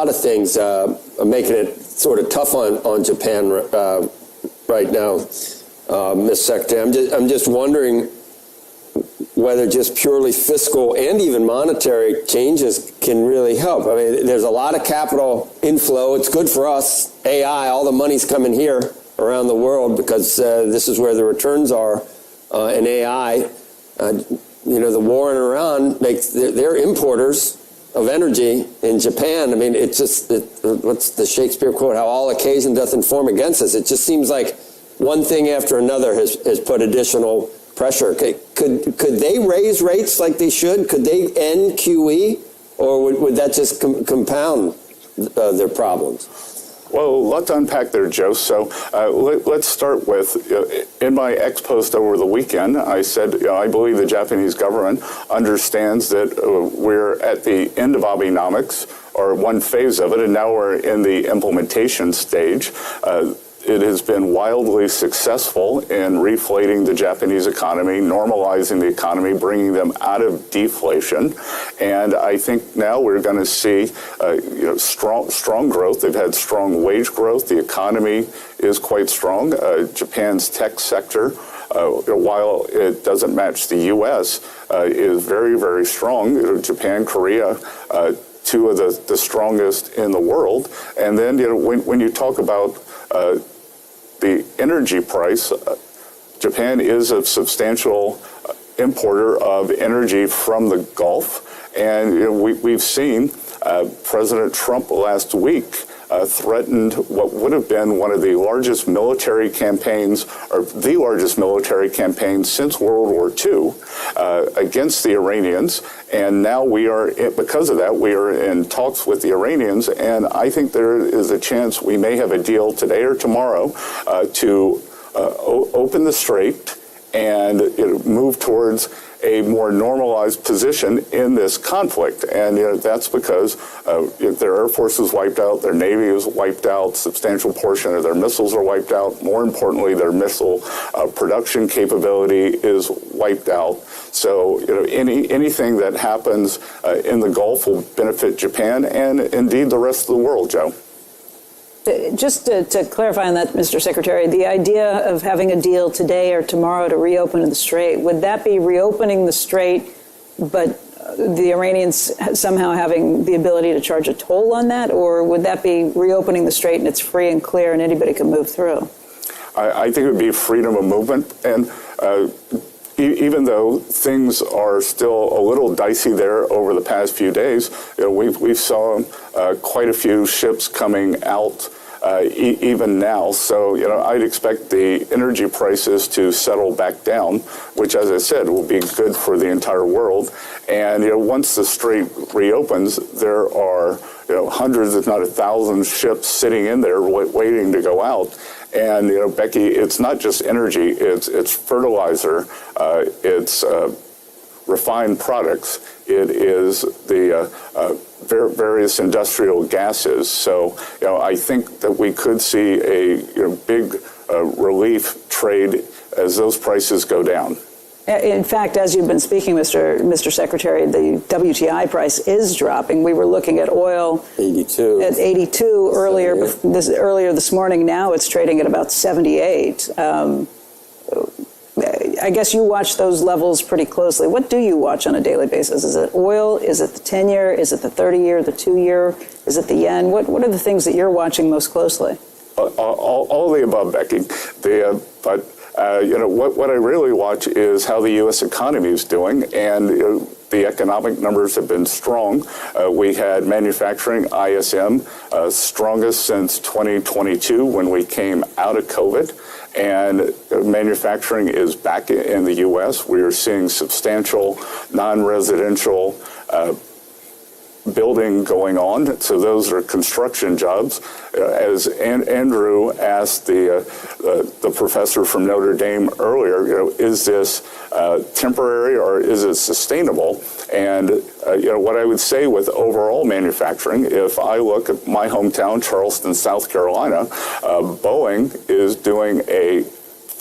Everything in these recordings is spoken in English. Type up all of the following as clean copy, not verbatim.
lot of things are making it sort of tough on Japan right now, Ms. Secretary. I'm just wondering whether just purely fiscal and even monetary changes can really help. I mean, there's a lot of capital inflow. It's good for us. AI, all the money's coming here around the world because this is where the returns are in AI. The war in Iran they're importers of energy in Japan. I mean, it's just, what's the Shakespeare quote, how all occasion doth inform against us. It just seems like one thing after another has put additional pressure. Could they raise rates like they should? Could they end QE? Or would that just compound their problems? Well, a lot to unpack there, Joe. So let's start with, in my ex post over the weekend, I said, I believe the Japanese government understands that we're at the end of Abenomics, or one phase of it, and now we're in the implementation stage. It has been wildly successful in reflating the Japanese economy, normalizing the economy, bringing them out of deflation. And I think now we're going to see strong growth. They've had strong wage growth. The economy is quite strong. Japan's tech sector, while it doesn't match the U.S., is very, very strong. Japan, Korea, two of the strongest in the world. And then when you talk about the energy price, Japan is a substantial importer of energy from the Gulf. And we've seen President Trump last week threatened what would have been one of the largest military campaigns, or the largest military campaign since World War II against the Iranians. And now because of that, we are in talks with the Iranians. And I think there is a chance we may have a deal today or tomorrow to open the strait and move towards a more normalized position in this conflict. And that's because their Air Force is wiped out, their Navy is wiped out, substantial portion of their missiles are wiped out. More importantly, their missile production capability is wiped out. So anything that happens in the Gulf will benefit Japan and indeed the rest of the world, Joe. Just to clarify on that, Mr. Secretary, the idea of having a deal today or tomorrow to reopen the strait, would that be reopening the strait, but the Iranians somehow having the ability to charge a toll on that? Or would that be reopening the strait and it's free and clear and anybody can move through? I think it would be freedom of movement. And even though things are still a little dicey there over the past few days, we saw quite a few ships coming out even now. So, I'd expect the energy prices to settle back down, which, as I said, will be good for the entire world. And, once the strait reopens, there are, hundreds, if not 1,000 ships sitting in there waiting to go out. And, Becky, it's not just energy, it's fertilizer, it's refined products, it is the various industrial gases. So, I think that we could see a big relief trade as those prices go down. In fact, as you've been speaking, Mr. Secretary, the WTI price is dropping. We were looking at oil 82 at 82 earlier this morning. Now it's trading at about 78. I guess you watch those levels pretty closely. What do you watch on a daily basis? Is it oil? Is it the 10-year? Is it the 30-year, the 2-year? Is it the yen? What are the things that you're watching most closely? All of the above, Becky. What I really watch is how the U.S. economy is doing, and the economic numbers have been strong. We had manufacturing, ISM, strongest since 2022 when we came out of COVID, and manufacturing is back in the U.S. We are seeing substantial non-residential building going on, so those are construction jobs. As Andrew asked the professor from Notre Dame earlier, is this temporary or is it sustainable? And what I would say with overall manufacturing, if I look at my hometown, Charleston, South Carolina, Boeing is doing a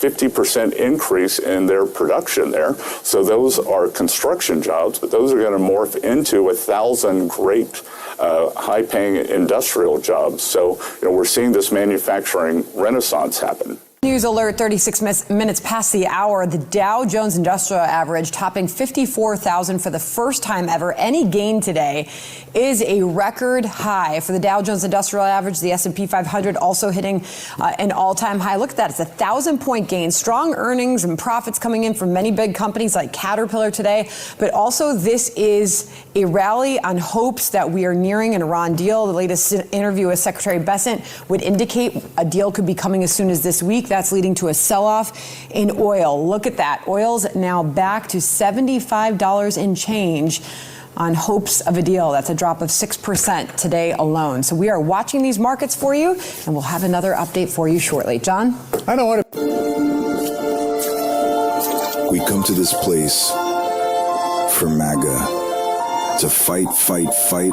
50% increase in their production there. So those are construction jobs, but those are going to morph into 1,000 great high-paying industrial jobs. So, we're seeing this manufacturing renaissance happen. News alert, 36 minutes past the hour. The Dow Jones Industrial Average topping 54,000 for the first time ever. Any gain today is a record high for the Dow Jones Industrial Average. The S&P 500 also hitting an all-time high. Look at that. It's a 1,000-point gain. Strong earnings and profits coming in from many big companies like Caterpillar today. But also this is a rally on hopes that we are nearing an Iran deal. The latest interview with Secretary Bessent would indicate a deal could be coming as soon as this week. That's leading to a sell-off in oil. Look at that. Oil's now back to $75 and change on hopes of a deal. That's a drop of 6% today alone. So we are watching these markets for you, and we'll have another update for you shortly. John? I don't want to. We come to this place for MAGA to fight, fight, fight,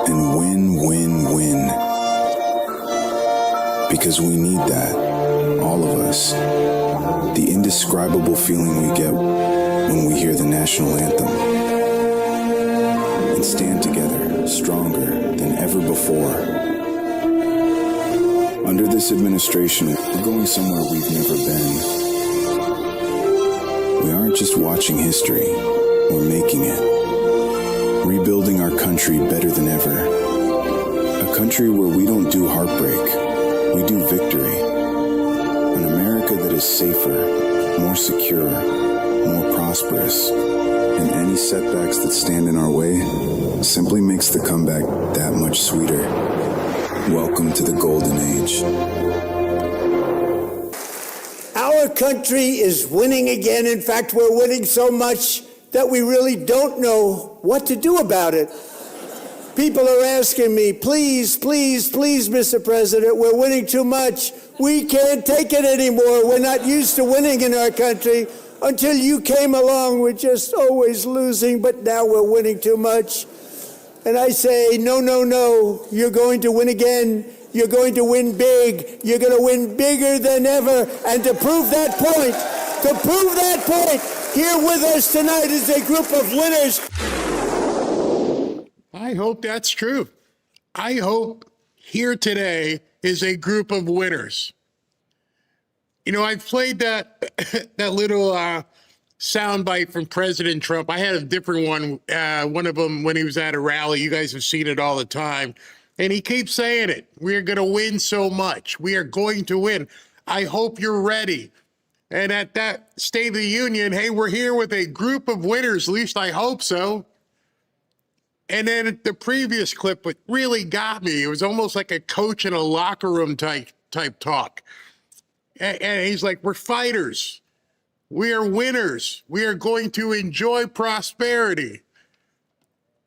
and win, win, win. Because we need that. All of us. The indescribable feeling we get when we hear the national anthem. And stand together, stronger than ever before. Under this administration, we're going somewhere we've never been. We aren't just watching history, we're making it. Rebuilding our country better than ever. A country where we don't do heartbreak, we do victory. An America that is safer, more secure, more prosperous, and any setbacks that stand in our way simply makes the comeback that much sweeter. Welcome to the golden age. Our country is winning again. In fact, we're winning so much that we really don't know what to do about it. People are asking me, please, please, please, Mr. President, we're winning too much. We can't take it anymore. We're not used to winning in our country. Until you came along, we're just always losing, but now we're winning too much. And I say, no, no, no, you're going to win again. You're going to win big. You're going to win bigger than ever. And to prove that point, here with us tonight is a group of winners. I hope that's true. I hope here today is a group of winners. I played that that little soundbite from President Trump. I had a different one of them when he was at a rally. You guys have seen it all the time. And he keeps saying it. We are going to win so much. We are going to win. I hope you're ready. And at that State of the Union, hey, we're here with a group of winners. At least I hope so. And then the previous clip, what really got me, it was almost like a coach in a locker room type talk. And he's like, we're fighters. We are winners. We are going to enjoy prosperity.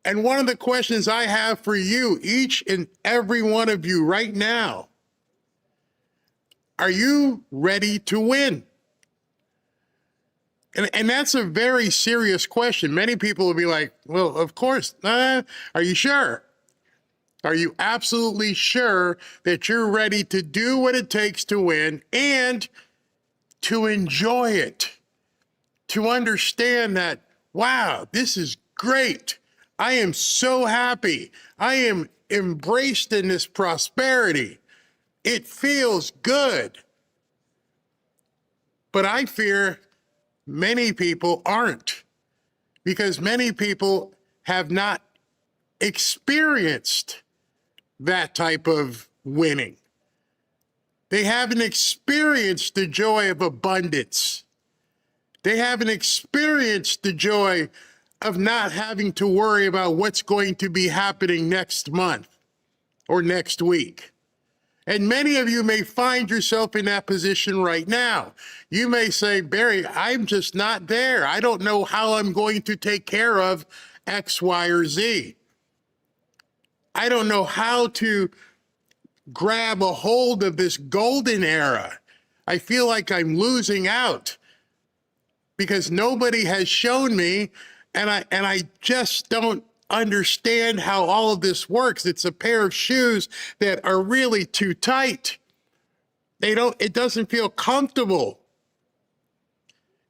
And one of the questions I have for you, each and every one of you right now, are you ready to win? And that's a very serious question. Many people will be like, well, of course. Are you sure? Are you absolutely sure that you're ready to do what it takes to win and to enjoy it? To understand that, wow, this is great. I am so happy. I am embraced in this prosperity. It feels good. But I fear many people aren't, because many people have not experienced that type of winning. They haven't experienced the joy of abundance. They haven't experienced the joy of not having to worry about what's going to be happening next month or next week. And many of you may find yourself in that position right now. You may say, Barry, I'm just not there. I don't know how I'm going to take care of X, Y, or Z. I don't know how to grab a hold of this golden era. I feel like I'm losing out because nobody has shown me, and I just don't understand how all of this works. It's a pair of shoes that are really too tight. It doesn't feel comfortable.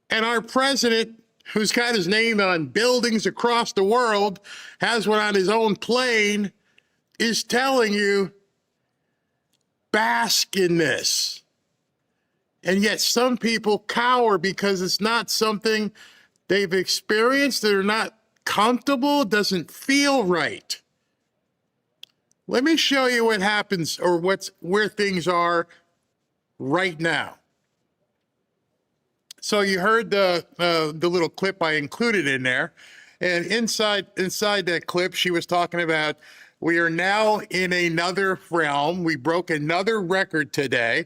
And our president, who's got his name on buildings across the world, has one on his own plane, is telling you, bask in this. And yet some people cower because it's not something they've experienced. They're not comfortable. It doesn't feel right. Let me show you what happens or where things are right now. So you heard the little clip I included in there. And inside that clip, she was talking about we are now in another realm. We broke another record today.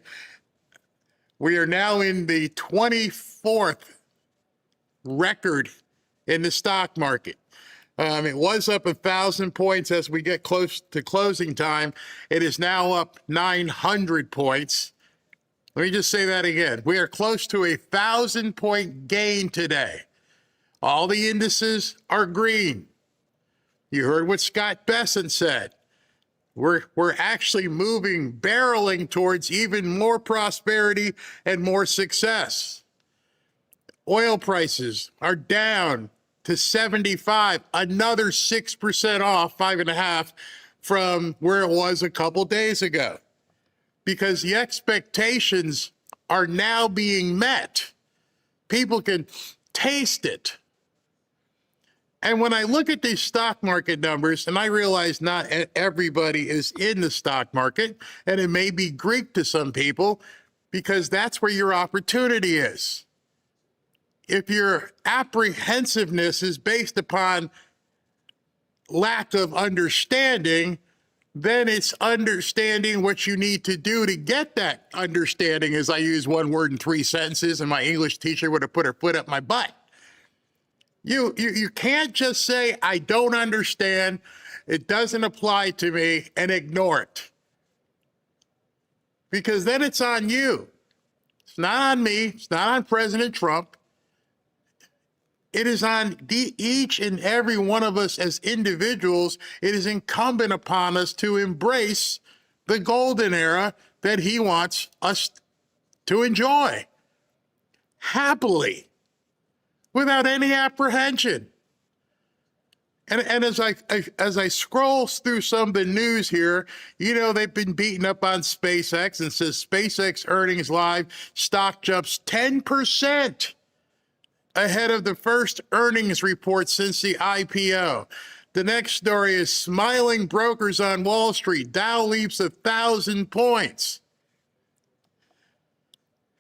We are now in the 24th record in the stock market. It was up 1,000 points as we get close to closing time. It is now up 900 points. Let me just say that again. We are close to 1,000-point gain today. All the indices are green. You heard what Scott Bessent said. We're actually moving, barreling towards even more prosperity and more success. Oil prices are down to 75, another 6% off, 5.5% from where it was a couple days ago. Because the expectations are now being met. People can taste it. And when I look at these stock market numbers, and I realize not everybody is in the stock market, and it may be Greek to some people, because that's where your opportunity is. If your apprehensiveness is based upon lack of understanding, then it's understanding what you need to do to get that understanding, as I use one word in 3 sentences, and my English teacher would have put her foot up my butt. You can't just say, I don't understand, it doesn't apply to me, and ignore it. Because then it's on you. It's not on me. It's not on President Trump. It is on each and every one of us as individuals. It is incumbent upon us to embrace the golden era that he wants us to enjoy happily, without any apprehension. And as I scroll through some of the news here, you know, they've been beating up on SpaceX and says SpaceX earnings live, stock jumps 10% ahead of the first earnings report since the IPO. The next story is smiling brokers on Wall Street. Dow leaps 1,000 points.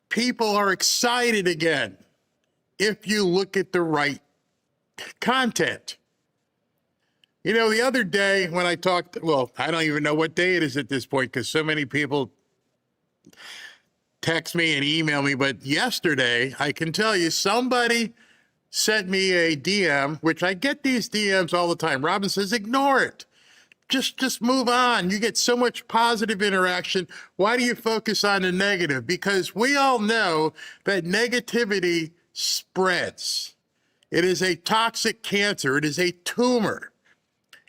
People are excited again if you look at the right content. You know, the other day when I talked, well, I don't even know what day it is at this point because so many people text me and email me, but yesterday, I can tell you, somebody sent me a DM, which I get these DMs all the time. Robin says, ignore it. Just move on. You get so much positive interaction. Why do you focus on the negative? Because we all know that negativity spreads. It is a toxic cancer. It is a tumor.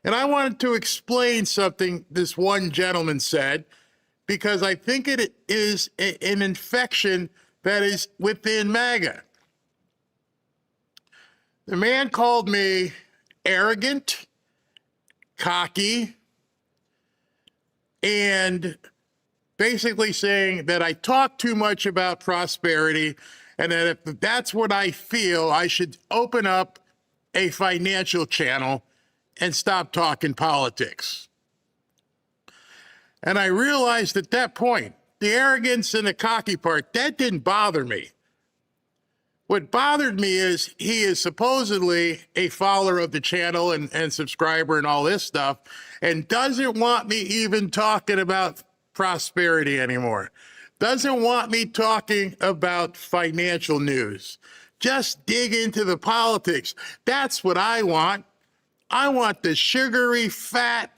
And I wanted to explain something this one gentleman said, because I think it is an infection that is within MAGA. The man called me arrogant, cocky, and basically saying that I talk too much about prosperity, and that if that's what I feel, I should open up a financial channel and stop talking politics. And I realized at that point, the arrogance and the cocky part, that didn't bother me. What bothered me is he is supposedly a follower of the channel and subscriber and all this stuff, and doesn't want me even talking about prosperity anymore. Doesn't want me talking about financial news. Just dig into the politics. That's what I want. I want the sugary, fat,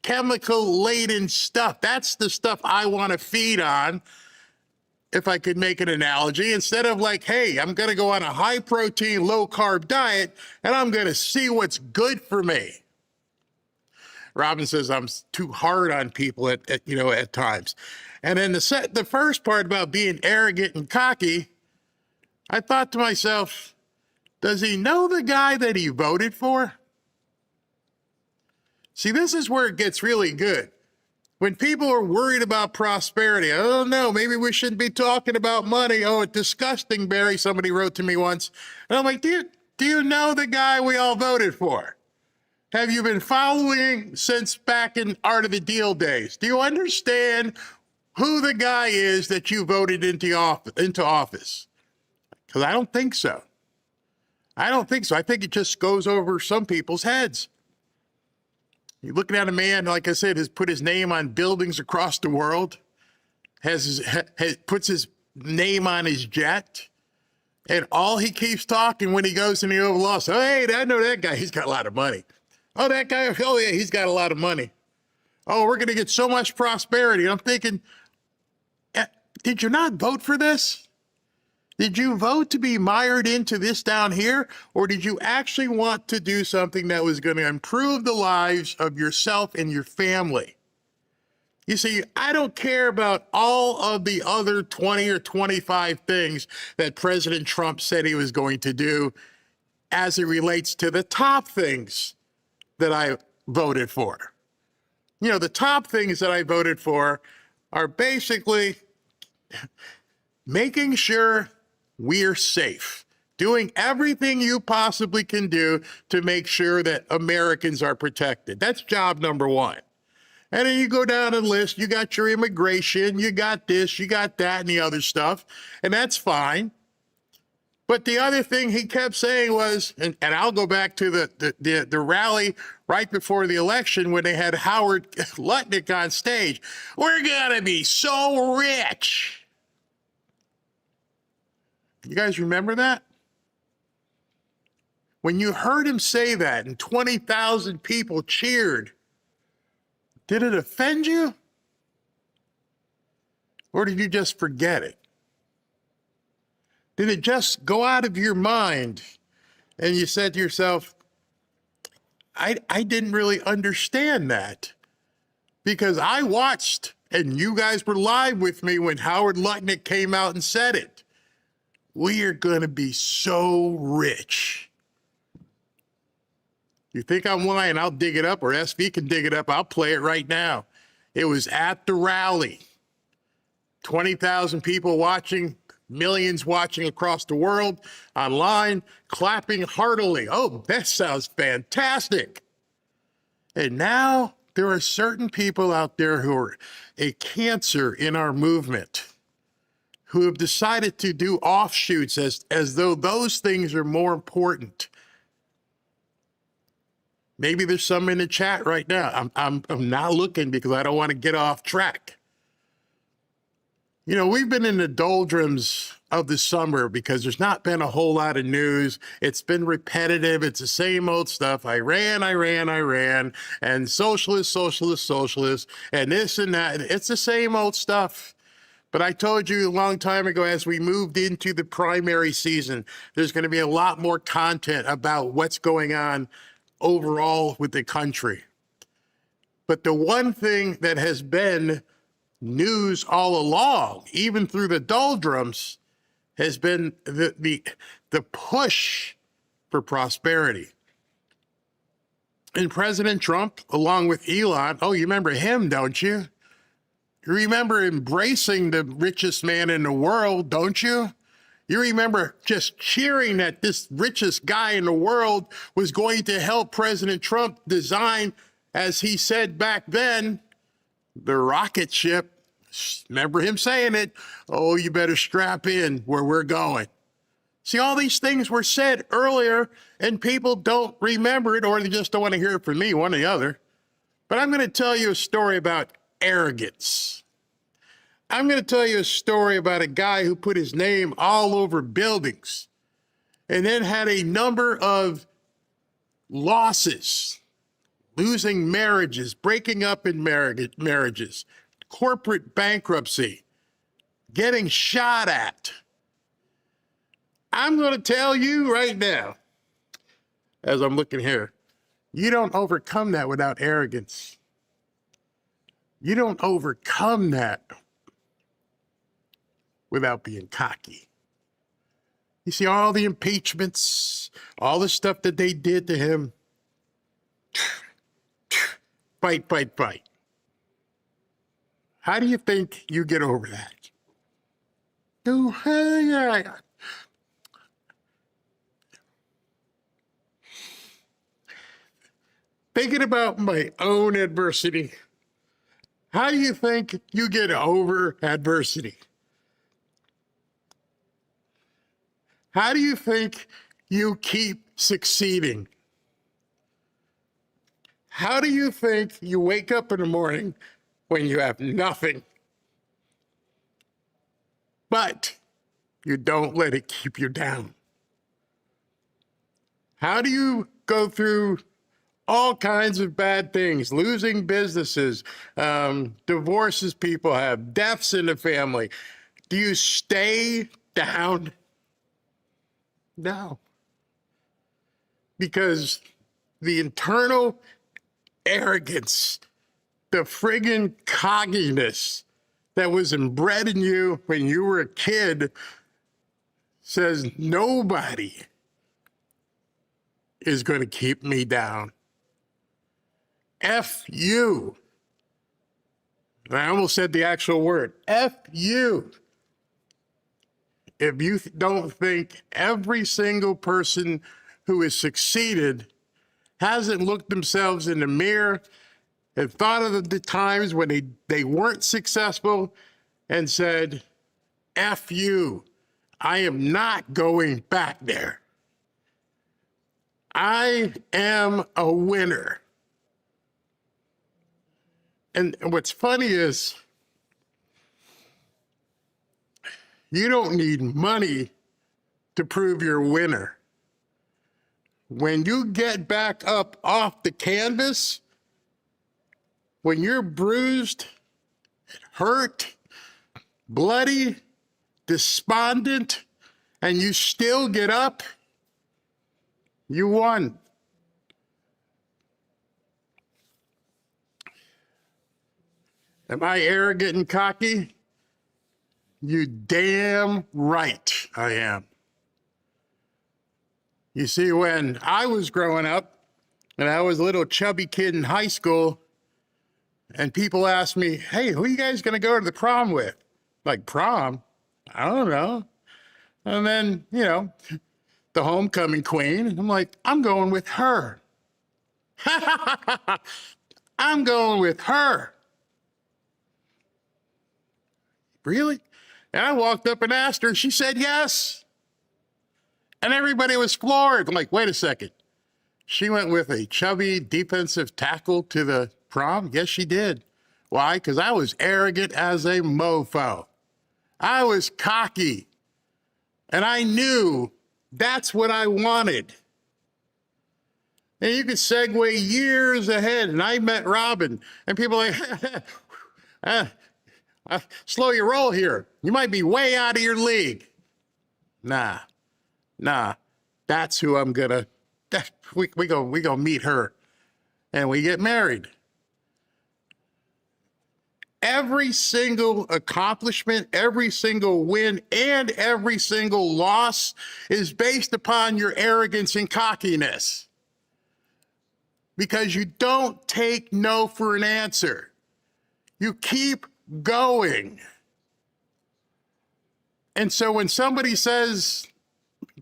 chemical-laden stuff. That's the stuff I want to feed on, if I could make an analogy, instead of like, hey, I'm going to go on a high-protein, low-carb diet, and I'm going to see what's good for me. Robin says I'm too hard on people at times. And then the first part about being arrogant and cocky, I thought to myself, does he know the guy that he voted for? See, this is where it gets really good. When people are worried about prosperity, oh no, maybe we shouldn't be talking about money. Oh, it's disgusting, Barry, somebody wrote to me once. And I'm like, do you know the guy we all voted for? Have you been following since back in Art of the Deal days? Do you understand who the guy is that you voted into office? Because I don't think so. I don't think so. I think it just goes over some people's heads. You're looking at a man, like I said, has put his name on buildings across the world, puts his name on his jet, and all he keeps talking when he goes in the Oval Office, oh, hey, I know that guy. He's got a lot of money. Oh, that guy, oh, yeah, he's got a lot of money. Oh, we're going to get so much prosperity. And I'm thinking, did you not vote for this? Did you vote to be mired into this down here? Or did you actually want to do something that was going to improve the lives of yourself and your family? You see, I don't care about all of the other 20 or 25 things that President Trump said he was going to do as it relates to the top things that I voted for. You know, the top things that I voted for are basically making sure we're safe, doing everything you possibly can do to make sure that Americans are protected. That's job number one. And then you go down the list, you got your immigration, you got this, you got that, and the other stuff, and that's fine. But the other thing he kept saying was, and I'll go back to the rally right before the election when they had Howard Lutnick on stage, we're gonna be so rich. You guys remember that? When you heard him say that and 20,000 people cheered, did it offend you? Or did you just forget it? Did it just go out of your mind and you said to yourself, I didn't really understand that because I watched and you guys were live with me when Howard Lutnick came out and said it. We are going to be so rich. You think I'm lying? I'll dig it up, or SV can dig it up. I'll play it right now. It was at the rally. 20,000 people watching, millions watching across the world, online, clapping heartily. Oh, that sounds fantastic. And now there are certain people out there who are a cancer in our movement, who have decided to do offshoots as though those things are more important. Maybe there's some in the chat right now. I'm not looking because I don't want to get off track. You know, we've been in the doldrums of the summer because there's not been a whole lot of news. It's been repetitive. It's the same old stuff. Iran, and socialist, and this and that. It's the same old stuff. But I told you a long time ago, as we moved into the primary season, there's going to be a lot more content about what's going on overall with the country. But the one thing that has been news all along, even through the doldrums, has been the push for prosperity. And President Trump, along with Elon, oh, you remember him, don't you? You remember embracing the richest man in the world, don't you? You remember just cheering that this richest guy in the world was going to help President Trump design, as he said back then, the rocket ship. Remember him saying it? Oh, you better strap in where we're going. See, all these things were said earlier, and people don't remember it, or they just don't want to hear it from me, one or the other. But I'm going to tell you a story about arrogance. I'm going to tell you a story about a guy who put his name all over buildings and then had a number of losses, losing marriages, breaking up in marriages, corporate bankruptcy, getting shot at. I'm going to tell you right now, as I'm looking here, you don't overcome that without arrogance. You don't overcome that without being cocky. You see all the impeachments, all the stuff that they did to him. Fight, fight, fight. How do you think you get over that? Thinking about my own adversity, how do you think you get over adversity? How do you think you keep succeeding? How do you think you wake up in the morning when you have nothing, but you don't let it keep you down? How do you go through all kinds of bad things, losing businesses, divorces people have, deaths in the family? Do you stay down? No. Because the internal arrogance, the friggin' cockiness that was inbred in you when you were a kid says nobody is going to keep me down. F you. I almost said the actual word. F you. If you don't think every single person who has succeeded hasn't looked themselves in the mirror and thought of the times when they weren't successful and said, F you, I am not going back there. I am a winner. And what's funny is you don't need money to prove you're a winner. When you get back up off the canvas, when you're bruised, hurt, bloody, despondent, and you still get up, you won. Am I arrogant and cocky? You damn right I am. You see, when I was growing up, and I was a little chubby kid in high school, and people asked me, hey, who are you guys going to go to the prom with? Like, prom? I don't know. And then, the homecoming queen, and I'm like, I'm going with her. I'm going with her. Really? And I walked up and asked her, and she said yes. And everybody was floored. I'm like, wait a second. She went with a chubby defensive tackle to the prom? Yes, she did. Why? Because I was arrogant as a mofo. I was cocky. And I knew that's what I wanted. And you could segue years ahead. And I met Robin. And people are like, slow your roll here. You might be way out of your league. Nah. That's who I'm gonna. We go meet her, and we get married. Every single accomplishment, every single win, and every single loss is based upon your arrogance and cockiness. Because you don't take no for an answer. You keep going. And so when somebody says,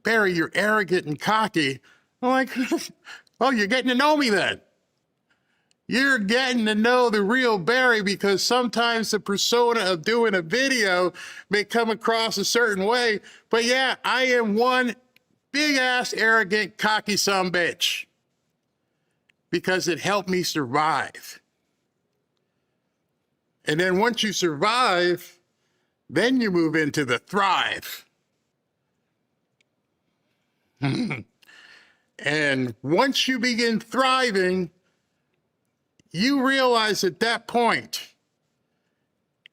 Barry, you're arrogant and cocky, I'm like, oh, you're getting to know me then. You're getting to know the real Barry, because sometimes the persona of doing a video may come across a certain way. But yeah, I am one big ass arrogant cocky sumbitch, because it helped me survive. And then once you survive, then you move into the thrive. And once you begin thriving, you realize at that point,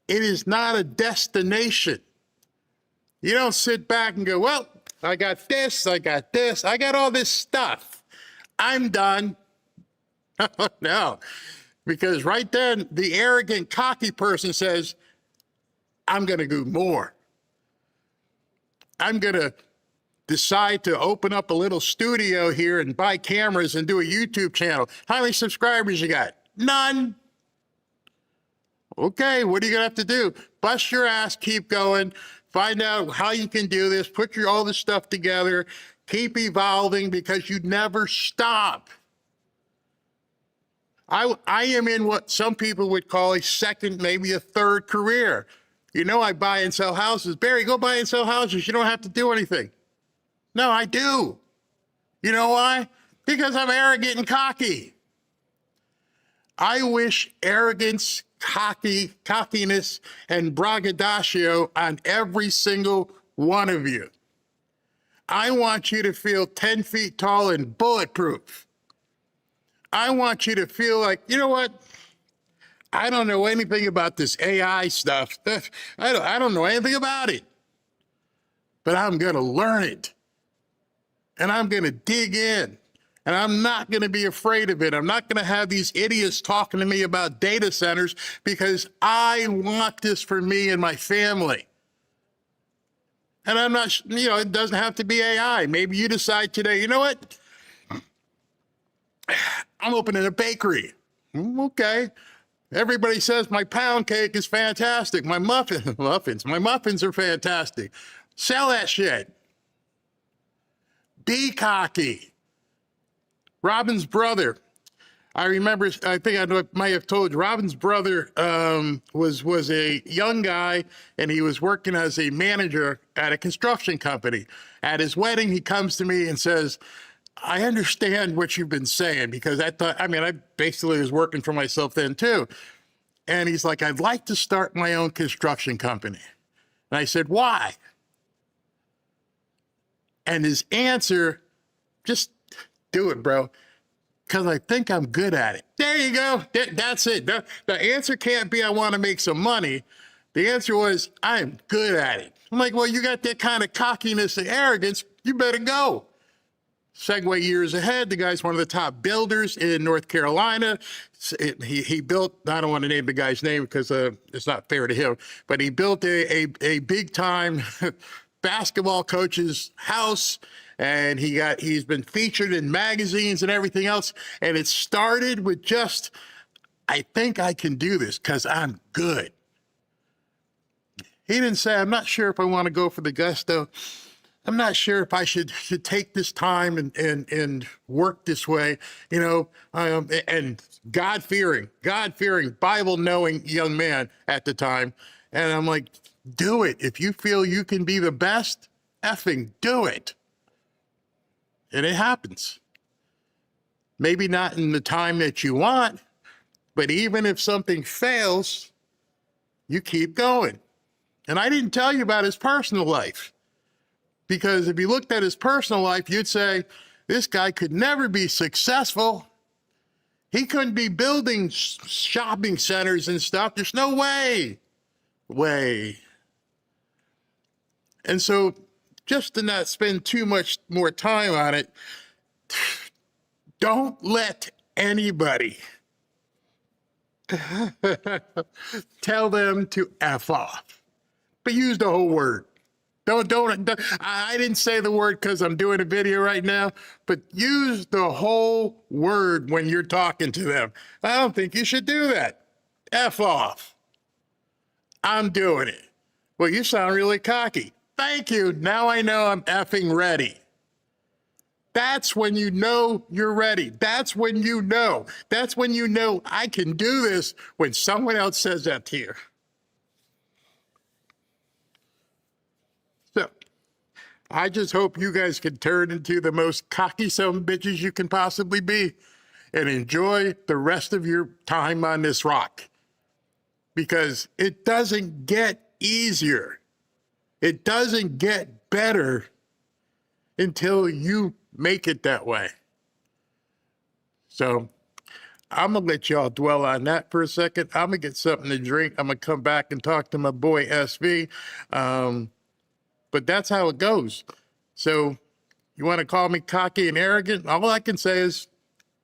it is not a destination. You don't sit back and go, well, I got this, I got all this stuff. I'm done. No, because right then, the arrogant, cocky person says, I'm going to do more. I'm going to decide to open up a little studio here and buy cameras and do a YouTube channel. How many subscribers you got? None. Okay, what are you gonna have to do? Bust your ass, keep going, find out how you can do this, put all this stuff together, keep evolving because you never stop. I am in what some people would call a second, maybe a third career. You know, I buy and sell houses. Barry, go buy and sell houses. You don't have to do anything. No, I do. You know why? Because I'm arrogant and cocky. I wish arrogance, cockiness, and braggadocio on every single one of you. I want you to feel 10 feet tall and bulletproof. I want you to feel like, you know what? I don't know anything about this AI stuff. I don't know anything about it. But I'm going to learn it. And I'm going to dig in. And I'm not going to be afraid of it. I'm not going to have these idiots talking to me about data centers because I want this for me and my family. And I'm not, you know, it doesn't have to be AI. Maybe you decide today, you know what? I'm opening a bakery. Okay. Everybody says my pound cake is fantastic. My muffins are fantastic. Sell that shit. Be cocky. Robin's brother, I remember, I think I might have told you, Robin's brother was a young guy, and he was working as a manager at a construction company. At his wedding, he comes to me and says, I understand what you've been saying, because I basically was working for myself then too. And he's like, I'd like to start my own construction company. And I said, why? And his answer, just do it, bro, because I think I'm good at it. There you go. That's it. The answer can't be I want to make some money. The answer was, I'm good at it. I'm like, well, you got that kind of cockiness and arrogance, you better go. Segue years ahead, the guy's one of the top builders in North Carolina. He built, I don't want to name the guy's name because it's not fair to him, but he built a big time basketball coach's house, and he's been featured in magazines and everything else. And it started with just, I think I can do this because I'm good. He didn't say, I'm not sure if I want to go for the gusto. I'm not sure if I should take this time and work this way, you know, and God-fearing, Bible-knowing young man at the time. And I'm like, do it. If you feel you can be the best, effing do it. And it happens. Maybe not in the time that you want, but even if something fails, you keep going. And I didn't tell you about his personal life, because if you looked at his personal life, you'd say, this guy could never be successful. He couldn't be building shopping centers and stuff. There's no way. And so, just to not spend too much more time on it, don't let anybody tell them to F off. But use the whole word. Don't I didn't say the word because I'm doing a video right now, but use the whole word when you're talking to them. I don't think you should do that. F off. I'm doing it. Well, you sound really cocky. Thank you. Now I know I'm effing ready. That's when you know you're ready. That's when you know. That's when you know I can do this, when someone else says that to you. So, I just hope you guys can turn into the most cocky son of bitches you can possibly be and enjoy the rest of your time on this rock. Because it doesn't get easier. It doesn't get better until you make it that way. So I'm going to let y'all dwell on that for a second. I'm going to get something to drink. I'm going to come back and talk to my boy SV. But that's how it goes. So you want to call me cocky and arrogant? All I can say is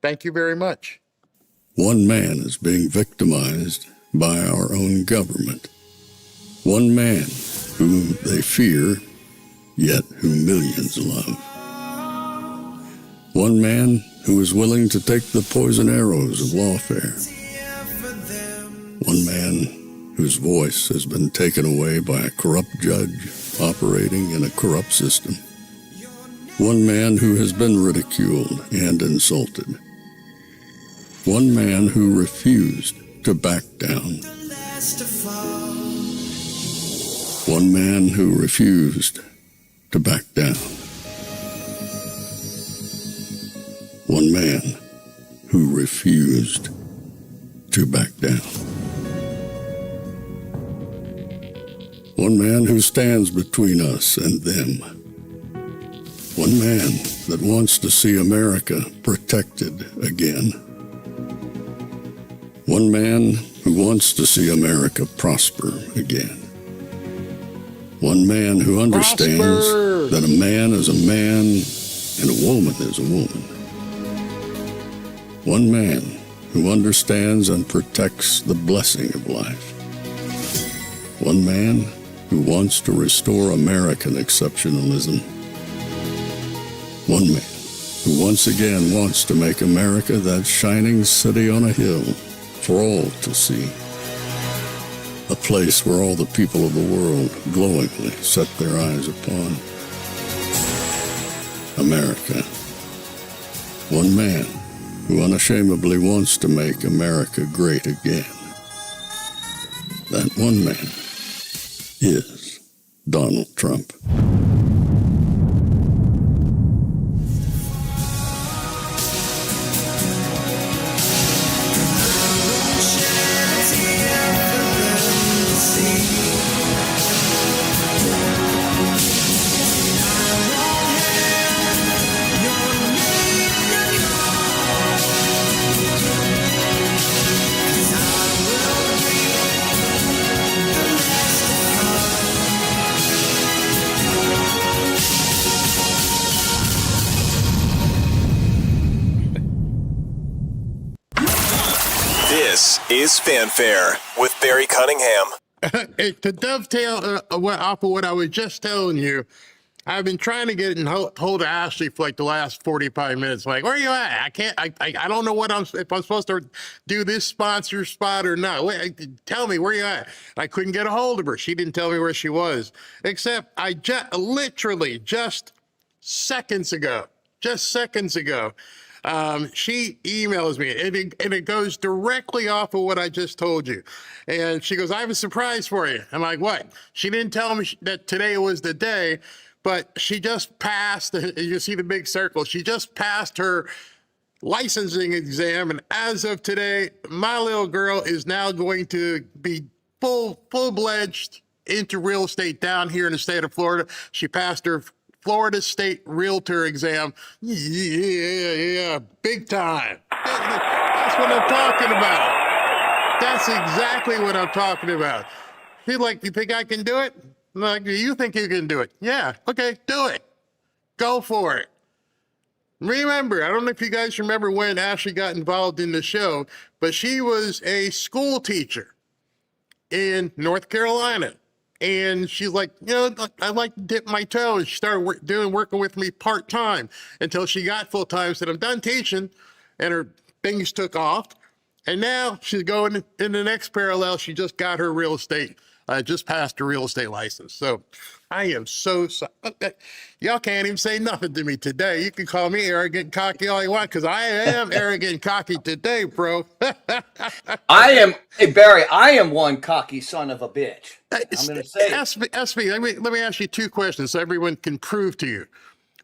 thank you very much. One man is being victimized by our own government. One man whom they fear yet who millions love. One man who is willing to take the poison arrows of lawfare. One man whose voice has been taken away by a corrupt judge operating in a corrupt system. One man who has been ridiculed and insulted. One man who refused to back down. One man who refused to back down. One man who refused to back down. One man who stands between us and them. One man that wants to see America protected again. One man who wants to see America prosper again. One man who understands that a man is a man and a woman is a woman. One man who understands and protects the blessing of life. One man who wants to restore American exceptionalism. One man who once again wants to make America that shining city on a hill for all to see. A place where all the people of the world glowingly set their eyes upon. America. One man who unashamedly wants to make America great again. That one man is Donald Trump. This is Fanfare with Barry Cunningham. To dovetail off of what I was just telling you, I've been trying to get in hold of Ashley for like the last 45 minutes. Like, where are you at? I can't. I don't know if I'm supposed to do this sponsor spot or not. Wait, tell me where you at. I couldn't get a hold of her. She didn't tell me where she was. Except I literally just seconds ago. She emails me, and it goes directly off of what I just told you. And she goes, I have a surprise for you. I'm like, what? She didn't tell me that today was the day, but she just passed, you see the big circle, she just passed her licensing exam, and as of today, my little girl is now going to be full-fledged into real estate down here in the state of Florida. She passed her Florida State Realtor exam. Yeah, big time. That's what I'm talking about. That's exactly what I'm talking about. She's like, you think I can do it? I'm like, you think you can do it? Yeah, okay, do it. Go for it. Remember, I don't know if you guys remember when Ashley got involved in the show, but she was a school teacher in North Carolina. And she's like, I like to dip my toe. And she started working with me part-time until she got full-time. Said, I'm done teaching. And her things took off. And now she's going in the next parallel. She just got her real estate, just passed her real estate license. So I am so y'all can't even say nothing to me today. You can call me arrogant and cocky all you want, because I am arrogant and cocky today, bro. Hey Barry, I am one cocky son of a bitch. I'm going to say ask me. Let me ask you two questions so everyone can prove to you.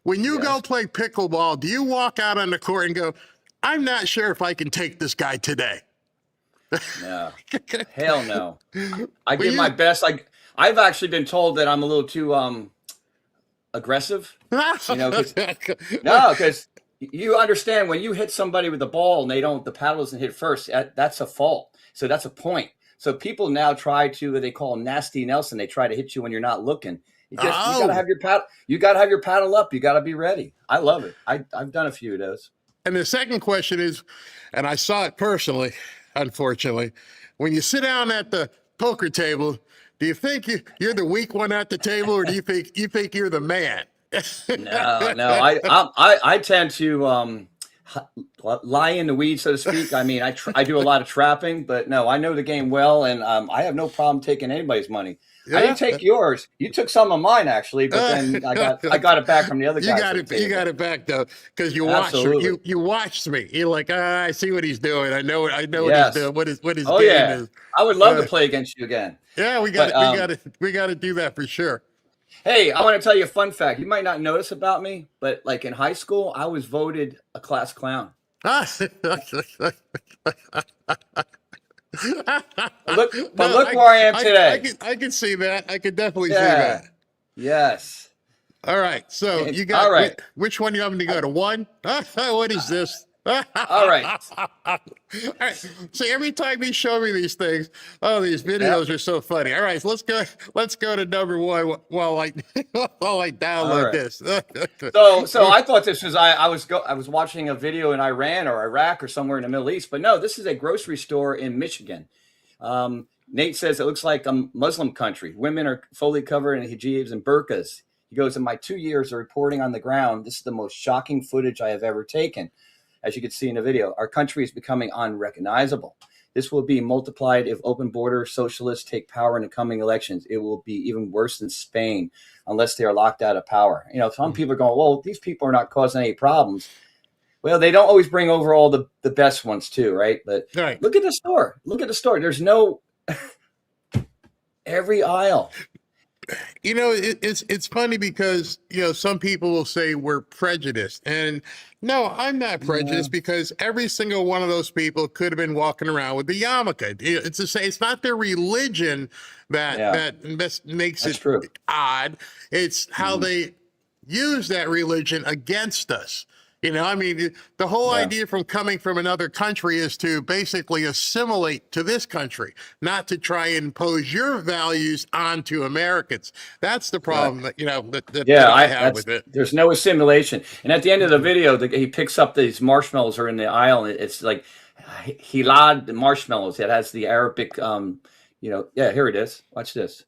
When you go play pickleball, do you walk out on the court and go, I'm not sure if I can take this guy today? No. Hell no. I give my best. I've actually been told that I'm a little too aggressive. Because you understand, when you hit somebody with the ball and the paddle doesn't hit first, that's a fault. So that's a point. So people now try to, what they call nasty Nelson. They try to hit you when you're not looking. You gotta have your paddle. You gotta have your paddle up. You gotta be ready. I love it. I've done a few of those. And the second question is, and I saw it personally, unfortunately, when you sit down at the poker table, Do you think you're the weak one at the table, or do you think you're the man? No. I tend to lie in the weeds, so to speak. I mean, I do a lot of trapping, but no, I know the game well, and I have no problem taking anybody's money. I didn't take yours. You took some of mine, actually, but then I got it back from the other guys. You got it back though, because you watched you watched me. You're like, I see what he's doing. I know what he's doing. What his game is. I would love to play against you again. Yeah, we got to do that for sure. Hey, I want to tell you a fun fact. You might not notice about me, but like in high school, I was voted a class clown. Look where I am today. I can see that. I can definitely see that. Yes. All right. So you got. All right. Which one you want me to go to? One? What is this? All right. All right. So every time you show me these things, these videos are so funny. All right, so let's go to number one while I download this. So I thought this was I was watching a video in Iran or Iraq or somewhere in the Middle East, but no, this is a grocery store in Michigan. Nate says it looks like a Muslim country. Women are fully covered in hijabs and burqas. He goes, in my 2 years of reporting on the ground, this is the most shocking footage I have ever taken. As you can see in the video, our country is becoming unrecognizable. This will be multiplied if open border socialists take power in the coming elections. It will be even worse than Spain unless they are locked out of power. You know, some people are going, well, these people are not causing any problems. Well, they don't always bring over all the best ones too, right? But look at the store. Look at the store. There's no every aisle. You know, it's funny because, you know, some people will say we're prejudiced. And no, I'm not prejudiced because every single one of those people could have been walking around with the yarmulke. It's to say it's not their religion that makes it odd. It's how they use that religion against us. You know, I mean, the whole idea from coming from another country is to basically assimilate to this country, not to try and impose your values onto Americans. That's the problem that, you know, that I have with it. There's no assimilation. And at the end of the video, he picks up these marshmallows are in the aisle, and it's like hilad marshmallows. It has the Arabic, here it is. Watch this.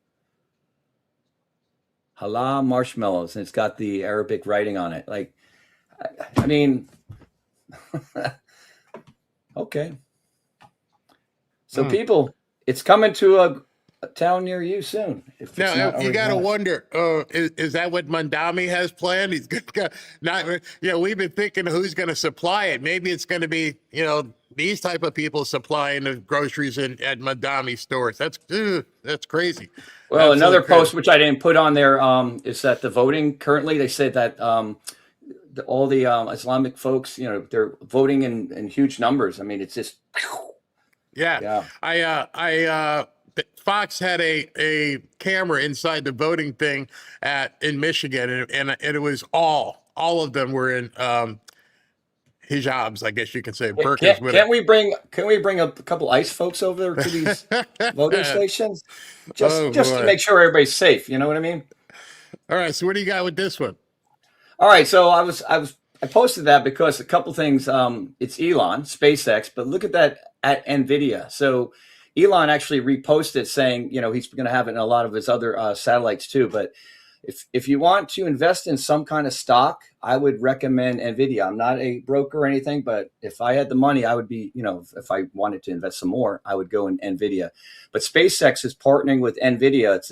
Halal marshmallows, and it's got the Arabic writing on it. Like, I mean, okay. So people, it's coming to a town near you soon. Now, you got to wonder, is that what Mandami has planned? He's got we've been thinking who's going to supply it. Maybe it's going to be, you know, these type of people supplying the groceries at Mandami stores. That's crazy. Well, another post, which I didn't put on there, is that the voting currently, they said that, all the Islamic folks, you know, they're voting in huge numbers. I mean, it's just. Yeah. Fox had a camera inside the voting thing in Michigan, and it was all of them were in hijabs, I guess you can say. Can we bring a couple ICE folks over there to these voting stations, just to make sure everybody's safe? You know what I mean? All right. So what do you got with this one? All right, so I posted that because a couple things. It's Elon, SpaceX, but look at that at NVIDIA. So Elon actually reposted saying, you know, he's going to have it in a lot of his other satellites too. But if you want to invest in some kind of stock, I would recommend NVIDIA. I'm not a broker or anything, but if I had the money, I would be, you know, if I wanted to invest some more, I would go in NVIDIA. But SpaceX is partnering with NVIDIA. It's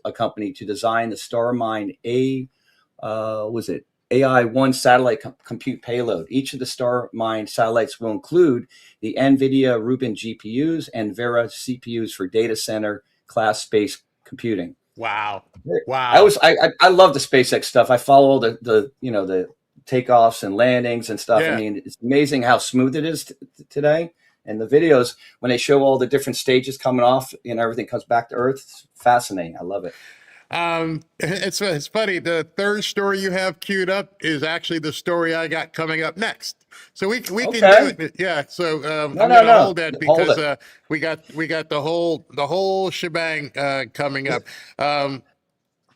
a company to design the Starmine AI-1 satellite compute payload. Each of the Starmine satellites will include the NVIDIA Rubin GPUs and Vera CPUs for data center class space computing. Wow. I love the SpaceX stuff. I follow all the takeoffs and landings and stuff. Yeah. I mean, it's amazing how smooth it is today. And the videos, when they show all the different stages coming off and everything comes back to Earth, it's fascinating. I love it. It's funny. The third story you have queued up is actually the story I got coming up next. So we can do it. Yeah. So I'm going to hold that because we got the whole shebang coming up. I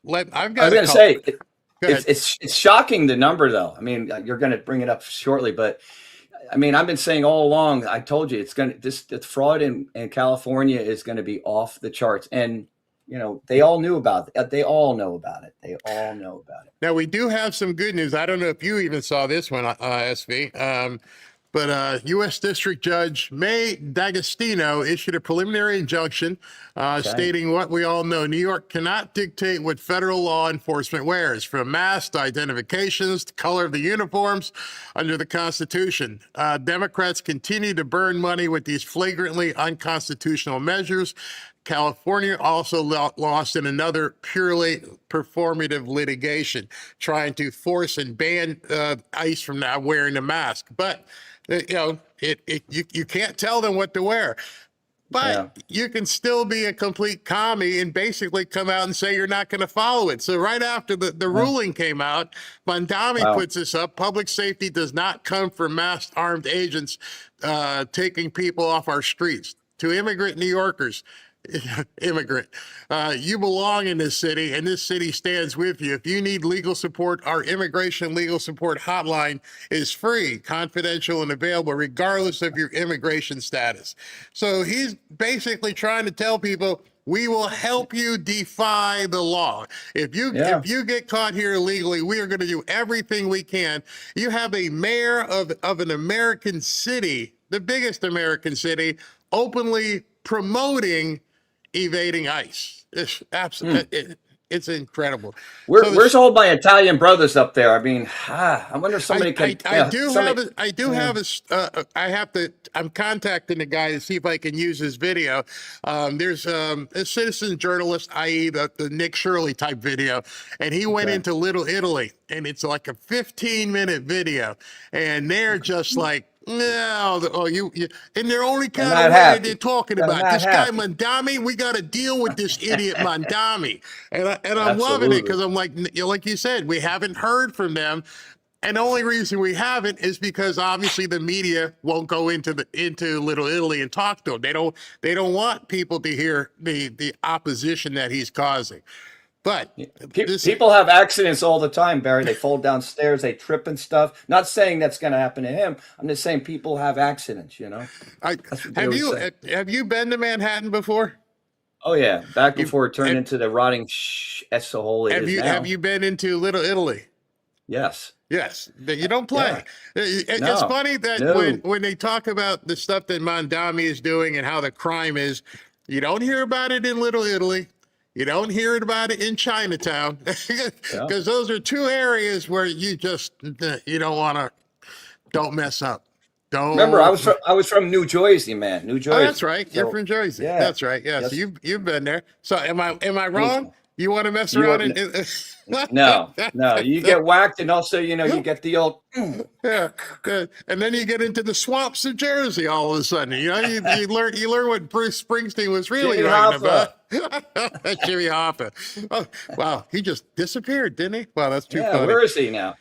was going to say it's shocking, the number though. I mean, you're going to bring it up shortly, but I mean, I've been saying all along. I told you the fraud in California is going to be off the charts. And they all knew about it. They all know about it. They all know about it. Now, we do have some good news. I don't know if you even saw this one, SV. But U.S. District Judge May D'Agostino issued a preliminary injunction stating what we all know. New York cannot dictate what federal law enforcement wears, from masks to identifications to color of the uniforms under the Constitution. Democrats continue to burn money with these flagrantly unconstitutional measures. California also lost in another purely performative litigation, trying to force and ban ICE from not wearing a mask. But you can't tell them what to wear. But you can still be a complete commie and basically come out and say you're not going to follow it. So right after the ruling came out, Mondami puts this up. Public safety does not come from masked armed agents taking people off our streets. To immigrant New Yorkers, you belong in this city, and this city stands with you. If you need legal support, our immigration legal support hotline is free, confidential, and available regardless of your immigration status. So he's basically trying to tell people, we will help you defy the law. If you get caught here illegally, we are going to do everything we can. You have a mayor of an American city, the biggest American city, openly promoting evading ICE. It's absolutely, it's incredible. Where's all my Italian brothers up there? I mean, I wonder if somebody can. I'm contacting the guy to see if I can use his video. There's a citizen journalist, i.e. the Nick Shirley type video, and he went into Little Italy, and it's like a 15-minute video, and they're just like, no, and they're only kind of what they're talking about. This guy Mondami, we got to deal with this idiot Mondami, and I'm loving it because I'm like you said, we haven't heard from them, and the only reason we haven't is because obviously the media won't go into Little Italy and talk to him. They don't want people to hear the opposition that he's causing. But people have accidents all the time, Barry. They fall downstairs, they trip and stuff. Not saying that's going to happen to him. I'm just saying people have accidents, Have you been to Manhattan before? Oh, yeah. Back before it turned into the rotting shithole it is now. Have you been into Little Italy? Yes. Yes. You don't play. Yeah. It's funny that when they talk about the stuff that Mondami is doing and how the crime is, you don't hear about it in Little Italy. You don't hear about it in Chinatown, because those are two areas where you don't mess up. Remember, I was from New Jersey, man. New Jersey. Oh, that's right. You're from Jersey. Yeah. That's right. Yeah. Yes. So you've been there. So am I wrong? You want to mess around? No. You get whacked, and also you get the old. Yeah, and then you get into the swamps of Jersey all of a sudden. You learn what Bruce Springsteen was really writing about. Jimmy Hoffa. Oh, wow, he just disappeared, didn't he? Wow, that's too funny. Where is he now?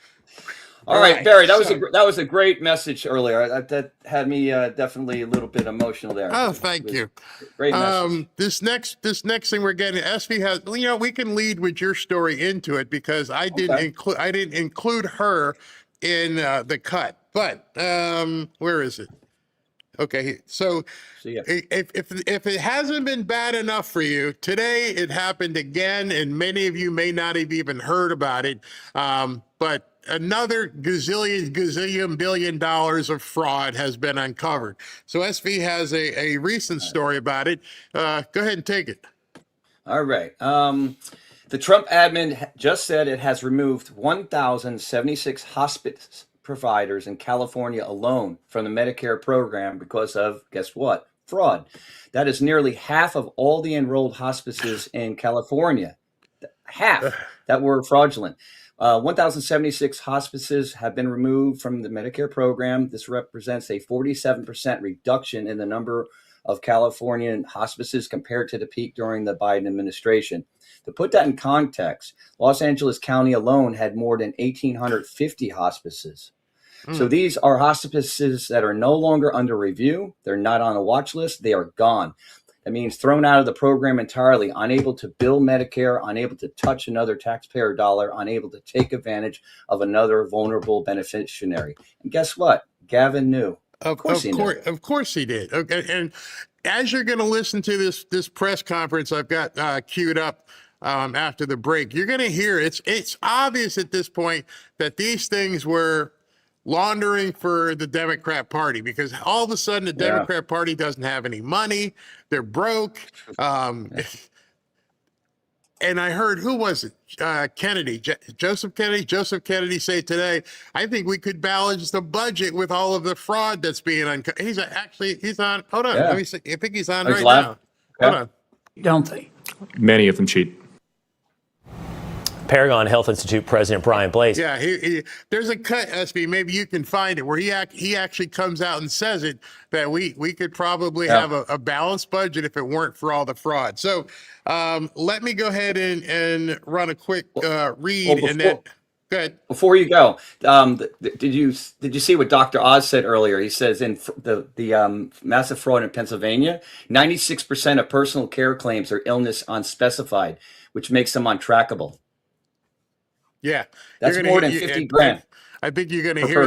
All right, Barry, that was a great message earlier. That had me definitely a little bit emotional there. Oh, thank you. Great message. This next thing we're getting, SV has. We can lead with your story into it because I didn't include her in the cut. But where is it? Okay, so if it hasn't been bad enough for you, today it happened again, and many of you may not have even heard about it. But another gazillion billion dollars of fraud has been uncovered. So SV has a recent story about it. Go ahead and take it. All right. The Trump admin just said it has removed 1,076 hospice providers in California alone from the Medicare program because of, guess what? Fraud. That is nearly half of all the enrolled hospices in California. Half that were fraudulent. 1,076 hospices have been removed from the Medicare program. This represents a 47% reduction in the number of Californian hospices compared to the peak during the Biden administration. To put that in context, Los Angeles County alone had more than 1,850 hospices. So these are hospices that are no longer under review. They're not on a watch list. They are gone. That means thrown out of the program entirely, unable to bill Medicare, unable to touch another taxpayer dollar, unable to take advantage of another vulnerable beneficiary. And guess what? Gavin knew. Of course he did. Okay, and as you're going to listen to this press conference I've got queued up after the break, you're going to hear it's obvious at this point that these things were laundering for the Democrat Party, because all of a sudden the Democrat Party doesn't have any money. They're broke. And I heard, who was it? Kennedy, Joseph Kennedy say today, I think we could balance the budget with all of the fraud that's being uncovered. He's on. Hold on. Let me see. I think he's on right now. Hold on. Don't they? Many of them cheat. Paragon Health Institute President Brian Blase. Yeah, there's a cut, SB, maybe you can find it, where he actually comes out and says it, that we could probably have a balanced budget if it weren't for all the fraud. So let me go ahead and run a quick read, and then go ahead. Before you go, did you see what Dr. Oz said earlier? He says in the massive fraud in Pennsylvania, 96% of personal care claims are illness unspecified, which makes them untrackable. Yeah, that's more than 50 grand. I think you're going to hear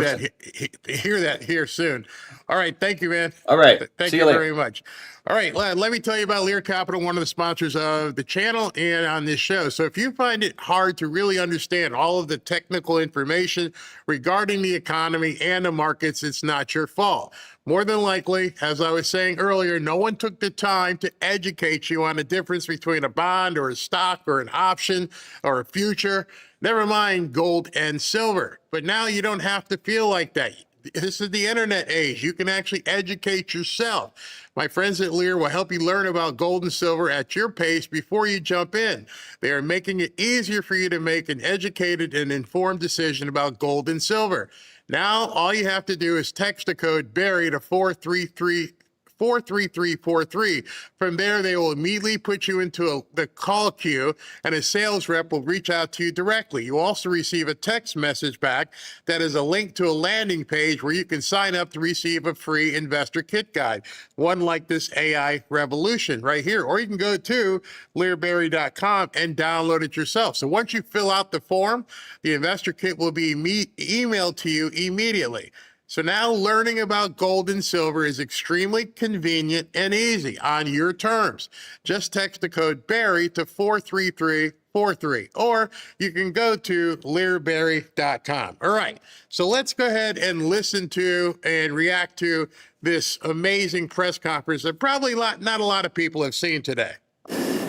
that here soon. All right, thank you, man. All right, thank you very much. All right, let me tell you about Lear Capital, one of the sponsors of the channel and on this show. So if you find it hard to really understand all of the technical information regarding the economy and the markets, it's not your fault. More than likely, as I was saying earlier, no one took the time to educate you on the difference between a bond or a stock or an option or a future. Never mind gold and silver. But now you don't have to feel like that. This is the internet age. You can actually educate yourself. My friends at Lear will help you learn about gold and silver at your pace before you jump in. They are making it easier for you to make an educated and informed decision about gold and silver. Now, all you have to do is text the code BARRY to 43343. From there, they will immediately put you into the call queue, and a sales rep will reach out to you directly. You also receive a text message back that is a link to a landing page where you can sign up to receive a free investor kit guide, one like this AI revolution right here. Or you can go to learberry.com and download it yourself. So once you fill out the form, the investor kit will be emailed to you immediately. So now learning about gold and silver is extremely convenient and easy on your terms. Just text the code BARRY to 43343, or you can go to learberry.com. All right, so let's go ahead and listen to and react to this amazing press conference that probably not a lot of people have seen today.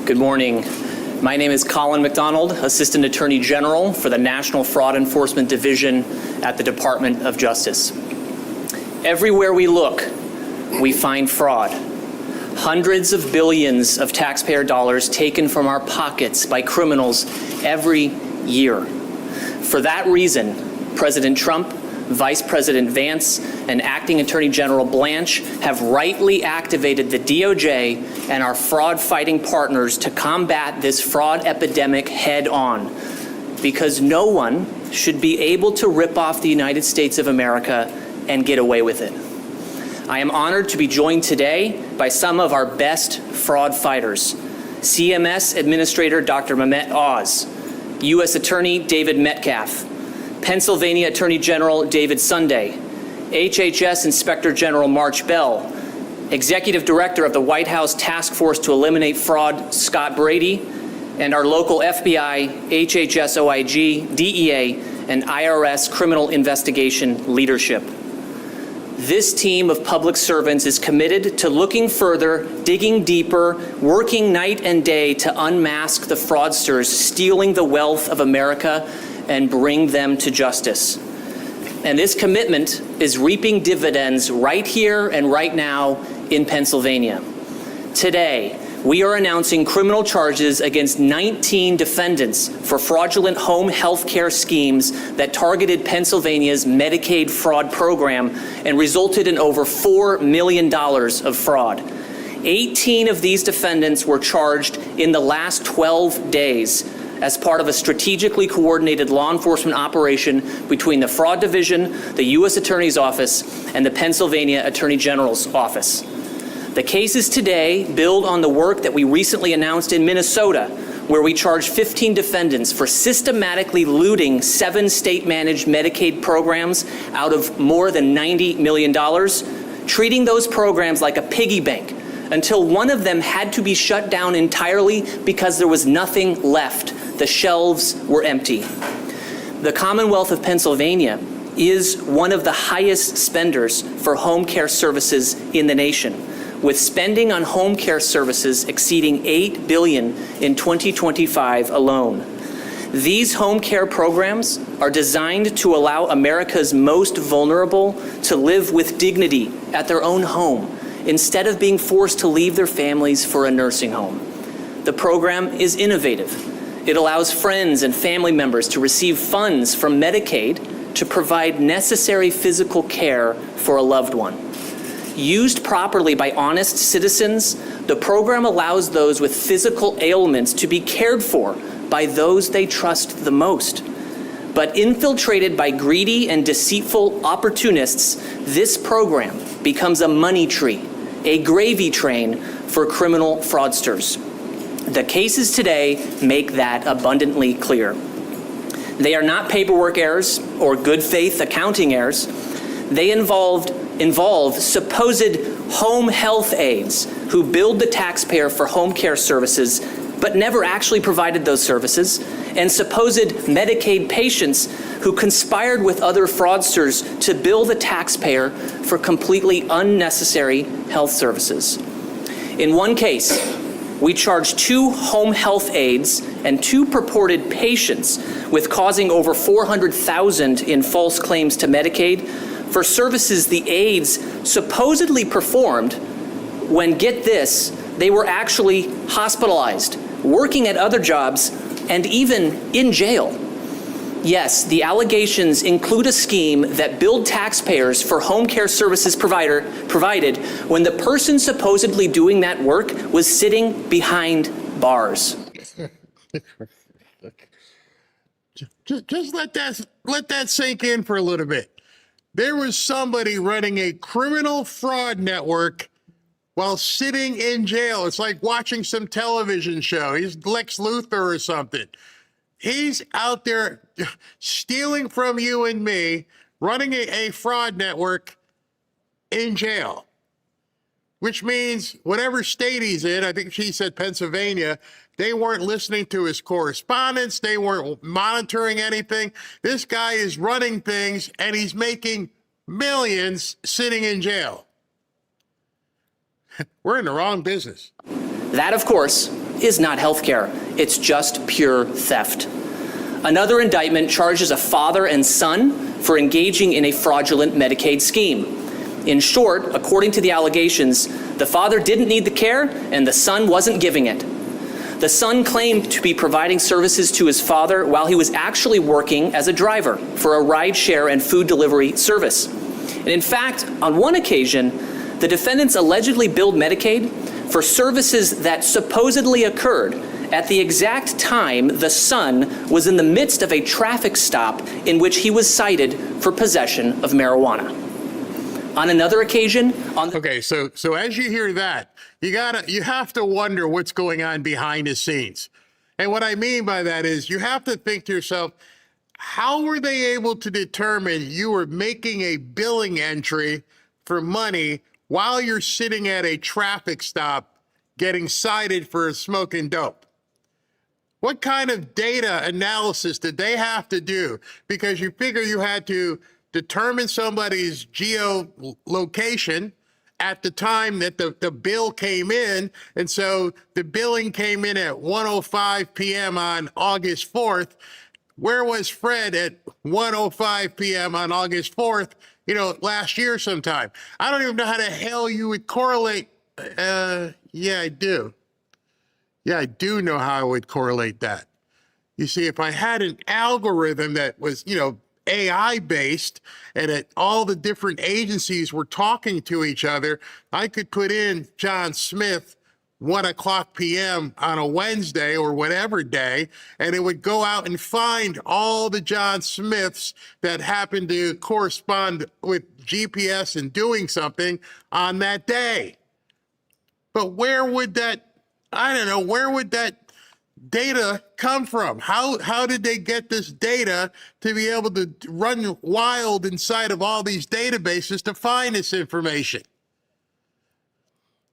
Good morning. My name is Colin McDonald, Assistant Attorney General for the National Fraud Enforcement Division at the Department of Justice. Everywhere we look, we find fraud. Hundreds of billions of taxpayer dollars taken from our pockets by criminals every year. For that reason, President Trump, Vice President Vance, and Acting Attorney General Blanche have rightly activated the DOJ and our fraud-fighting partners to combat this fraud epidemic head-on, because no one should be able to rip off the United States of America and get away with it. I am honored to be joined today by some of our best fraud fighters: CMS Administrator Dr. Mehmet Oz, U.S. Attorney David Metcalf, Pennsylvania Attorney General David Sunday, HHS Inspector General March Bell, Executive Director of the White House Task Force to Eliminate Fraud Scott Brady, and our local FBI, HHS OIG, DEA, and IRS criminal investigation leadership. This team of public servants is committed to looking further, digging deeper, working night and day to unmask the fraudsters stealing the wealth of America and bring them to justice. And this commitment is reaping dividends right here and right now in Pennsylvania. Today, we are announcing criminal charges against 19 defendants for fraudulent home health care schemes that targeted Pennsylvania's Medicaid fraud program and resulted in over $4 million of fraud. 18 of these defendants were charged in the last 12 days as part of a strategically coordinated law enforcement operation between the Fraud Division, the U.S. Attorney's Office, and the Pennsylvania Attorney General's Office. The cases today build on the work that we recently announced in Minnesota, where we charged 15 defendants for systematically looting 7 state-managed Medicaid programs out of more than $90 million treating those programs like a piggy bank until one of them had to be shut down entirely because there was nothing left. The shelves were empty. The Commonwealth of Pennsylvania is one of the highest spenders for home care services in the nation, with spending on home care services exceeding $8 billion in 2025 alone. These home care programs are designed to allow America's most vulnerable to live with dignity at their own home instead of being forced to leave their families for a nursing home. The program is innovative. It allows friends and family members to receive funds from Medicaid to provide necessary physical care for a loved one. Used properly by honest citizens, the program allows those with physical ailments to be cared for by those they trust the most. But infiltrated by greedy and deceitful opportunists, this program becomes a money tree, a gravy train for criminal fraudsters. The cases today make that abundantly clear. They are not paperwork errors or good faith accounting errors. They involve supposed home health aides who billed the taxpayer for home care services but never actually provided those services, and supposed Medicaid patients who conspired with other fraudsters to bill the taxpayer for completely unnecessary health services. In one case, we charged 2 home health aides and 2 purported patients with causing over $400,000 in false claims to Medicaid for services the aides supposedly performed when, get this, they were actually hospitalized, working at other jobs, and even in jail. Yes, the allegations include a scheme that billed taxpayers for home care services provided when the person supposedly doing that work was sitting behind bars. Just let that sink in for a little bit. There was somebody running a criminal fraud network while sitting in jail. It's like watching some television show. He's Lex Luthor or something. He's out there stealing from you and me, running a fraud network in jail, which means whatever state he's in, I think she said Pennsylvania, they weren't listening to his correspondence. They weren't monitoring anything. This guy is running things and he's making millions sitting in jail. We're in the wrong business. That, of course, is not healthcare. It's just pure theft. Another indictment charges a father and son for engaging in a fraudulent Medicaid scheme. In short, according to the allegations, the father didn't need the care and the son wasn't giving it. The son claimed to be providing services to his father while he was actually working as a driver for a ride-share and food delivery service. And in fact, on one occasion, the defendants allegedly billed Medicaid for services that supposedly occurred at the exact time the son was in the midst of a traffic stop in which he was cited for possession of marijuana. On another occasion, Okay, so as you hear that, you have to wonder what's going on behind the scenes. And what I mean by that is you have to think to yourself, how were they able to determine you were making a billing entry for money while you're sitting at a traffic stop getting cited for smoking dope? What kind of data analysis did they have to do? Because you figure you had to determine somebody's geolocation at the time that the bill came in. And so the billing came in at 1:05 p.m. on August 4th. Where was Fred at 1:05 p.m. on August 4th, last year sometime? I don't even know how the hell you would correlate. Yeah, I do. Yeah, I do know how I would correlate that. You see, if I had an algorithm that was, AI based and that all the different agencies were talking to each other, I could put in John Smith 1:00 p.m. on a Wednesday or whatever day, and it would go out and find all the John Smiths that happened to correspond with GPS and doing something on that day. But where would that data come from? How did they get this data to be able to run wild inside of all these databases to find this information?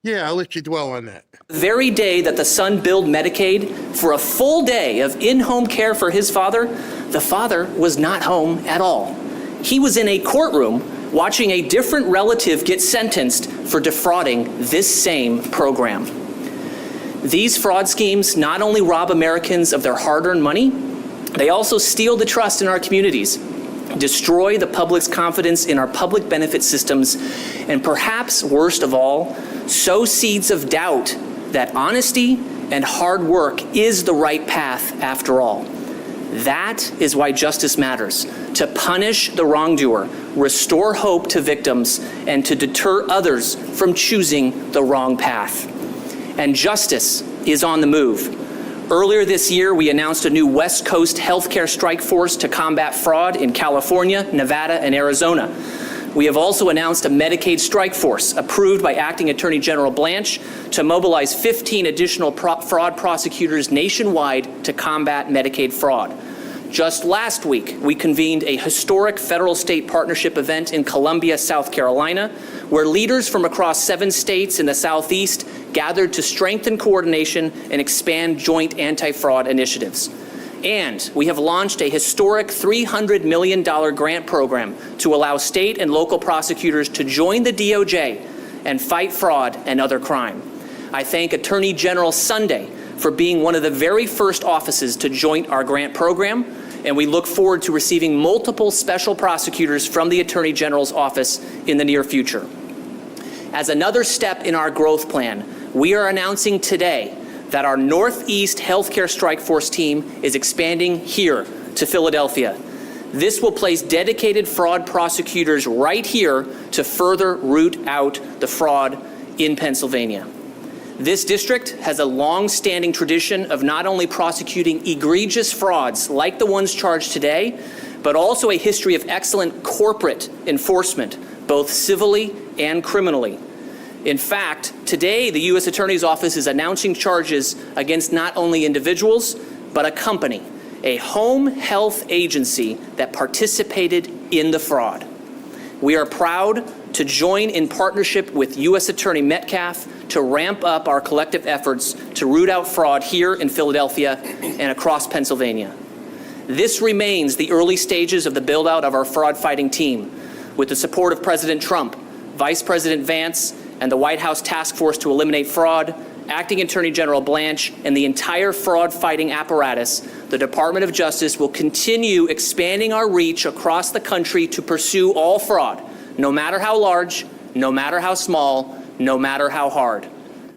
Yeah, I'll let you dwell on that. The very day that the son billed Medicaid for a full day of in-home care for his father, the father was not home at all. He was in a courtroom watching a different relative get sentenced for defrauding this same program. These fraud schemes not only rob Americans of their hard-earned money, they also steal the trust in our communities, destroy the public's confidence in our public benefit systems, and perhaps worst of all, sow seeds of doubt that honesty and hard work is the right path after all. That is why justice matters, to punish the wrongdoer, restore hope to victims, and to deter others from choosing the wrong path. And justice is on the move. Earlier this year, we announced a new West Coast healthcare strike force to combat fraud in California, Nevada, and Arizona. We have also announced a Medicaid strike force approved by Acting Attorney General Blanche to mobilize 15 additional fraud prosecutors nationwide to combat Medicaid fraud. Just last week, we convened a historic federal-state partnership event in Columbia, South Carolina, where leaders from across 7 states in the Southeast gathered to strengthen coordination and expand joint anti-fraud initiatives. And we have launched a historic $300 million grant program to allow state and local prosecutors to join the DOJ and fight fraud and other crime. I thank Attorney General Sunday for being one of the very first offices to join our grant program, and we look forward to receiving multiple special prosecutors from the Attorney General's office in the near future. As another step in our growth plan, we are announcing today that our Northeast Healthcare Strike Force team is expanding here to Philadelphia. This will place dedicated fraud prosecutors right here to further root out the fraud in Pennsylvania. This district has a long-standing tradition of not only prosecuting egregious frauds like the ones charged today, but also a history of excellent corporate enforcement, both civilly and criminally. In fact, today the U.S. Attorney's Office is announcing charges against not only individuals, but a company, a home health agency that participated in the fraud. We are proud to join in partnership with U.S. Attorney Metcalf to ramp up our collective efforts to root out fraud here in Philadelphia and across Pennsylvania. This remains the early stages of the build-out of our fraud-fighting team, with the support of President Trump, Vice President Vance, and the White House Task Force to Eliminate Fraud, Acting Attorney General Blanche, and the entire fraud-fighting apparatus. The Department of Justice will continue expanding our reach across the country to pursue all fraud, no matter how large, no matter how small, no matter how hard.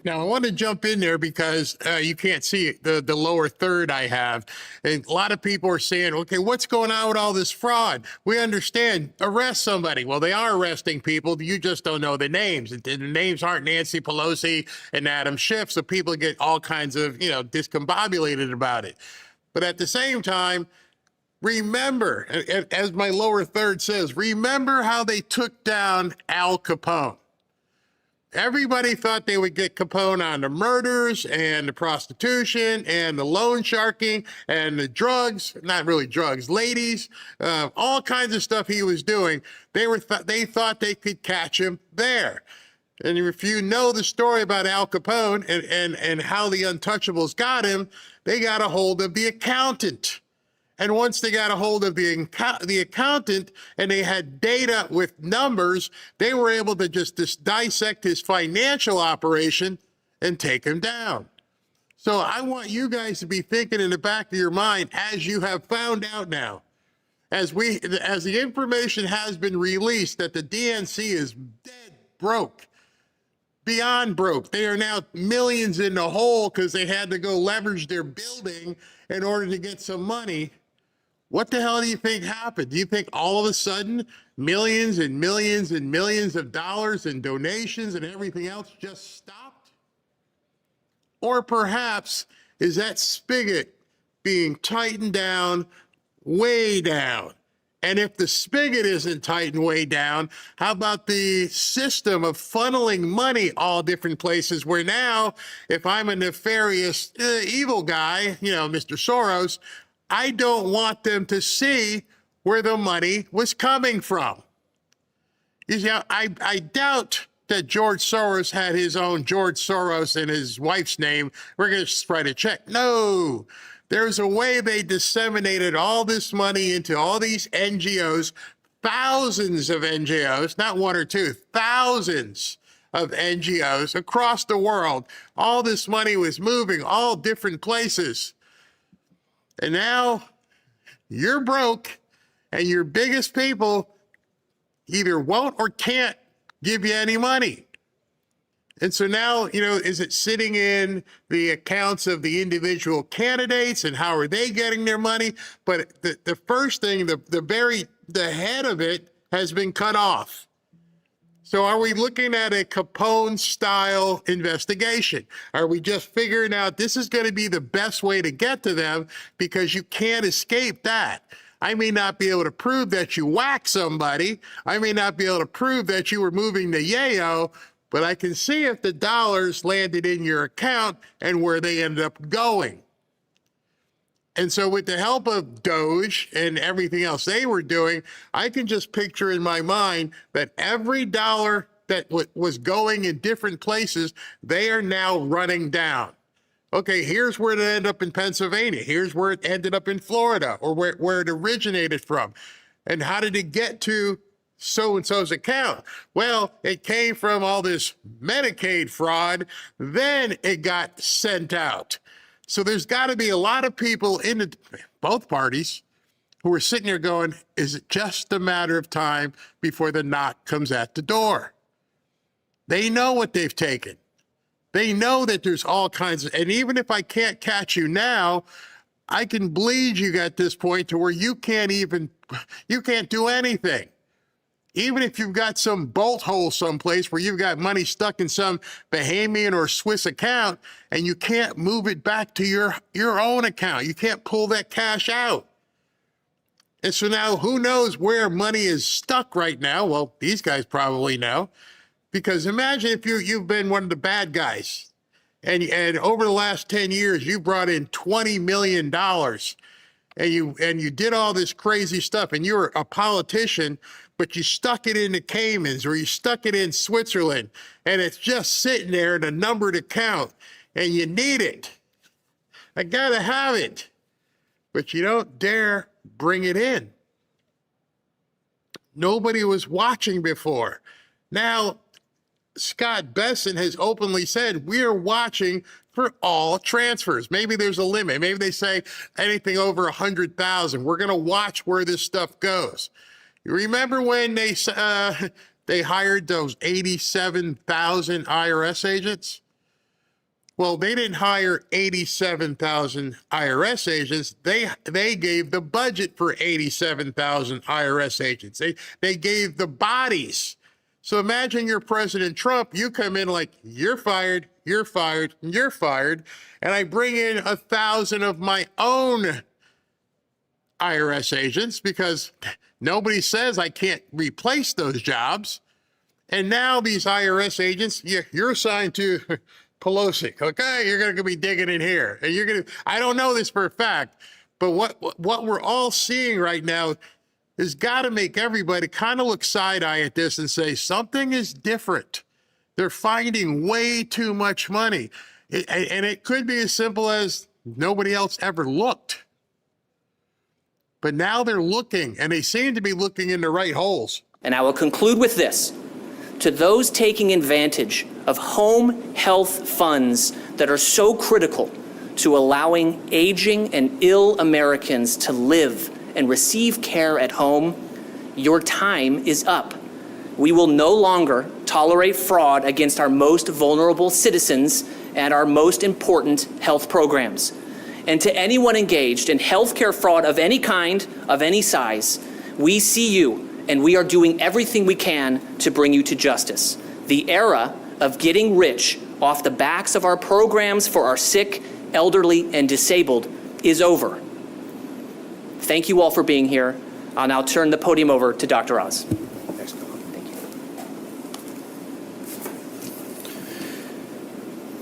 Now, I want to jump in there because you can't see the lower third I have. And a lot of people are saying, okay, what's going on with all this fraud? We understand, arrest somebody. Well, they are arresting people. You just don't know the names. The names aren't Nancy Pelosi and Adam Schiff, so people get all kinds of, discombobulated about it. But at the same time, remember, as my lower third says, remember how they took down Al Capone. Everybody thought they would get Capone on the murders and the prostitution and the loan sharking and the drugs, not really drugs, ladies, all kinds of stuff he was doing. They thought they could catch him there. And if you know the story about Al Capone and how the Untouchables got him, they got a hold of the accountant. And once they got a hold of the accountant and they had data with numbers, they were able to just dissect his financial operation and take him down. So I want you guys to be thinking in the back of your mind, as you have found out now, as the information has been released that the DNC is dead broke, beyond broke. They are now millions in the hole because they had to go leverage their building in order to get some money. What the hell do you think happened? Do you think all of a sudden millions and millions and millions of dollars in donations and everything else just stopped? Or perhaps is that spigot being tightened down, way down? And if the spigot isn't tightened way down, how about the system of funneling money all different places where now, if I'm a nefarious evil guy, Mr. Soros, I don't want them to see where the money was coming from. You see, I doubt that George Soros had his own George Soros and his wife's name. We're going to write a check. No, there's a way they disseminated all this money into all these NGOs, thousands of NGOs, not one or two, thousands of NGOs across the world. All this money was moving all different places. And now you're broke, and your biggest people either won't or can't give you any money. And so now, is it sitting in the accounts of the individual candidates, and how are they getting their money? But the first thing, the head of it has been cut off. So are we looking at a Capone-style investigation? Are we just figuring out this is going to be the best way to get to them, because you can't escape that? I may not be able to prove that you whacked somebody. I may not be able to prove that you were moving the yayo, but I can see if the dollars landed in your account and where they ended up going. And so with the help of Doge and everything else they were doing, I can just picture in my mind that every dollar that was going in different places, they are now running down. Okay, here's where it ended up in Pennsylvania. Here's where it ended up in Florida, or where it originated from. And how did it get to so-and-so's account? Well, it came from all this Medicaid fraud. Then it got sent out. So there's got to be a lot of people in both parties who are sitting there going, is it just a matter of time before the knock comes at the door? They know what they've taken. They know that there's all kinds of, and even if I can't catch you now, I can bleed you at this point to where you can't do anything. Even if you've got some bolt hole someplace where you've got money stuck in some Bahamian or Swiss account, and you can't move it back to your own account. You can't pull that cash out. And so now who knows where money is stuck right now? Well, these guys probably know, because imagine if you've been one of the bad guys, and over the last 10 years, you brought in $20 million, and you did all this crazy stuff, and you were a politician, but you stuck it in the Caymans, or you stuck it in Switzerland, and it's just sitting there in a numbered account, and you need it. I gotta have it. But you don't dare bring it in. Nobody was watching before. Now, Scott Besson has openly said, we are watching for all transfers. Maybe there's a limit. Maybe they say anything over 100,000. We're going to watch where this stuff goes. You remember when they hired those 87,000 IRS agents? Well, they didn't hire 87,000 IRS agents. They gave the budget for 87,000 IRS agents. They gave the bodies. So imagine you're President Trump. You come in like, you're fired, you're fired, you're fired, and I bring in 1,000 of my own IRS agents because nobody says I can't replace those jobs. And now these IRS agents, you're assigned to Pelosi, okay? You're going to be digging in here. And you're going to, I don't know this for a fact, but what we're all seeing right now has got to make everybody kind of look side-eye at this and say, something is different. They're finding way too much money. And it could be as simple as nobody else ever looked. But now they're looking, and they seem to be looking in the right holes. And I will conclude with this. To those taking advantage of home health funds that are so critical to allowing aging and ill Americans to live and receive care at home, your time is up. We will no longer tolerate fraud against our most vulnerable citizens and our most important health programs. And to anyone engaged in healthcare fraud of any kind, of any size, we see you, and we are doing everything we can to bring you to justice. The era of getting rich off the backs of our programs for our sick, elderly, and disabled is over. Thank you all for being here. I'll now turn the podium over to Dr. Oz.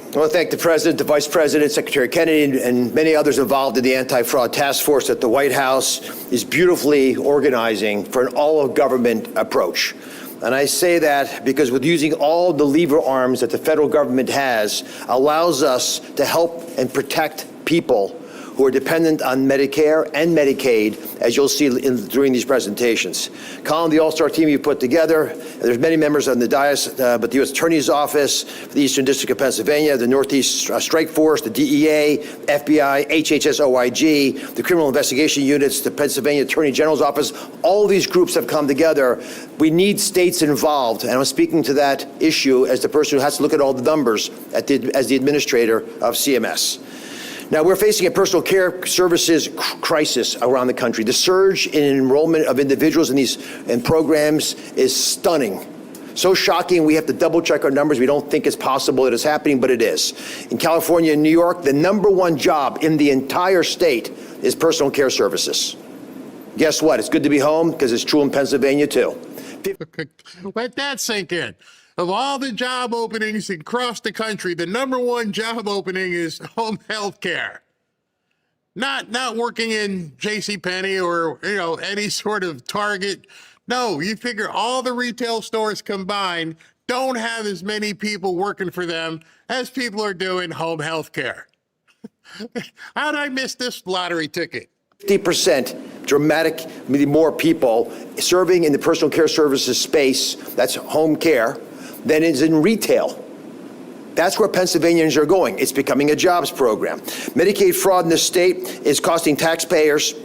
I want to thank the President, the Vice President, Secretary Kennedy, and many others involved in the anti-fraud task force that the White House is beautifully organizing for an all-of-government approach. And I say that because with using all the lever arms that the federal government has allows us to help and protect people who are dependent on Medicare and Medicaid, as you'll see during these presentations. Colin, the all-star team you put together, there's many members on the dais, but the U.S. Attorney's Office, the Eastern District of Pennsylvania, the Northeast Strike Force, the DEA, FBI, HHS OIG, the Criminal Investigation Units, the Pennsylvania Attorney General's Office, all these groups have come together. We need states involved, and I'm speaking to that issue as the person who has to look at all the numbers as the administrator of CMS. Now, we're facing a personal care services crisis around the country. The surge in enrollment of individuals in these programs is stunning. So shocking, we have to double check our numbers. We don't think it's possible that it's happening, but it is. In California and New York, the #1 job in the entire state is personal care services. Guess what? It's good to be home because it's true in Pennsylvania too. Let that sink in. Of all the job openings across the country, the #1 job opening is home health care. Not working in JCPenney or any sort of Target. No, you figure all the retail stores combined don't have as many people working for them as people are doing home health care. How did I miss this lottery ticket? 50% dramatically more people serving in the personal care services space, that's home care, than is in retail. That's where Pennsylvanians are going. It's becoming a jobs program. Medicaid fraud in this state is costing taxpayers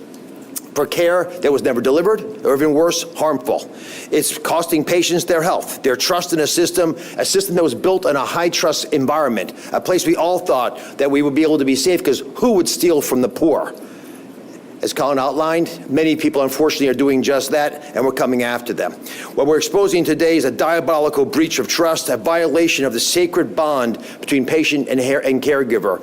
for care that was never delivered, or even worse, harmful. It's costing patients their health, their trust in a system that was built on a high-trust environment, a place we all thought that we would be able to be safe, because who would steal from the poor? As Colin outlined, many people, unfortunately, are doing just that, and we're coming after them. What we're exposing today is a diabolical breach of trust, a violation of the sacred bond between patient and caregiver.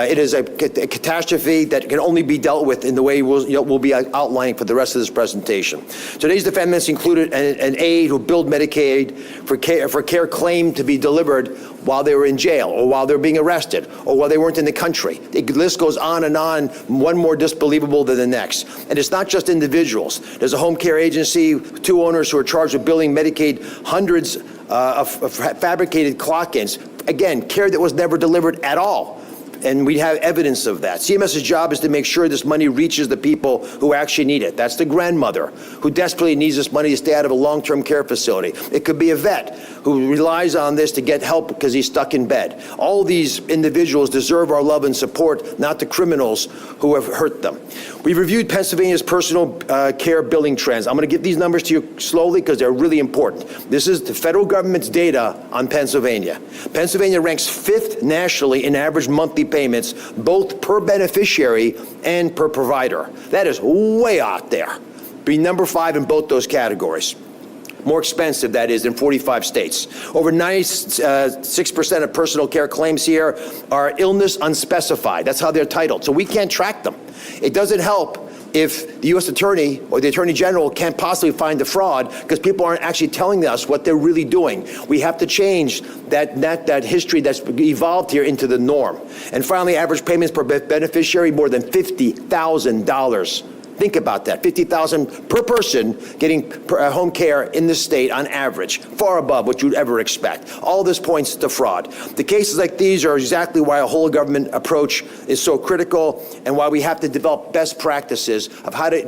It is a catastrophe that can only be dealt with in the way we'll be outlining for the rest of this presentation. Today's defendants included an aide who billed Medicaid for care claimed to be delivered while they were in jail, or while they were being arrested, or while they weren't in the country. The list goes on and on, one more disbelievable than the next. And it's not just individuals. There's a home care agency, 2 owners who are charged with billing Medicaid hundreds of fabricated clock-ins. Again, care that was never delivered at all. And we have evidence of that. CMS's job is to make sure this money reaches the people who actually need it. That's the grandmother who desperately needs this money to stay out of a long-term care facility. It could be a vet who relies on this to get help because he's stuck in bed. All these individuals deserve our love and support, not the criminals who have hurt them. We've reviewed Pennsylvania's personal care billing trends. I'm going to give these numbers to you slowly because they're really important. This is the federal government's data on Pennsylvania. Pennsylvania ranks 5th nationally in average monthly payments, both per beneficiary and per provider. That is way out there. Be #5 in both those categories. More expensive, that is, in 45 states. Over 96% of personal care claims here are illness unspecified. That's how they're titled. So we can't track them. It doesn't help if the U.S. Attorney or the Attorney General can't possibly find the fraud because people aren't actually telling us what they're really doing. We have to change that history that's evolved here into the norm. And finally, average payments per beneficiary, more than $50,000. Think about that, $50,000 per person getting home care in this state on average, far above what you'd ever expect. All this points to fraud. The cases like these are exactly why a whole government approach is so critical and why we have to develop best practices of how to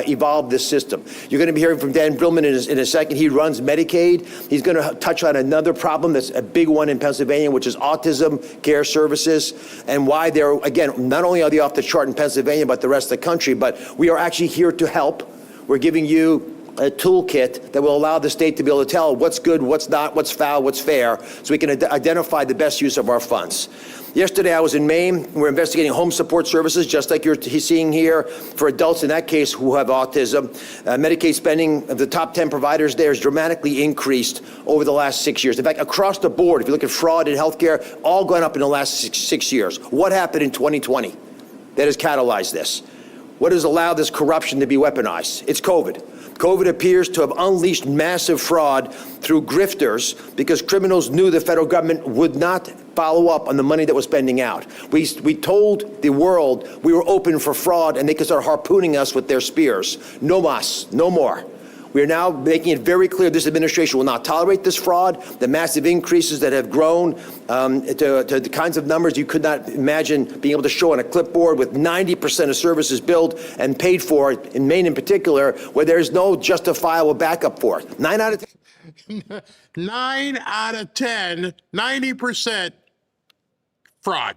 evolve this system. You're going to be hearing from Dan Brillman in a second. He runs Medicaid. He's going to touch on another problem that's a big one in Pennsylvania, which is autism care services, and why they're, again, not only are they off the chart in Pennsylvania, but the rest of the country, but we are actually here to help. We're giving you a toolkit that will allow the state to be able to tell what's good, what's not, what's foul, what's fair, so we can identify the best use of our funds. Yesterday I was in Maine. We're investigating home support services, just like you're seeing here, for adults in that case who have autism. Medicaid spending of the top 10 providers there has dramatically increased over the last 6 years. In fact, across the board, if you look at fraud in healthcare, all gone up in the last six years. What happened in 2020 that has catalyzed this? What has allowed this corruption to be weaponized? It's COVID. COVID appears to have unleashed massive fraud through grifters because criminals knew the federal government would not follow up on the money that was spending out. We told the world we were open for fraud and they could start harpooning us with their spears. No mas, no more. We are now making it very clear this administration will not tolerate this fraud, the massive increases that have grown to the kinds of numbers you could not imagine being able to show on a clipboard, with 90% of services billed and paid for, in Maine in particular, where there is no justifiable backup for it. 9 out of 10. 9 out of 10, 90% fraud.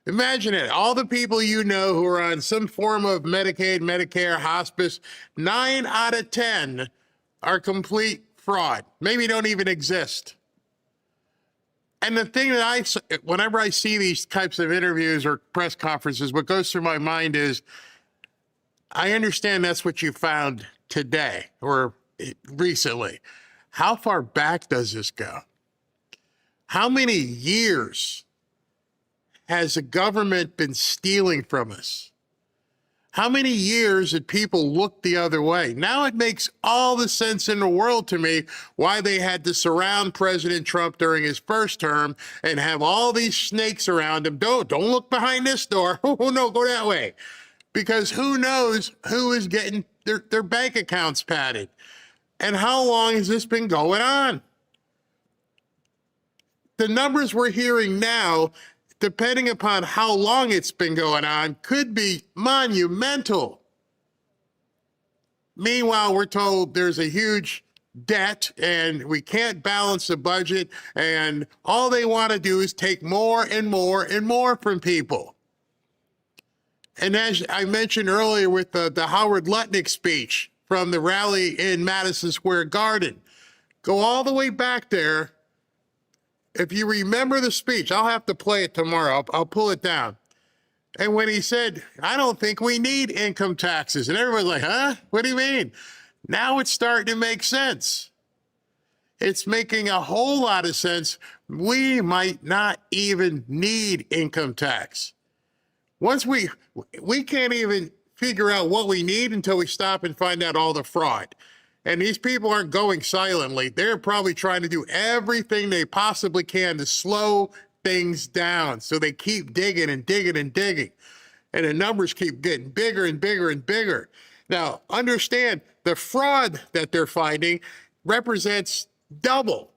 Imagine it. All the people you know who are on some form of Medicaid, Medicare, hospice, 9 out of 10 are complete fraud. Maybe don't even exist. And the thing that whenever I see these types of interviews or press conferences, what goes through my mind is, I understand that's what you found today or recently. How far back does this go? How many years has the government been stealing from us? How many years did people look the other way? Now it makes all the sense in the world to me why they had to surround President Trump during his first term and have all these snakes around him. Don't look behind this door. Oh, no, go that way. Because who knows who is getting their bank accounts padded? And how long has this been going on? The numbers we're hearing now, depending upon how long it's been going on, could be monumental. Meanwhile, we're told there's a huge debt and we can't balance the budget, and all they want to do is take more and more and more from people. And as I mentioned earlier with the Howard Lutnick speech from the rally in Madison Square Garden, go all the way back there. If you remember the speech, I'll have to play it tomorrow. I'll pull it down. And when he said, I don't think we need income taxes, and everybody's like, huh? What do you mean? Now it's starting to make sense. It's making a whole lot of sense. We might not even need income tax. Once we can't even figure out what we need until we stop and find out all the fraud. And these people aren't going silently. They're probably trying to do everything they possibly can to slow things down. So they keep digging and digging and digging. And the numbers keep getting bigger and bigger and bigger. Now, understand, the fraud that they're finding represents double.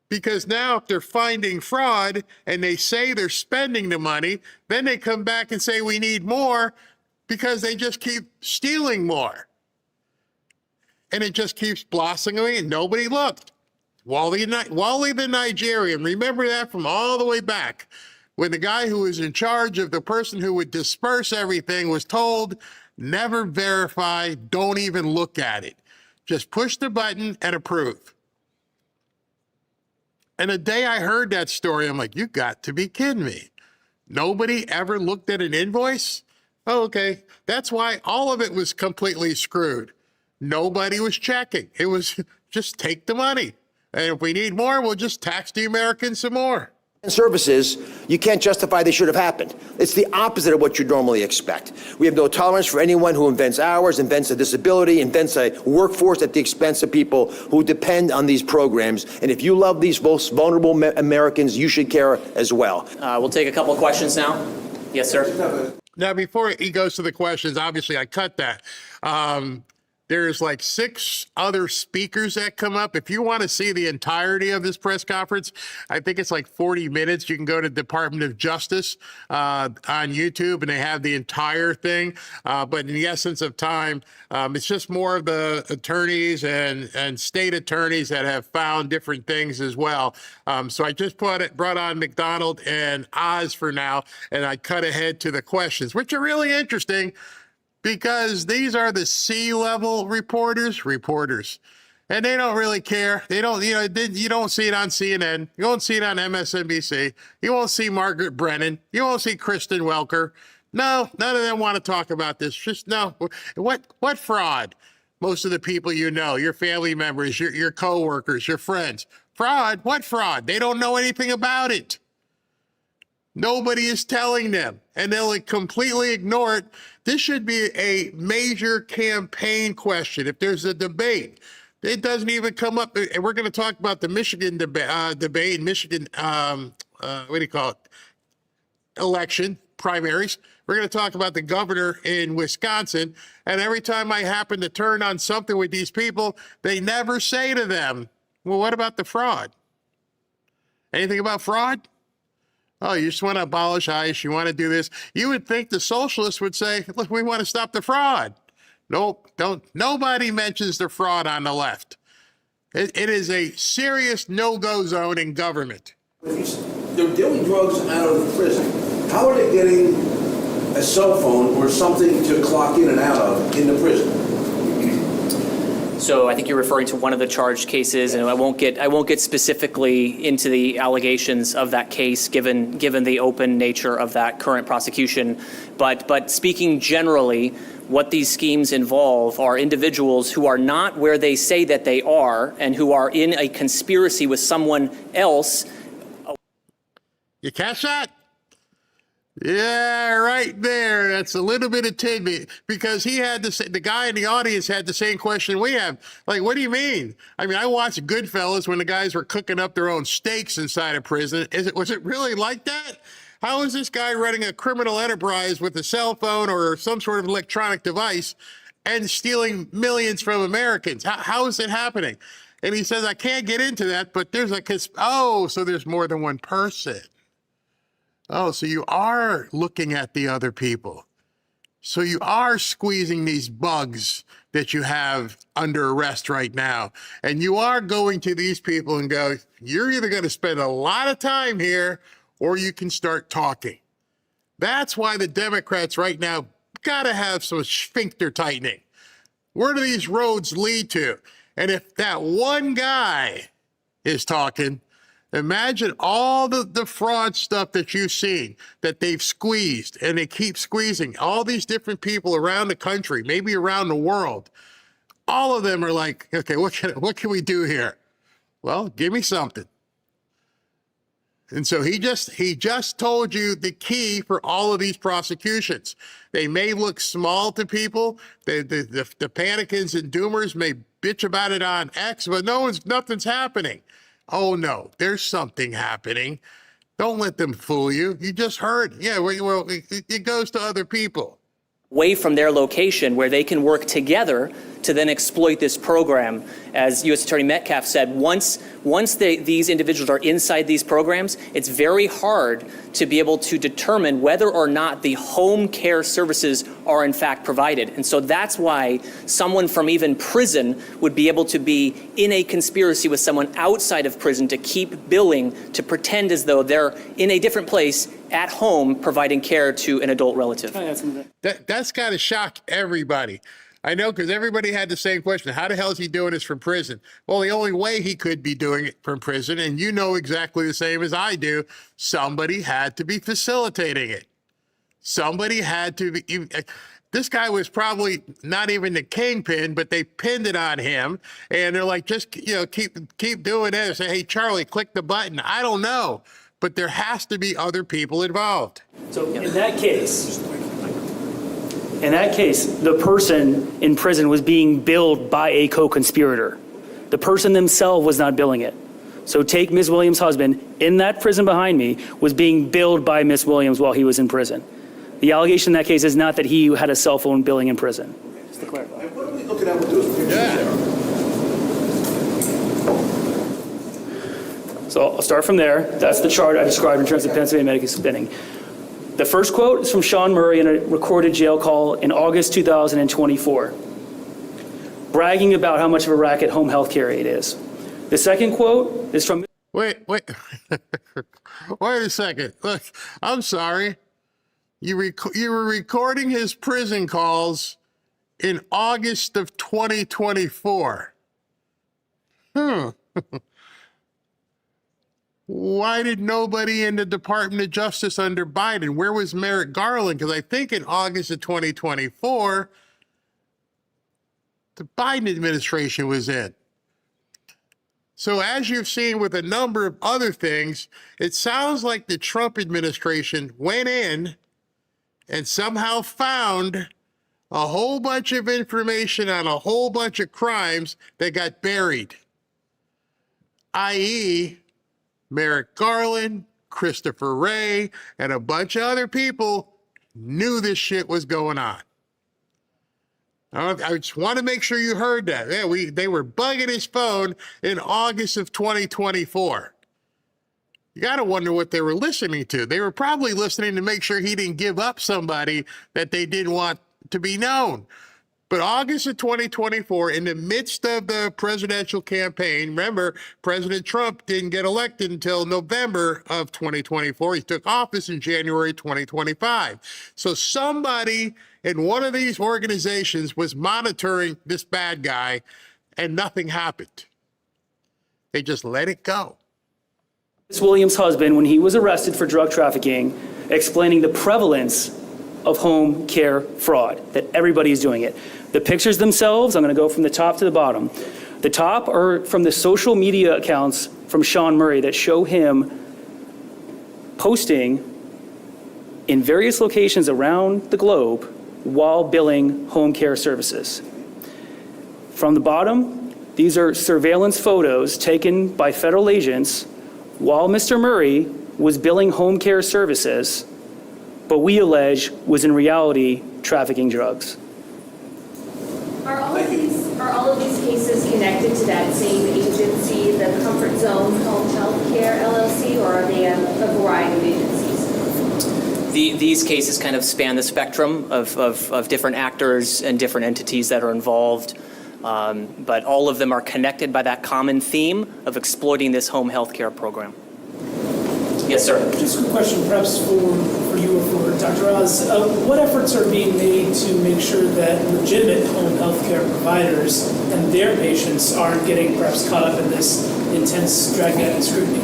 Because now if they're finding fraud and they say they're spending the money, then they come back and say we need more because they just keep stealing more. And it just keeps blossoming and nobody looked. Wally the Nigerian, remember that from all the way back when the guy who was in charge of the person who would disperse everything was told, never verify, don't even look at it. Just push the button and approve. And the day I heard that story, I'm like, you got to be kidding me. Nobody ever looked at an invoice? Oh, okay. That's why all of it was completely screwed. Nobody was checking. It was just take the money. And if we need more, we'll just tax the Americans some more. Services, you can't justify they should have happened. It's the opposite of what you'd normally expect. We have no tolerance for anyone who invents hours, invents a disability, invents a workforce at the expense of people who depend on these programs. And if you love these most vulnerable Americans, you should care as well. We'll take a couple of questions now. Yes, sir. Now, before he goes to the questions, obviously I cut that. There's like 6 other speakers that come up. If you want to see the entirety of this press conference, I think it's like 40 minutes. You can go to Department of Justice on YouTube, and they have the entire thing. But in the essence of time, it's just more of the attorneys and state attorneys that have found different things as well. So I just brought on McDonald and Oz for now, and I cut ahead to the questions, which are really interesting. Because these are the C-level reporters, and they don't really care. They don't, you don't see it on CNN. You won't see it on MSNBC. You won't see Margaret Brennan. You won't see Kristen Welker. No, none of them want to talk about this. Just no. What fraud? Most of the people you know, your family members, your coworkers, your friends. Fraud? What fraud? They don't know anything about it. Nobody is telling them, and they'll completely ignore it. This should be a major campaign question. If there's a debate, it doesn't even come up. And we're going to talk about the Michigan debate, Michigan, election. primaries. We're going to talk about the governor in Wisconsin. And every time I happen to turn on something with these people, they never say to them, well, what about the fraud? Anything about fraud? Oh, you just want to abolish ICE. You want to do this. You would think the socialists would say, look, we want to stop the fraud. Nope, don't. Nobody mentions the fraud on the left. It is a serious no-go zone in government. They're dealing drugs out of the prison. How are they getting a cell phone or something to clock in and out of in the prison? So I think you're referring to one of the charged cases, and I won't get specifically into the allegations of that case, given the open nature of that current prosecution. But speaking generally, what these schemes involve are individuals who are not where they say that they are, and who are in a conspiracy with someone else. You catch that? Yeah, right there. That's a little bit of tidbit, because he had the guy in the audience had the same question we have. Like, what do you mean? I mean, I watched Goodfellas when the guys were cooking up their own steaks inside a prison. Was it really like that? How is this guy running a criminal enterprise with a cell phone or some sort of electronic device and stealing millions from Americans? How is it happening? And he says, I can't get into that, but there's so there's more than one person. Oh, so you are looking at the other people. So you are squeezing these bugs that you have under arrest right now. And you are going to these people and go, you're either going to spend a lot of time here or you can start talking. That's why the Democrats right now got to have some sphincter tightening. Where do these roads lead to? And if that one guy is talking, imagine all the fraud stuff that you've seen, that they've squeezed and they keep squeezing. All these different people around the country, maybe around the world, all of them are like, okay, what can we do here? Well, give me something. And so he just told you the key for all of these prosecutions. They may look small to people. The panicans and doomers may bitch about it on X, but nothing's happening. Oh no, there's something happening. Don't let them fool you. You just heard. Yeah, well, it goes to other people. Away from their location where they can work together to then exploit this program. As U.S. Attorney Metcalf said, once these individuals are inside these programs, it's very hard to be able to determine whether or not the home care services are in fact provided. And so that's why someone from even prison would be able to be in a conspiracy with someone outside of prison to keep billing, to pretend as though they're in a different place at home providing care to an adult relative. That's got to shock everybody. I know, because everybody had the same question. How the hell is he doing this from prison? Well, the only way he could be doing it from prison, and you know exactly the same as I do, somebody had to be facilitating it. Somebody had to be. This guy was probably not even the kingpin, but they pinned it on him, and they're like, just keep doing this. Hey, Charlie, click the button. I don't know, but there has to be other people involved. So in that case, the person in prison was being billed by a co-conspirator. The person themselves was not billing it. So take Ms. Williams' husband in that prison behind me was being billed by Ms. Williams while he was in prison. The allegation in that case is not that he had a cell phone billing in prison. Just to clarify. What are we looking at with those pictures there? So I'll start from there. That's the chart I described in terms of Pennsylvania Medicaid spending. The first quote is from Sean Murray in a recorded jail call in August 2024, bragging about how much of a racket home health care aid is. The second quote is from... Wait. Wait a second. Look, I'm sorry. You were recording his prison calls in August of 2024. Why did nobody in the Department of Justice under Biden? Where was Merrick Garland? Because I think in August of 2024, the Biden administration was in. So as you've seen with a number of other things, it sounds like the Trump administration went in and somehow found a whole bunch of information on a whole bunch of crimes that got buried, i.e., Merrick Garland, Christopher Wray, and a bunch of other people knew this shit was going on. I just want to make sure you heard that. Yeah, they were bugging his phone in August of 2024. You got to wonder what they were listening to. They were probably listening to make sure he didn't give up somebody that they didn't want to be known. But August of 2024, in the midst of the presidential campaign, remember, President Trump didn't get elected until November of 2024. He took office in January 2025. So somebody in one of these organizations was monitoring this bad guy, and nothing happened. They just let it go. Ms. Williams' husband, when he was arrested for drug trafficking, explaining the prevalence of home care fraud, that everybody is doing it. The pictures themselves, I'm going to go from the top to the bottom. The top are from the social media accounts from Sean Murray that show him posting in various locations around the globe while billing home care services. From the bottom, these are surveillance photos taken by federal agents while Mr. Murray was billing home care services, but we allege was in reality trafficking drugs. Are all of these cases connected to that same agency, the Comfort Zone Home Health Care LLC, or are they a variety of agencies? These cases kind of span the spectrum of different actors and different entities that are involved, but all of them are connected by that common theme of exploiting this home health care program. Yes, sir. Just a question, perhaps for you or for Dr. Oz. What efforts are being made to make sure that legitimate home health care providers and their patients aren't getting perhaps caught up in this intense dragnet scrutiny?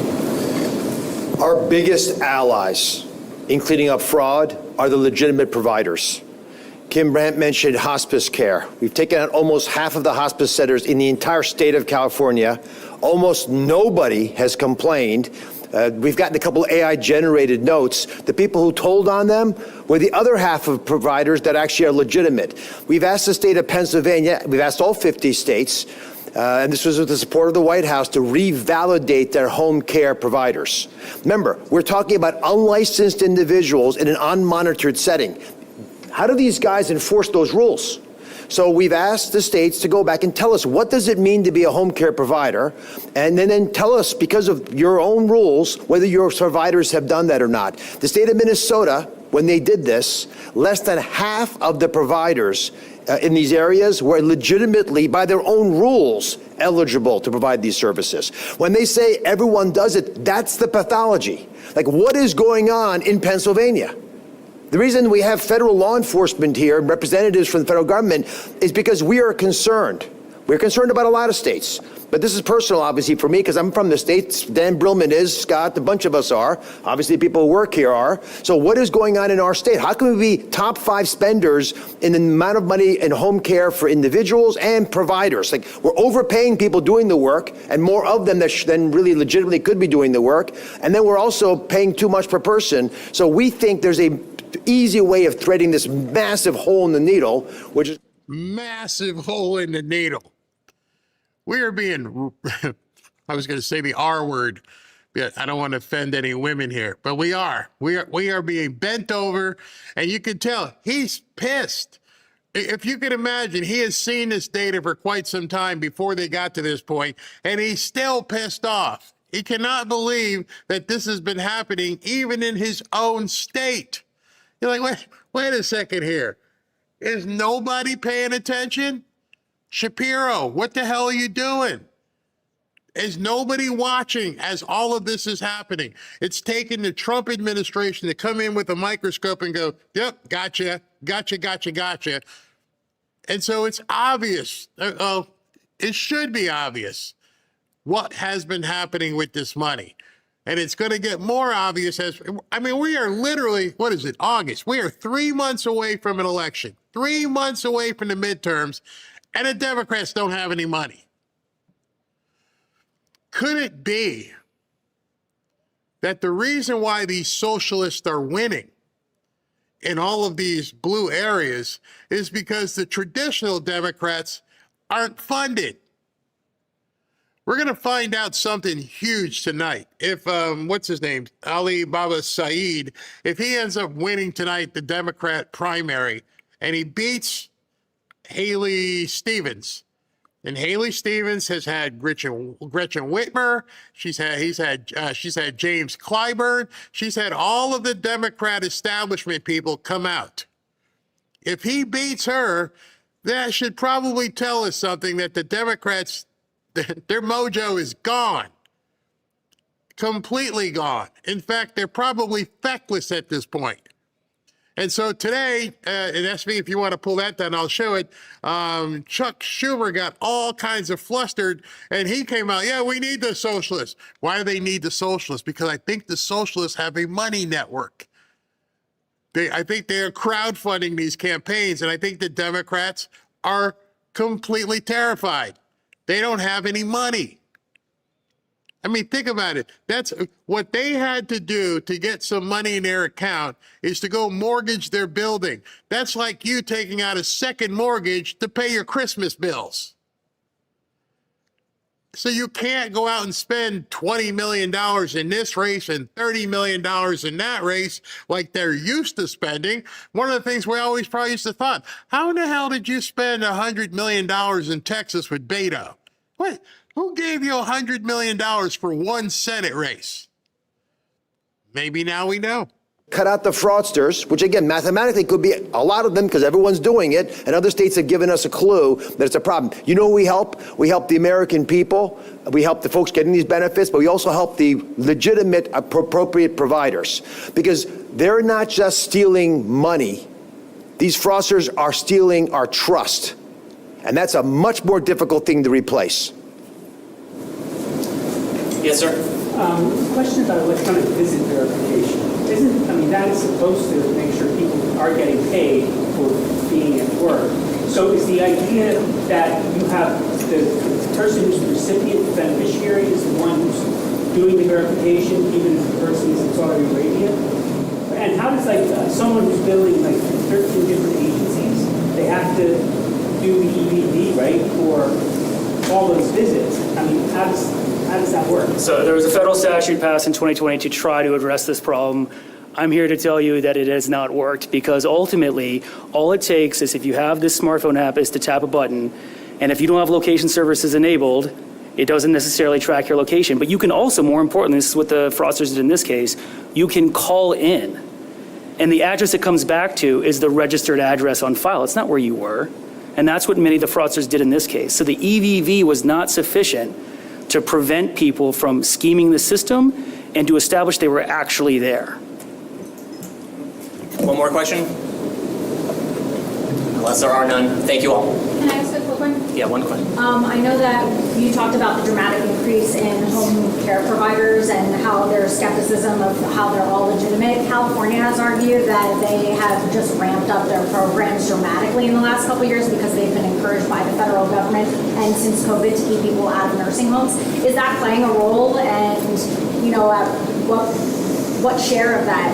Our biggest allies in cleaning up fraud are the legitimate providers. Kim Brandt mentioned hospice care. We've taken out almost half of the hospice centers in the entire state of California. Almost nobody has complained. We've gotten a couple of AI-generated notes. The people who told on them were the other half of providers that actually are legitimate. We've asked the state of Pennsylvania, we've asked all 50 states, and this was with the support of the White House, to revalidate their home care providers. Remember, we're talking about unlicensed individuals in an unmonitored setting. How do these guys enforce those rules? So we've asked the states to go back and tell us, what does it mean to be a home care provider? And then tell us, because of your own rules, whether your providers have done that or not. The state of Minnesota, when they did this, less than half of the providers in these areas were legitimately, by their own rules, eligible to provide these services. When they say everyone does it, that's the pathology. Like, what is going on in Pennsylvania? The reason we have federal law enforcement here, representatives from the federal government, is because we are concerned. We're concerned about a lot of states. But this is personal, obviously, for me, because I'm from the states. Dan Brillman is, Scott, a bunch of us are. Obviously, people who work here are. So what is going on in our state? How can we be top 5 spenders in the amount of money in home care for individuals and providers? Like, we're overpaying people doing the work, and more of them than really legitimately could be doing the work. And then we're also paying too much per person. So we think there's a easy way of threading this massive hole in the needle, which is massive hole in the needle. We are being, I was going to say the R word, but I don't want to offend any women here, but we are being bent over, and you can tell he's pissed. If you can imagine, he has seen this data for quite some time before they got to this point, and he's still pissed off. He cannot believe that this has been happening even in his own state. You're like, wait a second here. Is nobody paying attention? Shapiro, what the hell are you doing? Is nobody watching as all of this is happening? It's taken the Trump administration to come in with a microscope and go, yep, gotcha. And so it's obvious. It should be obvious what has been happening with this money. And it's going to get more obvious we are literally, what is it, August? We are 3 months away from an election, 3 months away from the midterms, and the Democrats don't have any money. Could it be that the reason why these socialists are winning in all of these blue areas is because the traditional Democrats aren't funded? We're going to find out something huge tonight. If, what's his name? Ali Baba Saeed, if he ends up winning tonight the Democrat primary and he beats Haley Stevens, and Haley Stevens has had Gretchen Whitmer. She's had James Clyburn. She's had all of the Democrat establishment people come out. If he beats her, that should probably tell us something, that the Democrats, their mojo is gone. Completely gone. In fact, they're probably feckless at this point. And so today, and ask me if you want to pull that down, I'll show it. Chuck Schumer got all kinds of flustered, and he came out, yeah, we need the socialists. Why do they need the socialists? Because I think the socialists have a money network. I think they're crowdfunding these campaigns, and I think the Democrats are completely terrified. They don't have any money. I mean, think about it. That's what they had to do to get some money in their account, is to go mortgage their building. That's like you taking out a second mortgage to pay your Christmas bills. So you can't go out and spend $20 million in this race and $30 million in that race like they're used to spending. One of the things we always probably used to thought, how in the hell did you spend $100 million in Texas with Beto? What? Who gave you $100 million for one Senate race? Maybe now we know. Cut out the fraudsters, which again, mathematically could be a lot of them because everyone's doing it, and other states have given us a clue that it's a problem. You know who we help? We help the American people. We help the folks getting these benefits, but we also help the legitimate, appropriate providers, because they're not just stealing money. These fraudsters are stealing our trust, and that's a much more difficult thing to replace. Yes, sir. Question about electronic visit verification. That is supposed to make sure people are getting paid for being at work. So is the idea that you have the person who's the recipient, the beneficiary, is the one who's doing the verification, even if the person is in Saudi Arabia? And how does someone who's billing 13 different agencies, they have to do the EVV, right, for all those visits? How does that work? So there was a federal statute passed in 2020 to try to address this problem. I'm here to tell you that it has not worked, because ultimately all it takes is, if you have this smartphone app, is to tap a button, and if you don't have location services enabled, it doesn't necessarily track your location. But you can also, more importantly, this is what the fraudsters did in this case, you can call in, and the address it comes back to is the registered address on file. It's not where you were, and that's what many of the fraudsters did in this case. So the EVV was not sufficient to prevent people from scheming the system and to establish they were actually there. One more question? Unless there are none, thank you all. Can I ask a quick one? Yeah, one question. I know that you talked about the dramatic increase in home care providers and how there's skepticism of how they're all legitimate. California has argued that they have just ramped up their programs dramatically in the last couple of years because they've been encouraged by the federal government and since COVID to keep people out of nursing homes. Is that playing a role? And, what share of that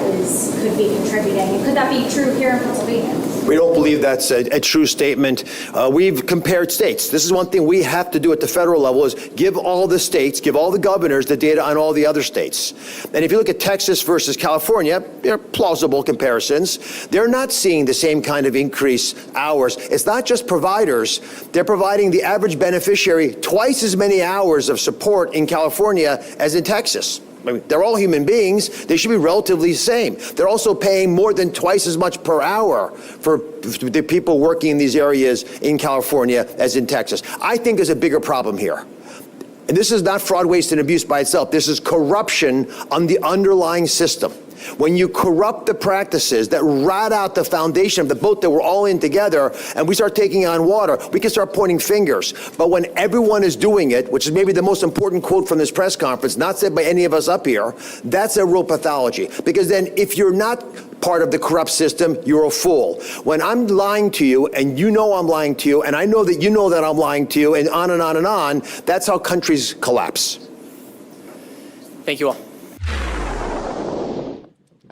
could be contributing? And could that be true here in Pennsylvania? We don't believe that's a true statement. We've compared states. This is one thing we have to do at the federal level, is give all the states, give all the governors the data on all the other states. And if you look at Texas versus California, they're plausible comparisons. They're not seeing the same kind of increase hours. It's not just providers. They're providing the average beneficiary twice as many hours of support in California as in Texas. They're all human beings. They should be relatively the same. They're also paying more than twice as much per hour for the people working in these areas in California as in Texas. I think there's a bigger problem here. And this is not fraud, waste, and abuse by itself. This is corruption on the underlying system. When you corrupt the practices that rat out the foundation of the boat that we're all in together, and we start taking on water, we can start pointing fingers. But when everyone is doing it, which is maybe the most important quote from this press conference, not said by any of us up here, that's a real pathology. Because then if you're not part of the corrupt system, you're a fool. When I'm lying to you, and you know I'm lying to you, and I know that you know that I'm lying to you, and on and on and on, that's how countries collapse. Thank you all.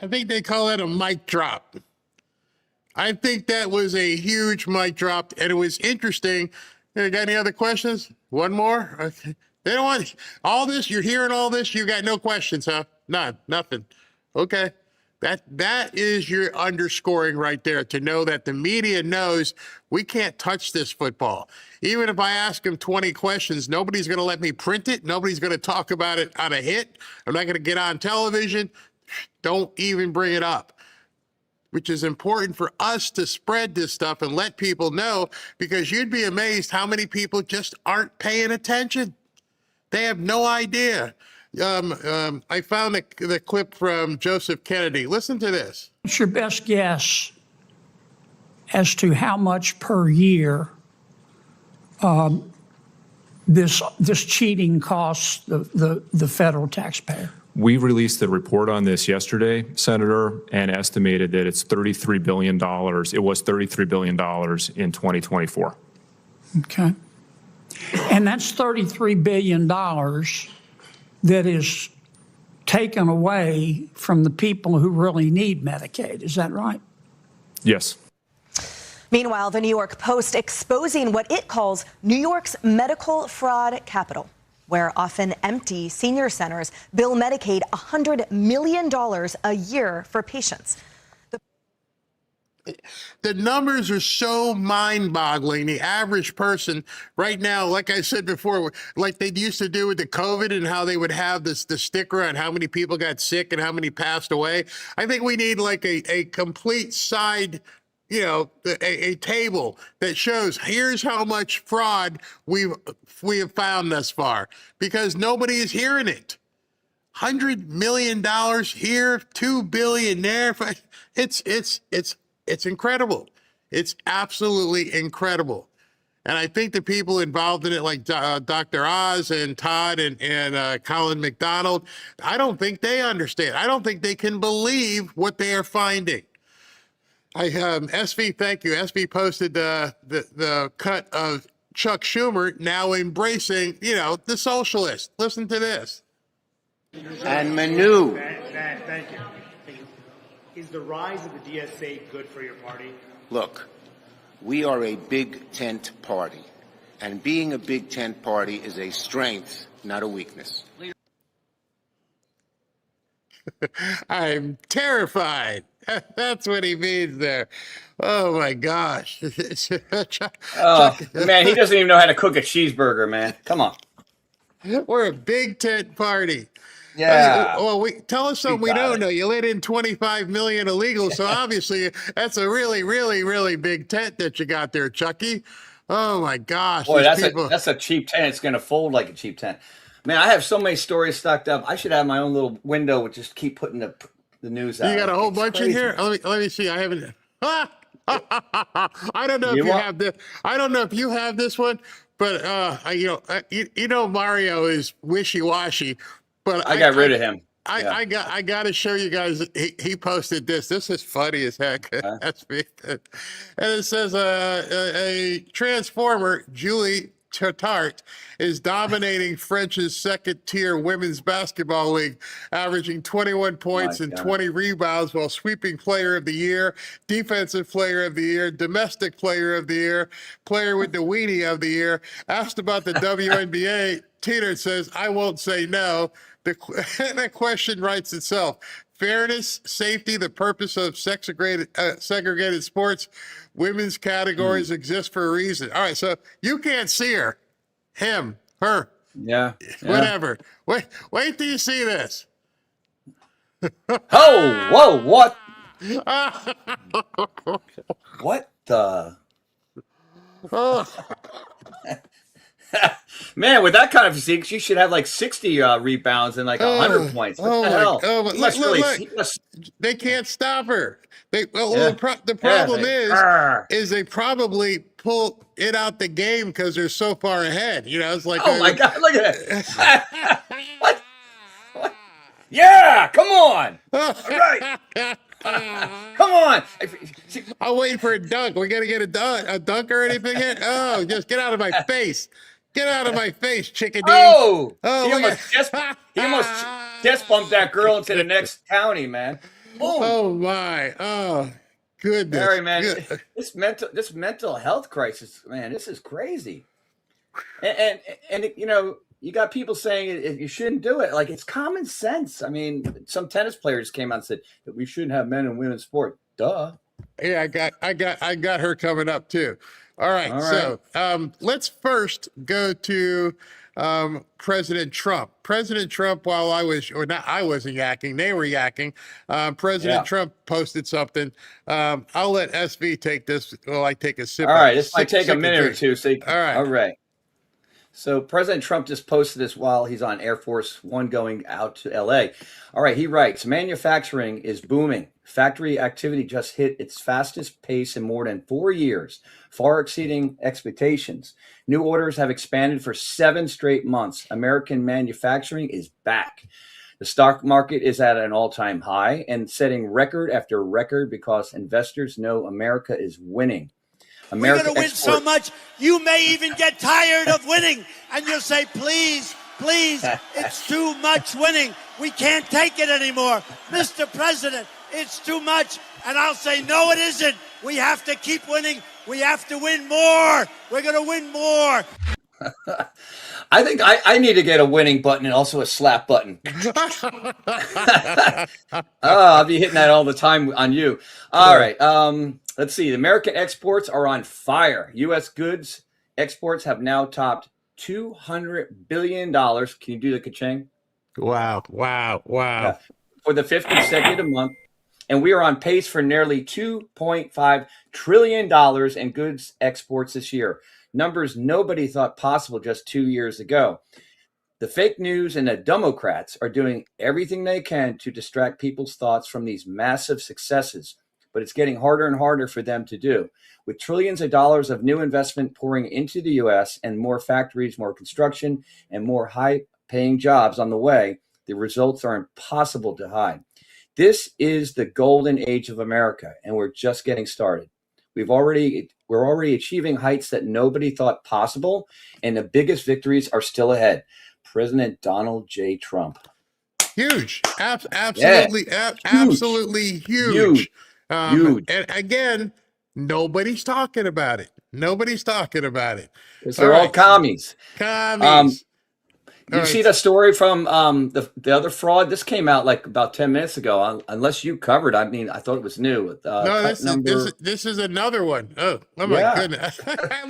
I think they call that a mic drop. I think that was a huge mic drop, and it was interesting. Got any other questions? One more? Okay. They don't want all this. You're hearing all this. You got no questions, huh? None, nothing. Okay. That is your underscoring right there, to know that the media knows we can't touch this football. Even if I ask them 20 questions, nobody's going to let me print it. Nobody's going to talk about it on a hit. I'm not going to get on television. Don't even bring it up, which is important for us to spread this stuff and let people know, because you'd be amazed how many people just aren't paying attention. They have no idea. I found the clip from Joseph Kennedy. Listen to this. What's your best guess as to how much per year this cheating costs the federal taxpayer? We released the report on this yesterday, Senator, and estimated that it's $33 billion. It was $33 billion in 2024. Okay. And that's $33 billion that is taken away from the people who really need Medicaid. Is that right? Yes. Meanwhile, the New York Post exposing what it calls New York's medical fraud capital, where often empty senior centers bill Medicaid $100 million a year for patients. The numbers are so mind-boggling. The average person right now, like I said before, like they used to do with the COVID and how they would have the sticker on how many people got sick and how many passed away. I think we need like a complete side, a table that shows here's how much fraud we have found thus far, because nobody is hearing it. $100 million here, $2 billion there. It's incredible. It's absolutely incredible. And I think the people involved in it, like Dr. Oz and Todd and Colin McDonald, I don't think they understand. I don't think they can believe what they are finding. SV, thank you. SV posted the cut of Chuck Schumer now embracing, the socialist. Listen to this. And Manu. Thank you. Is the rise of the DSA good for your party? Look, we are a big tent party, and being a big tent party is a strength, not a weakness. I'm terrified. That's what he means there. Oh my gosh. Man, he doesn't even know how to cook a cheeseburger, man. Come on. We're a big tent party. Yeah. Well, tell us something we don't know. You let in 25 million illegals, so obviously that's a really, really, really big tent that you got there, Chucky. Oh my gosh. Boy, that's a cheap tent. It's going to fold like a cheap tent. Man, I have so many stories stocked up. I should have my own little window with just keep putting the news out. You got a whole bunch in here? Let me see. I haven't. I don't know if you have this. I don't know if you have this one, but Mario is wishy-washy. But I got rid of him. I got to show you guys. He posted this. This is funny as heck. That's me. And it says a transformer, Julie Tart, is dominating French's second-tier women's basketball league, averaging 21 points and 20 rebounds while sweeping player of the year, defensive player of the year, domestic player of the year, player with the weenie of the year. Asked about the WNBA, Teeter says, I won't say no. That question writes itself. Fairness, safety, the purpose of segregated sports, women's categories exist for a reason. All right, so you can't see her, him, her. Yeah. Whatever. Wait till you see this. Oh, whoa, what? What the? Man, with that kind of physique, you should have like 60 rebounds and like 100 points. What the hell? Look. They can't stop her. The problem is they probably pull it out the game because they're so far ahead. It's like, oh my God, look at that. What? Yeah, come on. All right. Come on. I'm waiting for a dunk. We got to get a dunk or anything here? Oh, just get out of my face. Get out of my face, chickadee. Oh, he almost chest bumped that girl into the next county, man. Boom. Oh, my. Oh, goodness. Barry, man, this mental health crisis, man, this is crazy. And you got people saying you shouldn't do it. Like, it's common sense. I mean, some tennis players came out and said that we shouldn't have men and women in sport. Duh. Yeah, I got her coming up too. All right. So let's first go to President Trump. President Trump, while I wasn't yakking, they were yakking. President Trump posted something. I'll let SV take this while I take a sip. All right. This might take a minute or two. So all right. So President Trump just posted this while he's on Air Force One going out to LA. All right, he writes, manufacturing is booming. Factory activity just hit its fastest pace in more than 4 years, far exceeding expectations. New orders have expanded for 7 straight months. American manufacturing is back. The stock market is at an all-time high and setting record after record because investors know America is winning. We're going to win so much, you may even get tired of winning. And you'll say, please, please, it's too much winning. We can't take it anymore. Mr. President, it's too much. And I'll say, no, it isn't. We have to keep winning. We have to win more. We're going to win more. I think I need to get a winning button and also a slap button. I'll be hitting that all the time on you. All right. Let's see. The American exports are on fire. U.S. goods exports have now topped $200 billion. Can you do the ka-ching? Wow. Yeah. For the 5th consecutive month. And we are on pace for nearly $2.5 trillion in goods exports this year. Numbers nobody thought possible just 2 years ago. The fake news and the Democrats are doing everything they can to distract people's thoughts from these massive successes, but it's getting harder and harder for them to do. With trillions of dollars of new investment pouring into the U.S. and more factories, more construction, and more high-paying jobs on the way, the results are impossible to hide. This is the golden age of America, and we're just getting started. We're already achieving heights that nobody thought possible, and the biggest victories are still ahead. President Donald J. Trump. Huge. Absolutely, absolutely huge. Huge. And again, nobody's talking about it. Nobody's talking about it. Because they're all commies. Commies. You see the story from the other fraud? This came out like about 10 minutes ago. Unless you covered, I mean, I thought it was new. No, this is another one. Oh my goodness!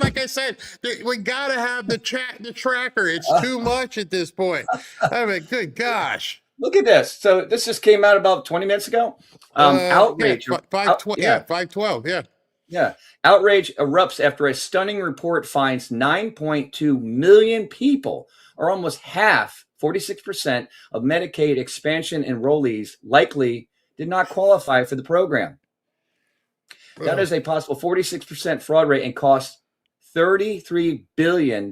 Like I said, we gotta have the tracker. It's too much at this point. I mean, good gosh! Look at this. So this just came out about 20 minutes ago. Outrage. 512. Yeah. Outrage erupts after a stunning report finds 9.2 million people, or almost half, 46% of Medicaid expansion enrollees likely did not qualify for the program. That is a possible 46% fraud rate and costs $33 billion.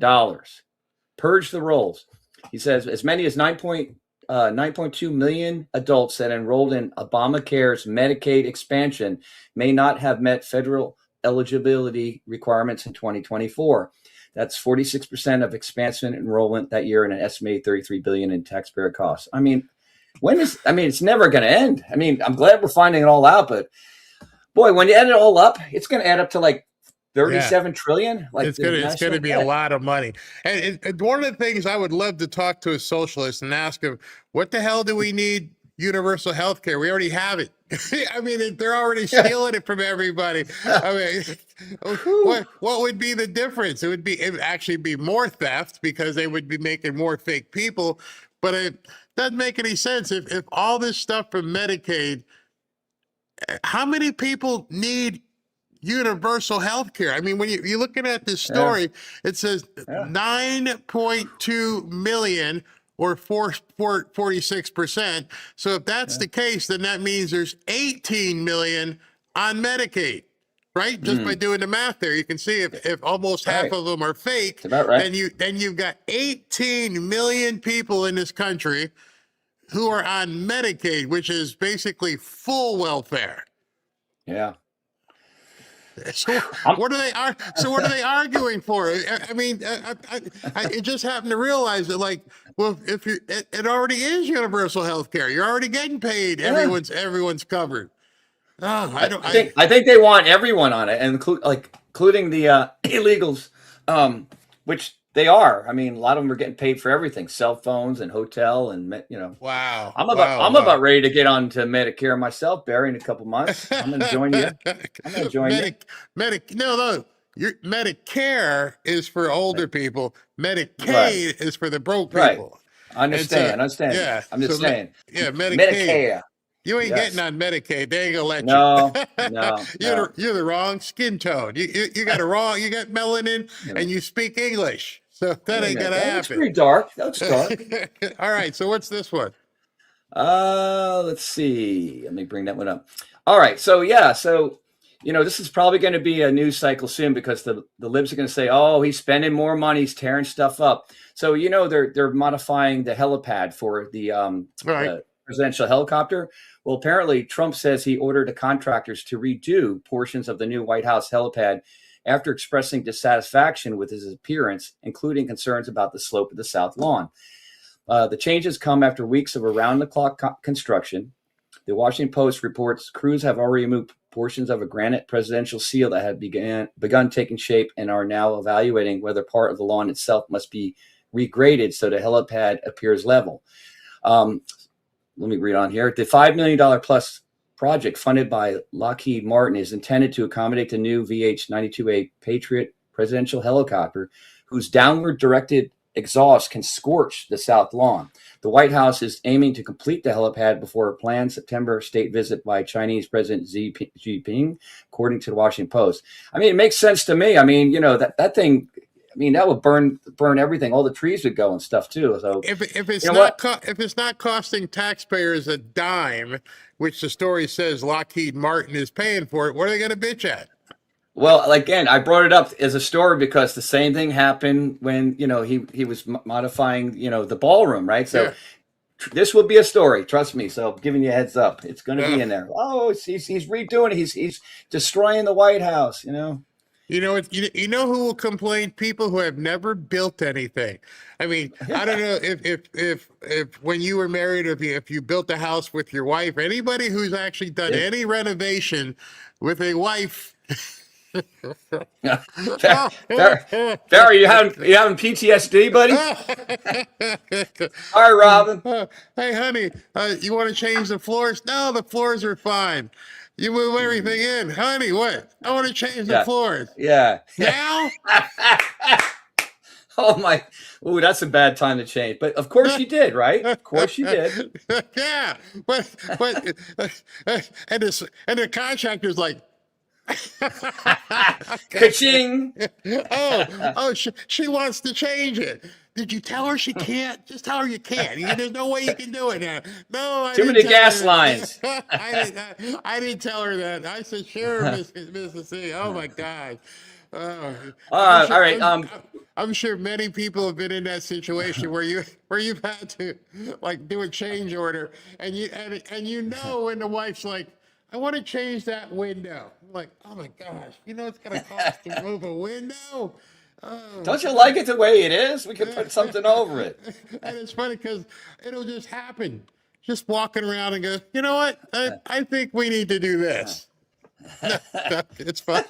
Purge the rolls. He says as many as 9.2 million adults that enrolled in Obamacare's Medicaid expansion may not have met federal eligibility requirements in 2024. That's 46% of expansion enrollment that year and an estimated $33 billion in taxpayer costs. I mean, it's never going to end. I mean, I'm glad we're finding it all out, but boy, when you add it all up, it's going to add up to like 37 trillion. Like it's going to be a lot of money. And one of the things I would love to talk to a socialist and ask him, what the hell do we need universal health care? We already have it. I mean, they're already stealing it from everybody. I mean, what would be the difference? It would actually be more theft because they would be making more fake people. But it doesn't make any sense. If all this stuff from Medicaid, how many people need universal health care? I mean, when you're looking at this story, it says 9.2 million or 46%. So if that's the case, then that means there's 18 million on Medicaid, right? Just by doing the math there, you can see if almost half of them are fake, then you've got 18 million people in this country who are on Medicaid, which is basically full welfare. Yeah. So what are they arguing for? I mean, I just happened to realize that, like, well, if it already is universal health care, you're already getting paid. Yeah. Everyone's covered. Oh, I think they want everyone on it, and including the illegals, which They are. I mean, a lot of them are getting paid for everything, cell phones and hotel and, Wow. I'm about ready to get on to Medicare myself, Barry, in a couple months. I'm going to join you. No. Medicare is for older people. Medicaid is for the broke people. Right. I understand. Yeah. I'm just saying. Yeah, Medicaid. Medicare. You ain't getting on Medicaid. They ain't gonna let No, you. no, You're the wrong skin tone. You got you got melanin and you speak English. So that ain't gonna happen. That's pretty dark. That's dark. All right. So what's this one? Let's see. Let me bring that one up. All right. So this is probably going to be a news cycle soon because the libs are going to say, "Oh, he's spending more money, he's tearing stuff up." So they're modifying the helipad for the presidential helicopter. Well, apparently Trump says he ordered the contractors to redo portions of the new White House helipad after expressing dissatisfaction with his appearance, including concerns about the slope of the south lawn. The changes come after weeks of around-the-clock construction. The Washington Post reports crews have already moved portions of a granite presidential seal that had begun taking shape and are now evaluating whether part of the lawn itself must be regraded so the helipad appears level. Let me read on here. The $5 million plus project funded by Lockheed Martin is intended to accommodate the new VH-92A Patriot presidential helicopter, whose downward directed exhaust can scorch the south lawn. The White House is aiming to complete the helipad before a planned September state visit by Chinese President Xi Jinping, according to the Washington Post. I mean, it makes sense to me. I mean, that thing, that would burn everything. All the trees would go and stuff too. So if it's not costing taxpayers a dime, which the story says Lockheed Martin is paying for it, what are they going to bitch at? Well, again, I brought it up as a story because the same thing happened when he was modifying the ballroom, right? So this will be a story, trust me. So I'm giving you a heads up. It's going to be in there. Oh, he's redoing it. He's destroying the White House. You know who will complain? People who have never built anything. I mean, I don't know if when you were married, if you built a house with your wife, anybody who's actually done any renovation with a wife. Barry, you having PTSD, buddy? All right, Robin. Hey, honey, you want to change the floors? No, the floors are fine. You move everything in, honey. What? I want to change the floors. Yeah. Now? Oh my! Ooh, that's a bad time to change. But of course you did, right? Of course you did. Yeah, but and the contractor's like. Ka-ching! She wants to change it. Did you tell her she can't? Just tell her you can't. There's no way you can do it now. No, Too many gas lines. I didn't tell her that. I said, sure, Mrs. C. Oh my God. All right. I'm sure many people have been in that situation where you've had to do a change order, and when the wife's like, I want to change that window. I'm like, oh my gosh, it's going to cost to move a window? Oh, don't you like it the way it is? We could put something over it. And it's funny because it'll just happen. Just walking around and go, you know what? I think we need to do this. It's fun.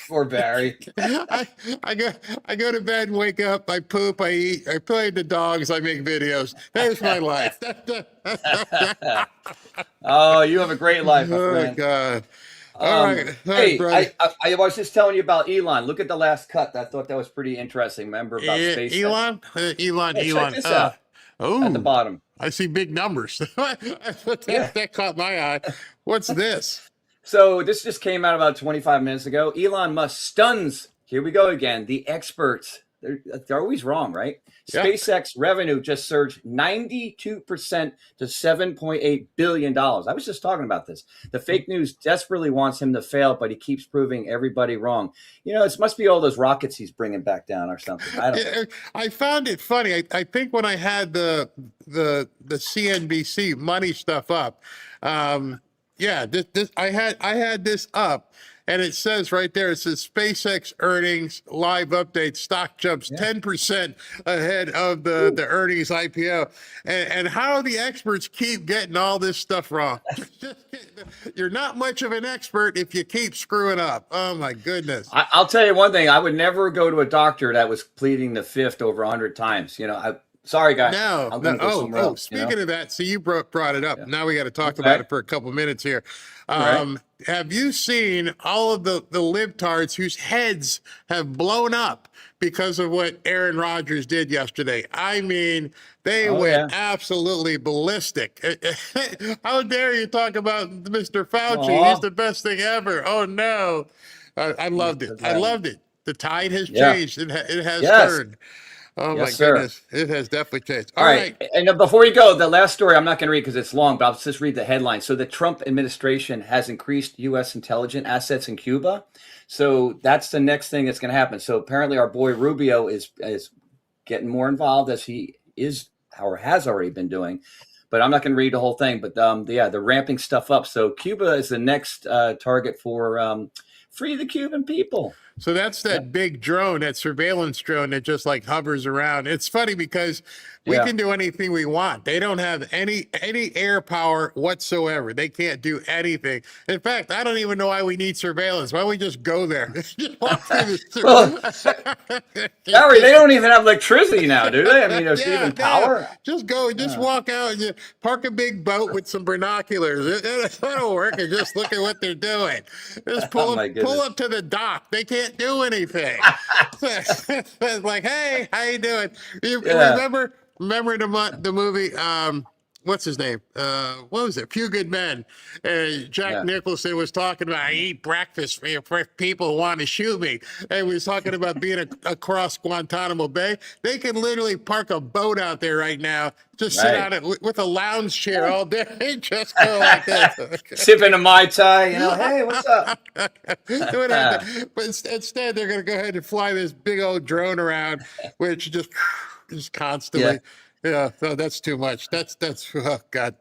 Poor Barry. I go to bed and wake up. I poop. I eat. I play with the dogs. I make videos. There's my life. Oh, you have a great life, my friend. Oh God. All right. Hey, I was just telling you about Elon. Look at the last cut. I thought that was pretty interesting. Remember about SpaceX? Elon. Hey, check this out. At the bottom. I see big numbers. That caught my eye. What's this? So this just came out about 25 minutes ago. Elon Musk stuns. Here we go again. The experts. They're always wrong, right? Yeah. SpaceX revenue just surged 92% to $7.8 billion. I was just talking about this. The fake news desperately wants him to fail, but he keeps proving everybody wrong. It must be all those rockets he's bringing back down or something. I don't know. I found it funny. I think when I had the CNBC money stuff up, this I had this up, and it says right there, it says SpaceX earnings live update, stock jumps 10% ahead of the earnings IPO. And how the experts keep getting all this stuff wrong. You're not much of an expert if you keep screwing up. Oh my goodness. I'll tell you one thing. I would never go to a doctor that was pleading the fifth over 100 times. Sorry, guys. No. Speaking of that, so you brought it up. Now we got to talk about it for a couple minutes here. Have you seen all of the libtards whose heads have blown up because of what Aaron Rodgers did yesterday? I mean, they went absolutely ballistic. How dare you talk about Mr. Fauci? He's the best thing ever. Oh, no. I loved it. I loved it. The tide has changed. It has turned. Oh, my goodness. It has definitely changed. All right. And before you go, the last story, I'm not going to read because it's long, but I'll just read the headline. So the Trump administration has increased U.S. intelligence assets in Cuba. So that's the next thing that's going to happen. So apparently our boy Rubio is getting more involved, as he is or has already been doing. But I'm not going to read the whole thing. But they're ramping stuff up. So Cuba is the next target for free the Cuban people. So that's that big drone, that surveillance drone that just like hovers around. It's funny because we can do anything we want. They don't have any air power whatsoever. They can't do anything. In fact, I don't even know why we need surveillance. Why don't we just go there? Harry, they don't even have electricity now, do they? I mean, there's even power. Just go, walk out and park a big boat with some binoculars. That'll work. And just look at what they're doing. Just pull up to the dock. They can't do anything. It's like, hey, how you doing? Remember the movie, what's his name? What was it? Few Good Men. Jack Nicholson was talking about, I eat breakfast for people who want to shoot me. And he was talking about being across Guantanamo Bay. They can literally park a boat out there right now, just sit out with a lounge chair all day, just go like this. Sipping a Mai Tai, hey, what's up? But instead, they're going to go ahead and fly this big old drone around, which just constantly. Yeah, no, that's too much. That's oh God.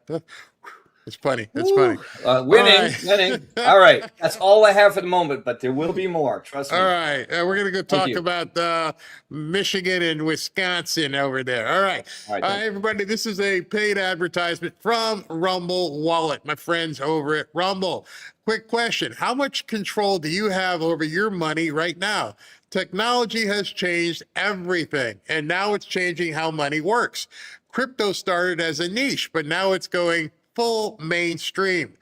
It's funny. It's funny. Winning. All right. That's all I have for the moment, but there will be more. Trust me. All right. We're going to go talk about Michigan and Wisconsin over there. All right. Everybody, this is a paid advertisement from Rumble Wallet, my friends over at Rumble. Quick question. How much control do you have over your money right now? Technology has changed everything, and now it's changing how money works. Crypto started as a niche, but now it's going full mainstream.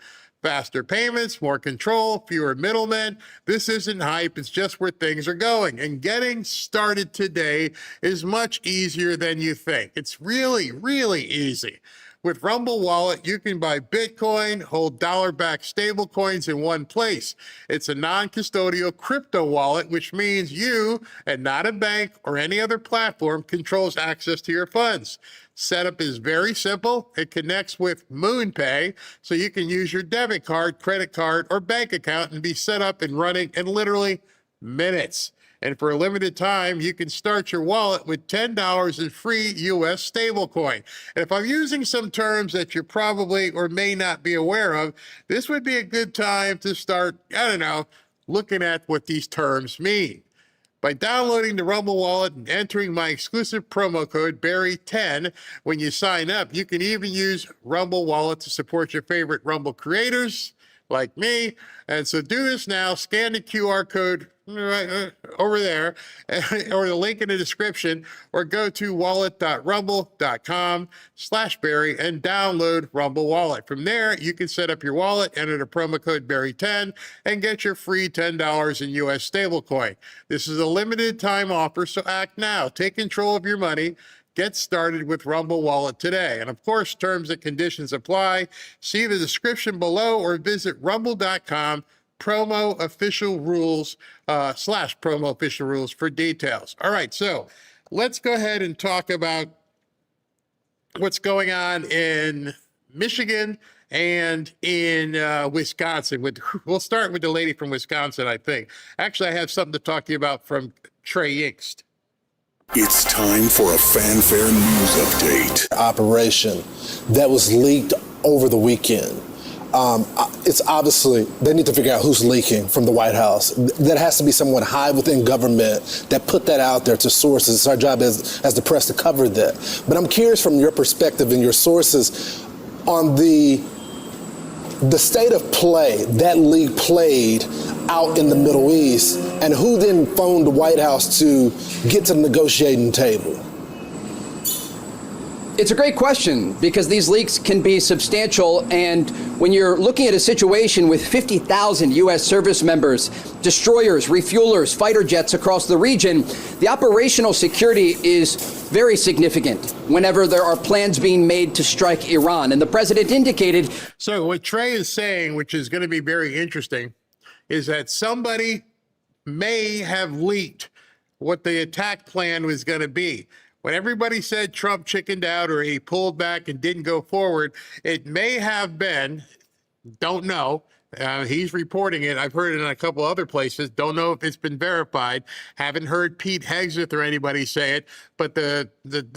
Faster payments, more control, fewer middlemen. This isn't hype, it's just where things are going. And getting started today is much easier than you think. It's really, really easy. With Rumble Wallet, you can buy Bitcoin, hold dollar-backed stablecoins in one place. It's a non-custodial crypto wallet, which means you, and not a bank or any other platform, controls access to your funds. Setup is very simple. It connects with MoonPay, so you can use your debit card, credit card, or bank account and be set up and running in literally minutes. And for a limited time, you can start your wallet with $10 in free U.S. stablecoin. And if I'm using some terms that you probably or may not be aware of, this would be a good time to start, looking at what these terms mean. By downloading the Rumble Wallet and entering my exclusive promo code Barry10 when you sign up, you can even use Rumble Wallet to support your favorite Rumble creators like me. And so do this now. Scan the QR code right over there or the link in the description, or go to wallet.rumble.com/Barry and download Rumble Wallet. From there, you can set up your wallet, enter the promo code Barry10 and get your free $10 in US stablecoin. This is a limited time offer, so act now. Take control of your money. Get started with Rumble Wallet today. And of course, terms and conditions apply. See the description below or visit rumble.com promo official rules /promo official rules for details. All right, so let's go ahead and talk about what's going on in Michigan and in Wisconsin. We'll start with the lady from Wisconsin, I think. Actually, I have something to talk to you about from Trey Inkst. It's time for a fanfare news update. Operation that was leaked over the weekend. It's obviously, they need to figure out who's leaking from the White House. That has to be someone high within government that put that out there to sources. It's our job as the press to cover that. But I'm curious from your perspective and your sources on the the state of play that league played out in the Middle East, and who then phoned the White House to get to the negotiating table? It's a great question because these leaks can be substantial, and when you're looking at a situation with 50,000 U.S. service members, destroyers, refuelers, fighter jets across the region, the operational security is very significant whenever there are plans being made to strike Iran. And the president indicated. So what Trey is saying, which is going to be very interesting, is that somebody may have leaked what the attack plan was going to be. When everybody said Trump chickened out or he pulled back and didn't go forward, it may have been, don't know, he's reporting it. I've heard it in a couple other places. Don't know if it's been verified. Haven't heard Pete Hegseth or anybody say it. But the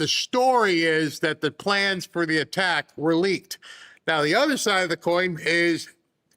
story is that the plans for the attack were leaked. Now, the other side of the coin is,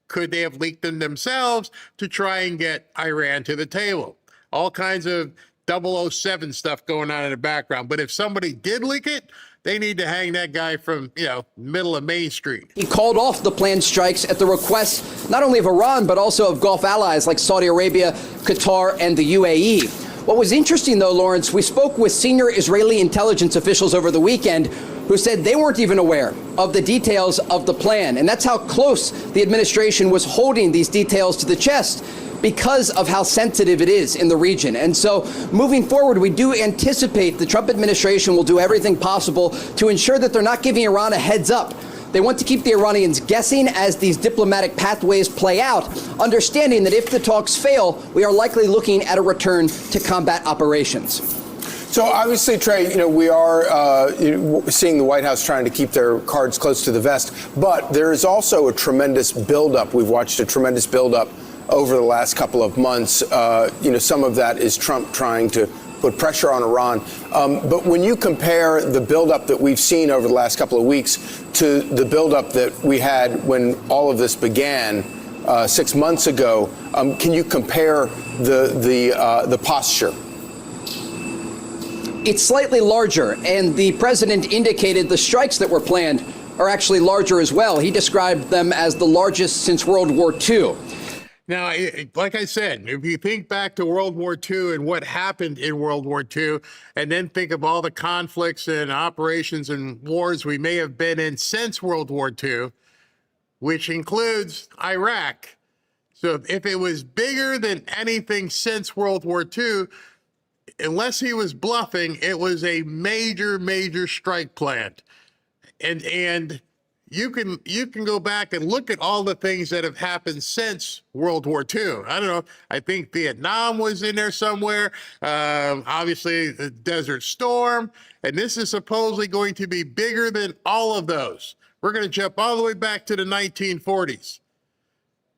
could they have leaked them themselves to try and get Iran to the table? All kinds of 007 stuff going on in the background. But if somebody did leak it, they need to hang that guy from, middle of Main Street. He called off the planned strikes at the request not only of Iran, but also of Gulf allies like Saudi Arabia, Qatar, and the UAE. What was interesting, though, Lawrence, we spoke with senior Israeli intelligence officials over the weekend who said they weren't even aware of the details of the plan. And that's how close the administration was holding these details to the chest, because of how sensitive it is in the region. And so moving forward, we do anticipate the Trump administration will do everything possible to ensure that they're not giving Iran a heads up. They want to keep the Iranians guessing as these diplomatic pathways play out, understanding that if the talks fail, we are likely looking at a return to combat operations. So obviously, Trey, we are seeing the White House trying to keep their cards close to the vest, but there is also a tremendous buildup. We've watched a tremendous buildup over the last couple of months. Some of that is Trump trying to put pressure on Iran. But when you compare the buildup that we've seen over the last couple of weeks to the buildup that we had when all of this began 6 months ago, can you compare the posture? It's slightly larger, and the president indicated the strikes that were planned are actually larger as well. He described them as the largest since World War II. Now, like I said, if you think back to World War II and what happened in World War II, and then think of all the conflicts and operations and wars we may have been in since World War II, which includes Iraq. So if it was bigger than anything since World War II, unless he was bluffing, it was a major, major strike plan. And you can go back and look at all the things that have happened since World War II. I don't know. I think Vietnam was in there somewhere. Obviously, the Desert Storm. And this is supposedly going to be bigger than all of those. We're going to jump all the way back to the 1940s.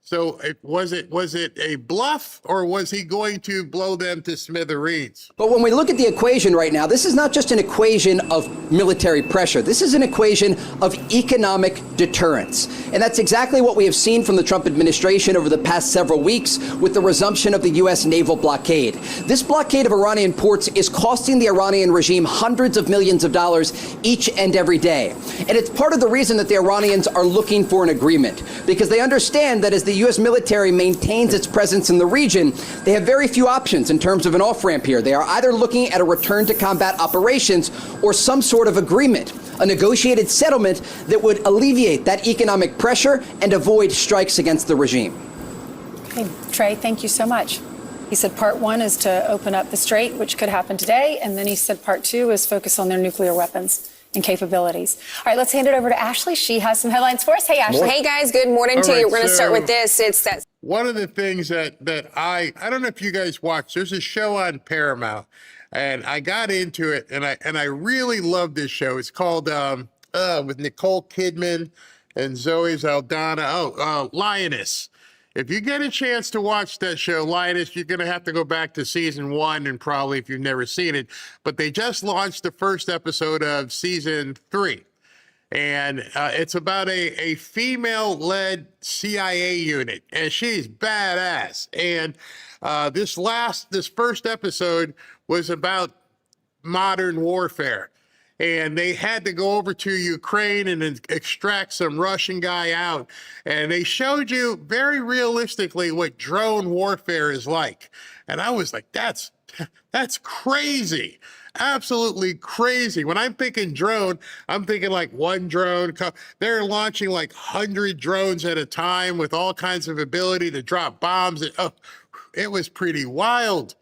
So was it a bluff, or was he going to blow them to smithereens? But when we look at the equation right now, this is not just an equation of military pressure. This is an equation of economic deterrence. And that's exactly what we have seen from the Trump administration over the past several weeks with the resumption of the U.S. naval blockade. This blockade of Iranian ports is costing the Iranian regime hundreds of millions of dollars each and every day. And it's part of the reason that the Iranians are looking for an agreement, because they understand that as the U.S. military maintains its presence in the region, they have very few options in terms of an off-ramp here. They are either looking at a return to combat operations or some sort of agreement, a negotiated settlement that would alleviate that economic pressure and avoid strikes against the regime. Okay, Trey, thank you so much. He said part one is to open up the strait, which could happen today, and then he said part two is focus on their nuclear weapons and capabilities. All right, let's hand it over to Ashley. She has some headlines for us. Hey, Ashley. Hey, guys. Good morning to you. We're going to start with this. It's that. One of the things that I don't know if you guys watch, there's a show on Paramount, and I got into it, and I really love this show. It's called with Nicole Kidman and Zoe Saldana. Lioness. If you get a chance to watch that show, Lioness, you're going to have to go back to season 1, and probably if you've never seen it. But they just launched the first episode of season 3. And it's about a female-led CIA unit, and she's badass. And this first episode was about modern warfare. and they had to go over to Ukraine and then extract some Russian guy out. And they showed you very realistically what drone warfare is like. And I was like, that's crazy. Absolutely crazy. When I'm thinking drone, I'm thinking like one drone. They're launching like 100 drones at a time with all kinds of ability to drop bombs. It was pretty wild.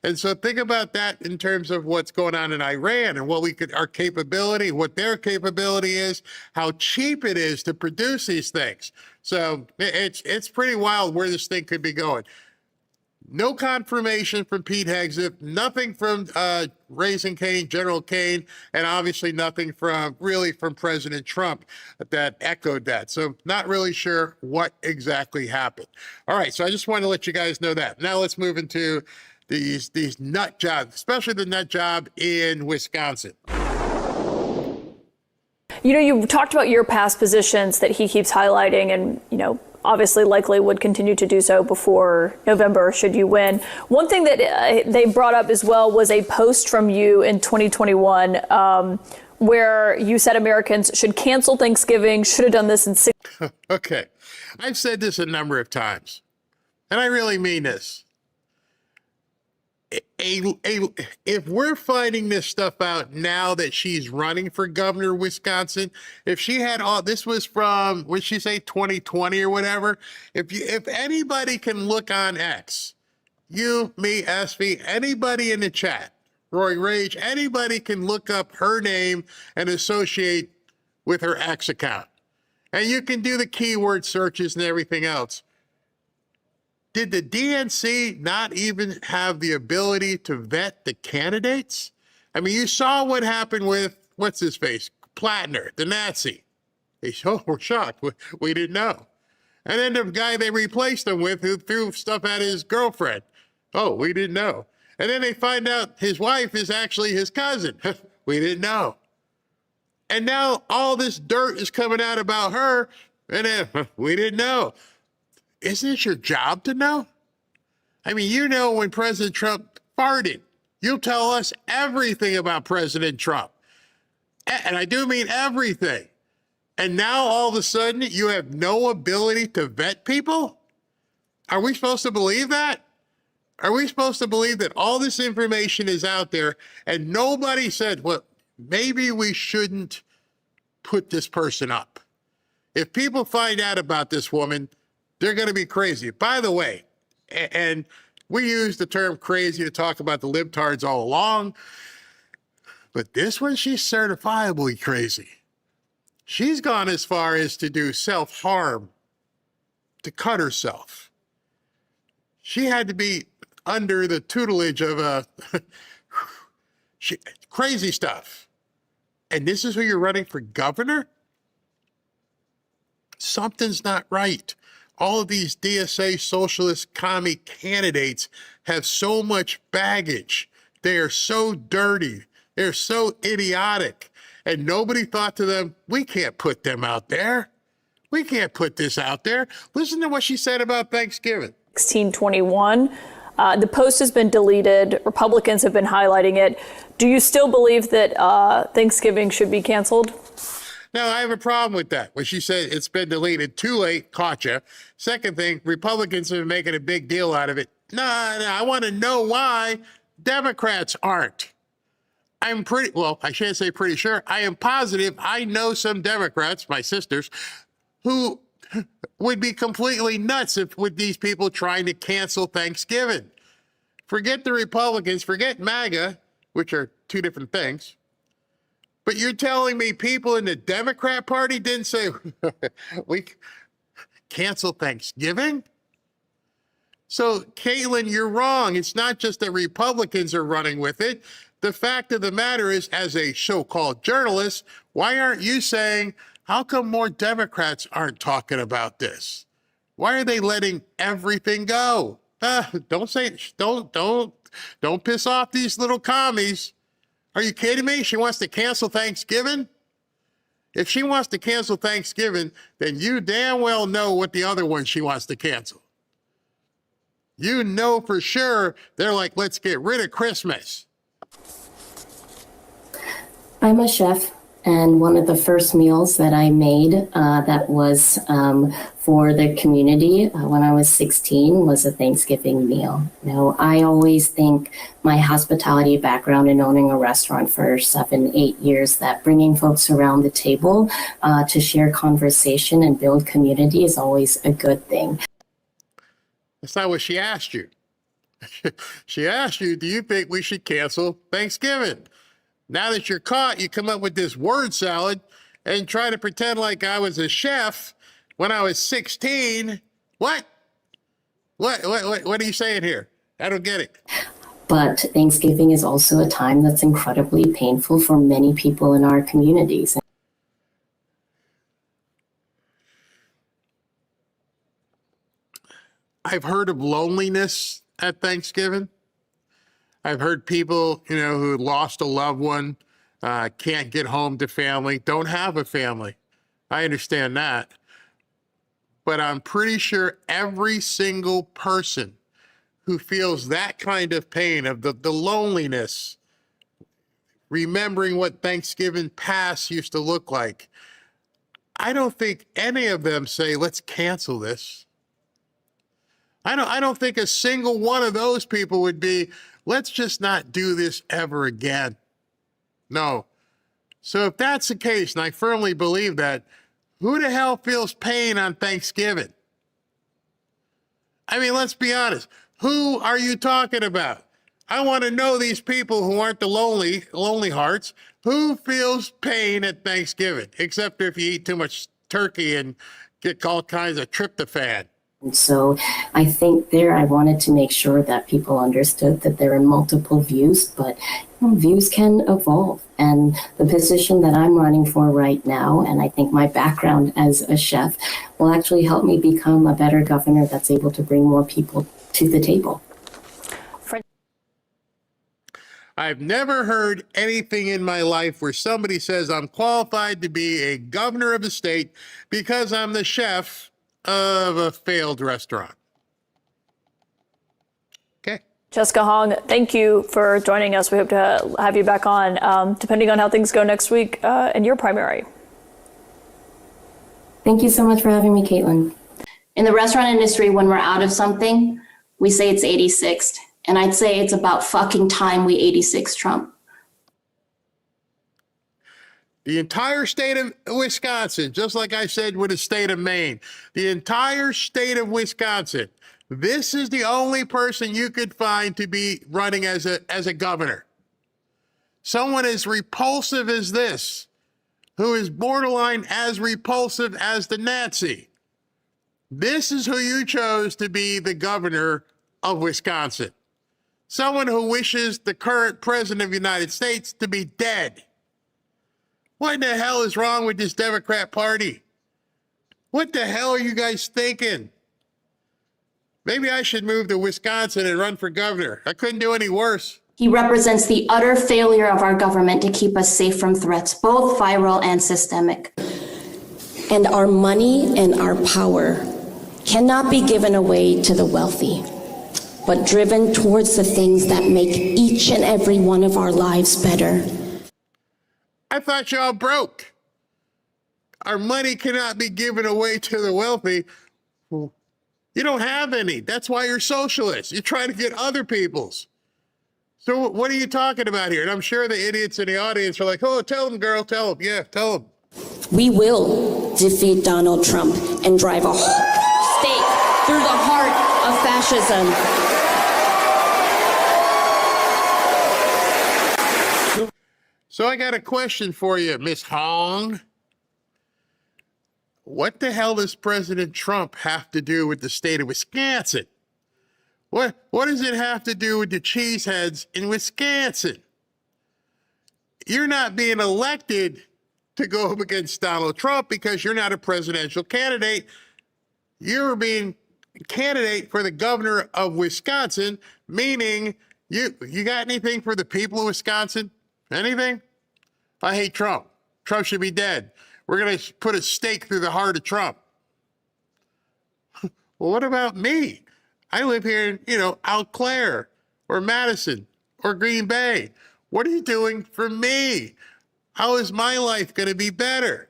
And so think about that in terms of what's going on in Iran and our capability, what their capability is, how cheap it is to produce these things. So it's pretty wild where this thing could be going. No confirmation from Pete Hegseth, nothing from Raising Cane, General Kane, and obviously nothing from President Trump that echoed that. So not really sure what exactly happened. All right, so I just wanted to let you guys know that. Now let's move into these nut jobs, especially the nut job in Wisconsin. You know, you talked about your past positions that he keeps highlighting and, you know, obviously likely would continue to do so before November should you win. One thing that they brought up as well was a post from you in 2021 where you said Americans should cancel Thanksgiving, should have done this in 6. Okay. I've said this a number of times, and I really mean this. If we're finding this stuff out now that she's running for governor of Wisconsin, if she had this was from, what did she say, 2020 or whatever, if anybody can look on X, you, me, SV, anybody in the chat, Roy Rage, anybody can look up her name and associate with her X account. And you can do the keyword searches and everything else. Did the DNC not even have the ability to vet the candidates? I mean, you saw what happened with, what's his face, Plattner, the Nazi. They were shocked. We didn't know. And then the guy they replaced him with who threw stuff at his girlfriend. Oh, we didn't know. And then they find out his wife is actually his cousin. We didn't know. And now all this dirt is coming out about her, and then we didn't know. Isn't it your job to know? I mean, you know when President Trump farted. You'll tell us everything about President Trump. And I do mean everything. And now all of a sudden you have no ability to vet people? Are we supposed to believe that? Are we supposed to believe that all this information is out there and nobody said, well, maybe we shouldn't put this person up? If people find out about this woman, they're going to be crazy. By the way, and we use the term crazy to talk about the libtards all along, but this one, she's certifiably crazy. She's gone as far as to do self-harm, to cut herself. She had to be under the tutelage of crazy stuff. And this is who you're running for governor? Something's not right. All of these DSA socialist commie candidates have so much baggage. They are so dirty. They're so idiotic. And nobody thought to them, we can't put them out there. We can't put this out there. Listen to what she said about Thanksgiving. 1621. The post has been deleted. Republicans have been highlighting it. Do you still believe that Thanksgiving should be canceled? No, I have a problem with that. When she said it's been deleted, too late, caught you. Second thing, Republicans have been making a big deal out of it. No, I want to know why Democrats aren't. I'm I shouldn't say pretty sure. I am positive I know some Democrats, my sisters, who would be completely nuts with these people trying to cancel Thanksgiving. Forget the Republicans, forget MAGA, which are two different things. But you're telling me people in the Democrat Party didn't say, we cancel Thanksgiving? So, Caitlin, you're wrong. It's not just that Republicans are running with it. The fact of the matter is, as a so-called journalist, why aren't you saying, how come more Democrats aren't talking about this? Why are they letting everything go? Don't piss off these little commies. Are you kidding me? She wants to cancel Thanksgiving? If she wants to cancel Thanksgiving, then you damn well know what the other one she wants to cancel. You know for sure they're like, let's get rid of Christmas. I'm a chef, and one of the first meals that I made that was for the community when I was 16 was a Thanksgiving meal. Now, I always think my hospitality background in owning a restaurant for 7-8 years, that bringing folks around the table to share conversation and build community is always a good thing. That's not what she asked you. She asked you, do you think we should cancel Thanksgiving? Now that you're caught, you come up with this word salad and try to pretend like I was a chef when I was 16. What? What are you saying here? I don't get it. But Thanksgiving is also a time that's incredibly painful for many people in our communities. I've heard of loneliness at Thanksgiving. I've heard people, who lost a loved one, can't get home to family, don't have a family. I understand that. But I'm pretty sure every single person who feels that kind of pain, of the loneliness, remembering what Thanksgiving past used to look like, I don't think any of them say, let's cancel this. I don't think a single one of those people would be, let's just not do this ever again. No. So if that's the case, and I firmly believe that, who the hell feels pain on Thanksgiving? I mean, let's be honest. Who are you talking about? I want to know these people who aren't the lonely hearts. Who feels pain at Thanksgiving, except if you eat too much turkey and get all kinds of tryptophan? And so I think there I wanted to make sure that people understood that there are multiple views, but views can evolve. And the position that I'm running for right now, and I think my background as a chef, will actually help me become a better governor that's able to bring more people to the table. I've never heard anything in my life where somebody says I'm qualified to be a governor of a state because I'm the chef of a failed restaurant. Okay. Jessica Hong, thank you for joining us. We hope to have you back on, depending on how things go next week in your primary. Thank you so much for having me, Caitlin. In the restaurant industry, when we're out of something, we say it's 86th. And I'd say it's about fucking time we 86 Trump. The entire state of Wisconsin, just like I said with the state of Maine, the entire state of Wisconsin, this is the only person you could find to be running as a governor. Someone as repulsive as this, who is borderline as repulsive as the Nazi. This is who you chose to be the governor of Wisconsin. Someone who wishes the current president of the United States to be dead. What the hell is wrong with this Democrat Party? What the hell are you guys thinking? Maybe I should move to Wisconsin and run for governor. I couldn't do any worse. He represents the utter failure of our government to keep us safe from threats, both viral and systemic. And our money and our power cannot be given away to the wealthy, but driven towards the things that make each and every one of our lives better. I thought y'all broke. Our money cannot be given away to the wealthy. You don't have any. That's why you're socialists. You're trying to get other people's. So what are you talking about here? And I'm sure the idiots in the audience are like, oh, tell them, girl, tell them. Yeah, tell them. We will defeat Donald Trump and drive a stake through the heart of fascism. So I got a question for you, Miss Hong. What the hell does President Trump have to do with the state of Wisconsin? What does it have to do with the cheeseheads in Wisconsin? You're not being elected to go up against Donald Trump because you're not a presidential candidate. You're being a candidate for the governor of Wisconsin, meaning you got anything for the people of Wisconsin? Anything? I hate Trump. Trump should be dead. We're going to put a stake through the heart of Trump. Well, what about me? I live here in, Eau Claire or Madison or Green Bay. What are you doing for me? How is my life going to be better?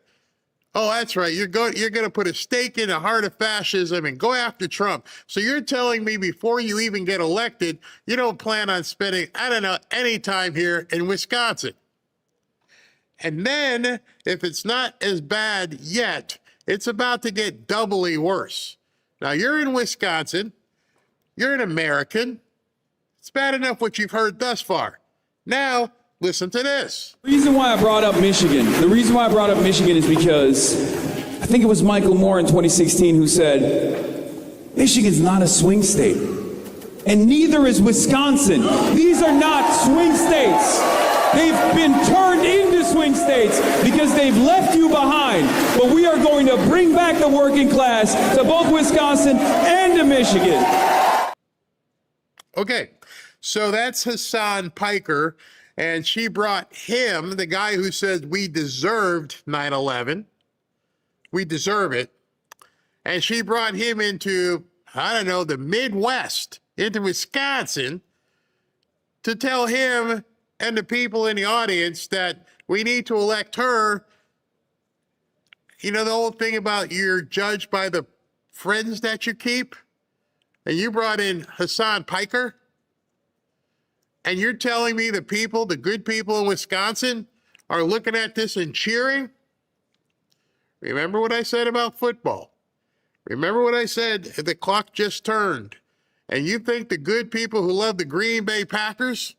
Oh, that's right. You're going to put a stake in the heart of fascism and go after Trump. So you're telling me before you even get elected, you don't plan on spending, I don't know, any time here in Wisconsin. And then if it's not as bad yet, it's about to get doubly worse. Now you're in Wisconsin. You're an American. It's bad enough what you've heard thus far. Now, listen to this. The reason why I brought up Michigan is because I think it was Michael Moore in 2016 who said, Michigan's not a swing state, and neither is Wisconsin. These are not swing states. They've been turned into swing states because they've left you behind. But we are going to bring back the working class to both Wisconsin and to Michigan. Okay, so that's Hassan Piker. And she brought him, the guy who said we deserved 9/11. We deserve it. And she brought him into, I don't know, the Midwest, into Wisconsin, to tell him and the people in the audience that we need to elect her. You know, the whole thing about you're judged by the friends that you keep? And you brought in Hassan Piker? And you're telling me the people, the good people in Wisconsin, are looking at this and cheering? Remember what I said about football. Remember what I said, the clock just turned. And you think the good people who love the Green Bay Packers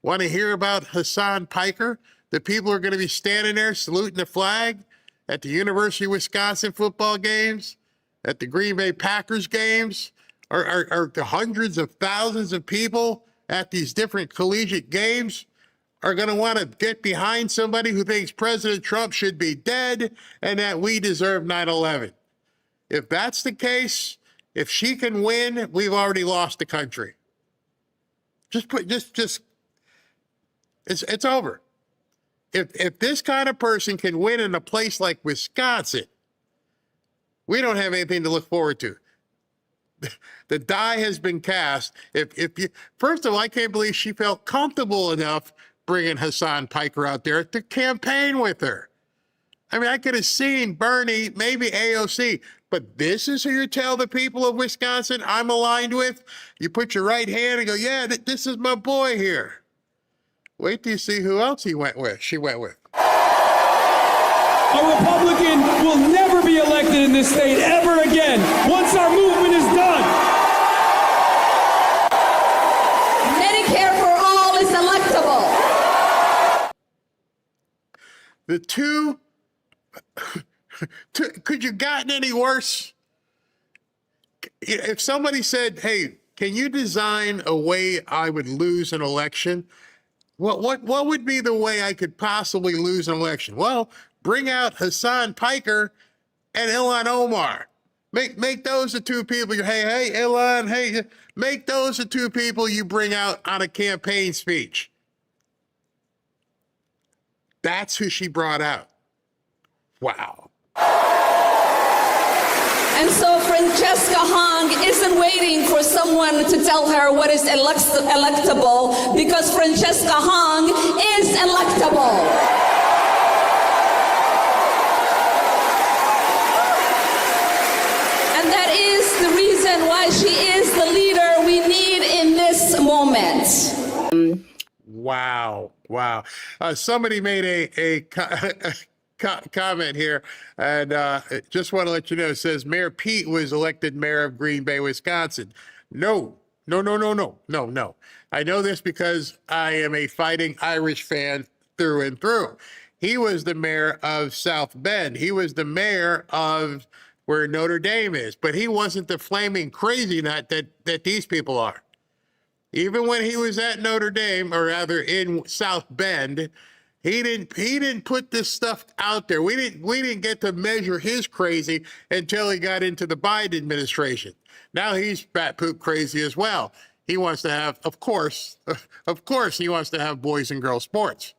want to hear about Hassan Piker? The people who are going to be standing there saluting the flag at the University of Wisconsin football games, at the Green Bay Packers games, or the hundreds of thousands of people at these different collegiate games are going to want to get behind somebody who thinks President Trump should be dead and that we deserve 9/11. If that's the case, if she can win, we've already lost the country. It's over. If this kind of person can win in a place like Wisconsin, we don't have anything to look forward to. The die has been cast. If you, first of all, I can't believe she felt comfortable enough bringing Hassan Piker out there to campaign with her. I mean, I could have seen Bernie, maybe AOC, but this is who you tell the people of Wisconsin I'm aligned with? You put your right hand and go, yeah, this is my boy here. Wait till you see who else she went with. A Republican will never be elected in this state ever again once our movement is done. Medicare for all is electable. The two, could you gotten any worse? If somebody said, hey, can you design a way I would lose an election? What would be the way I could possibly lose an election? Well, bring out Hassan Piker and Ilhan Omar. Make those the two people. Hey, Ilhan, hey, make those the two people you bring out on a campaign speech. That's who she brought out. Wow. And so Francesca Hong isn't waiting for someone to tell her what is electable, because Francesca Hong is electable. And that is the reason why she is the leader we need in this moment. Wow. Somebody made a comment here, and just want to let you know, it says Mayor Pete was elected mayor of Green Bay, Wisconsin. No. I know this because I am a Fighting Irish fan through and through. He was the mayor of South Bend. He was the mayor of where Notre Dame is, but he wasn't the flaming crazy nut that these people are. Even when he was at Notre Dame, or rather in South Bend, he didn't put this stuff out there. We didn't get to measure his crazy until he got into the Biden administration. Now he's bat poop crazy as well. He wants to have, of course, he wants to have boys and girls sports.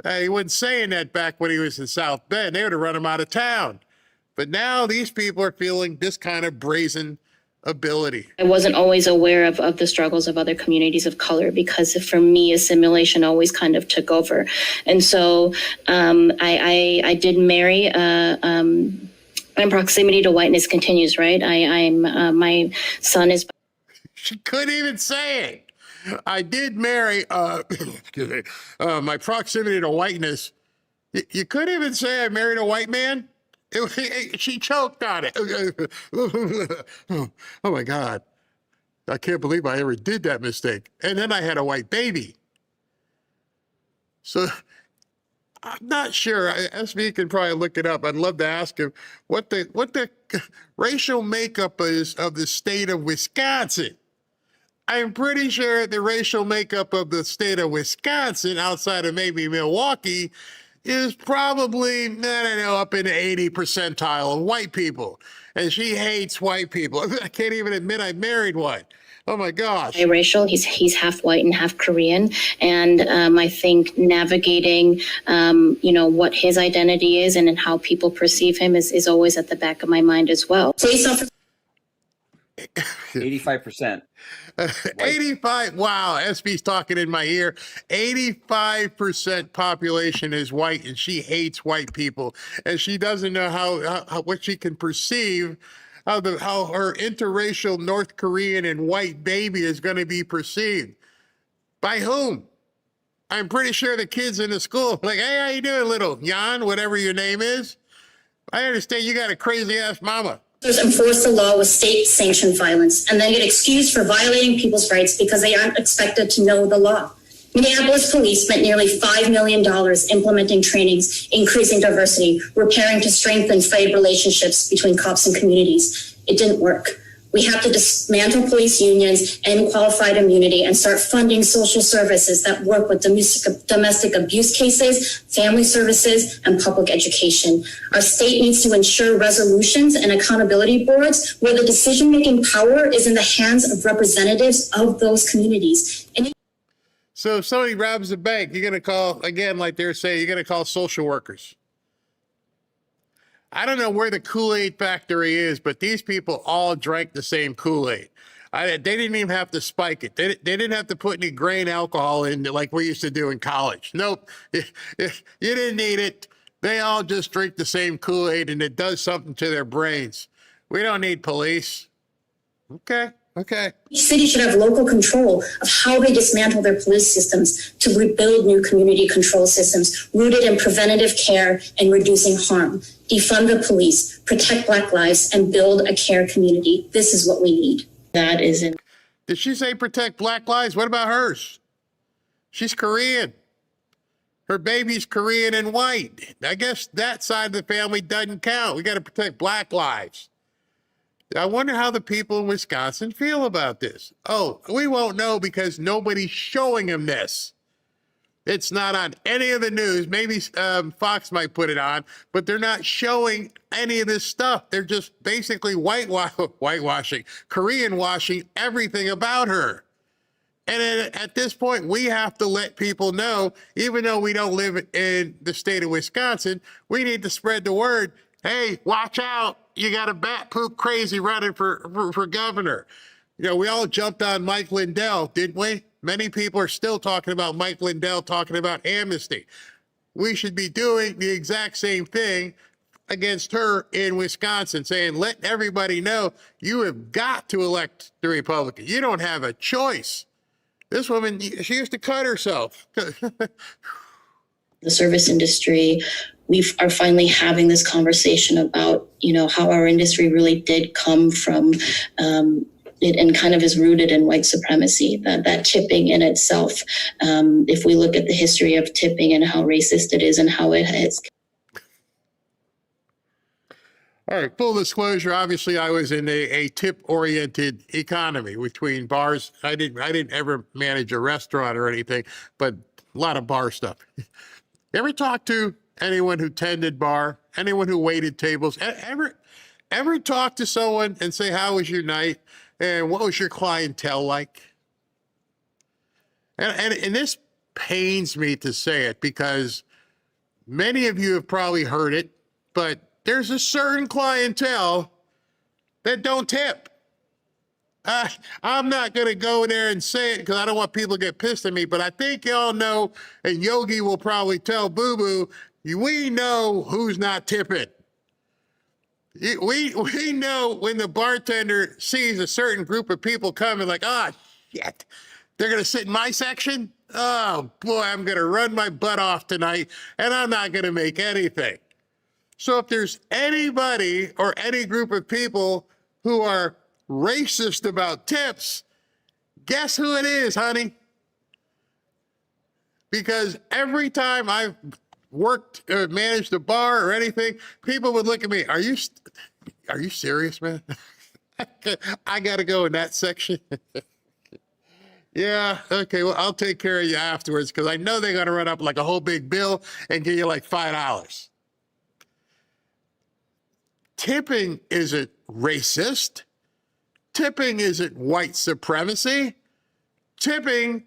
He wasn't saying that back when he was in South Bend. They would have run him out of town. But now these people are feeling this kind of brazen ability. I wasn't always aware of the struggles of other communities of color because for me, assimilation always kind of took over. And so I did marry. My proximity to whiteness continues, right? My son is. She couldn't even say it. I did marry, excuse me, my proximity to whiteness. You couldn't even say I married a white man? She choked on it. Oh my God. I can't believe I ever did that mistake. And then I had a white baby. So I'm not sure. SB can probably look it up. I'd love to ask him what the racial makeup is of the state of Wisconsin. I'm pretty sure the racial makeup of the state of Wisconsin, outside of maybe Milwaukee, is probably, I don't know, up in the 80 percentile of white people. And she hates white people. I can't even admit I married one. Oh my gosh. Biracial. He's half white and half Korean. And I think navigating, what his identity is and how people perceive him is always at the back of my mind as well. Based off of 85%. 85. Wow. SB's talking in my ear. 85% population is white, and she hates white people. And she doesn't know how what she can perceive, how her interracial North Korean and white baby is going to be perceived. By whom? I'm pretty sure the kids in the school, like, hey, how you doing, little Jan, whatever your name is? I understand you got a crazy ass mama. Enforce the law with state-sanctioned violence and then get excused for violating people's rights because they aren't expected to know the law. Minneapolis police spent nearly $5 million implementing trainings, increasing diversity, repairing to strengthen frayed relationships between cops and communities. It didn't work. We have to dismantle police unions and qualified immunity and start funding social services that work with domestic abuse cases, family services, and public education. Our state needs to ensure resolutions and accountability boards where the decision-making power is in the hands of representatives of those communities. So if somebody robs a bank, you're going to call, again, like they're saying, you're going to call social workers. I don't know where the Kool-Aid factory is, but these people all drank the same Kool-Aid. They didn't even have to spike it. They didn't have to put any grain alcohol in like we used to do in college. Nope. You didn't need it. They all just drink the same Kool-Aid, and it does something to their brains. We don't need police. Okay. Each city should have local control of how they dismantle their police systems to rebuild new community control systems rooted in preventative care and reducing harm. Defund the police, protect Black lives, and build a care community. This is what we need. That is in. Did she say protect Black lives? What about hers? She's Korean. Her baby's Korean and white. I guess that side of the family doesn't count. We got to protect Black lives. I wonder how the people in Wisconsin feel about this. Oh, we won't know because nobody's showing them this. It's not on any of the news. Maybe Fox might put it on, but they're not showing any of this stuff. They're just basically whitewashing, Korean washing everything about her. And at this point, we have to let people know, even though we don't live in the state of Wisconsin, we need to spread the word. Hey, watch out. You got a bat poop crazy running for governor. You know, we all jumped on Mike Lindell, didn't we? Many people are still talking about Mike Lindell, talking about amnesty. We should be doing the exact same thing against her in Wisconsin, saying, let everybody know you have got to elect the Republican. You don't have a choice. This woman, she used to cut herself. The service industry, we are finally having this conversation about, how our industry really did come from it and kind of is rooted in white supremacy, that tipping in itself. If we look at the history of tipping and how racist it is and how it has. All right, full disclosure, obviously I was in a tip-oriented economy between bars. I didn't ever manage a restaurant or anything, but a lot of bar stuff. You ever talk to anyone who tended bar, anyone who waited tables, ever talk to someone and say, how was your night? And what was your clientele like? And this pains me to say it because many of you have probably heard it, but there's a certain clientele that don't tip. I'm not going to go there and say it because I don't want people to get pissed at me, but I think y'all know, and Yogi will probably tell Boo Boo, we know who's not tipping. We know when the bartender sees a certain group of people coming, like, oh, shit, they're going to sit in my section? Oh, boy, I'm going to run my butt off tonight, and I'm not going to make anything. So if there's anybody or any group of people who are racist about tips, guess who it is, honey? Because every time I've worked or managed a bar or anything, people would look at me, are you serious, man? I got to go in that section. Yeah, okay, well, I'll take care of you afterwards because I know they're going to run up like a whole big bill and give you like $5. Tipping isn't racist. Tipping isn't white supremacy. Tipping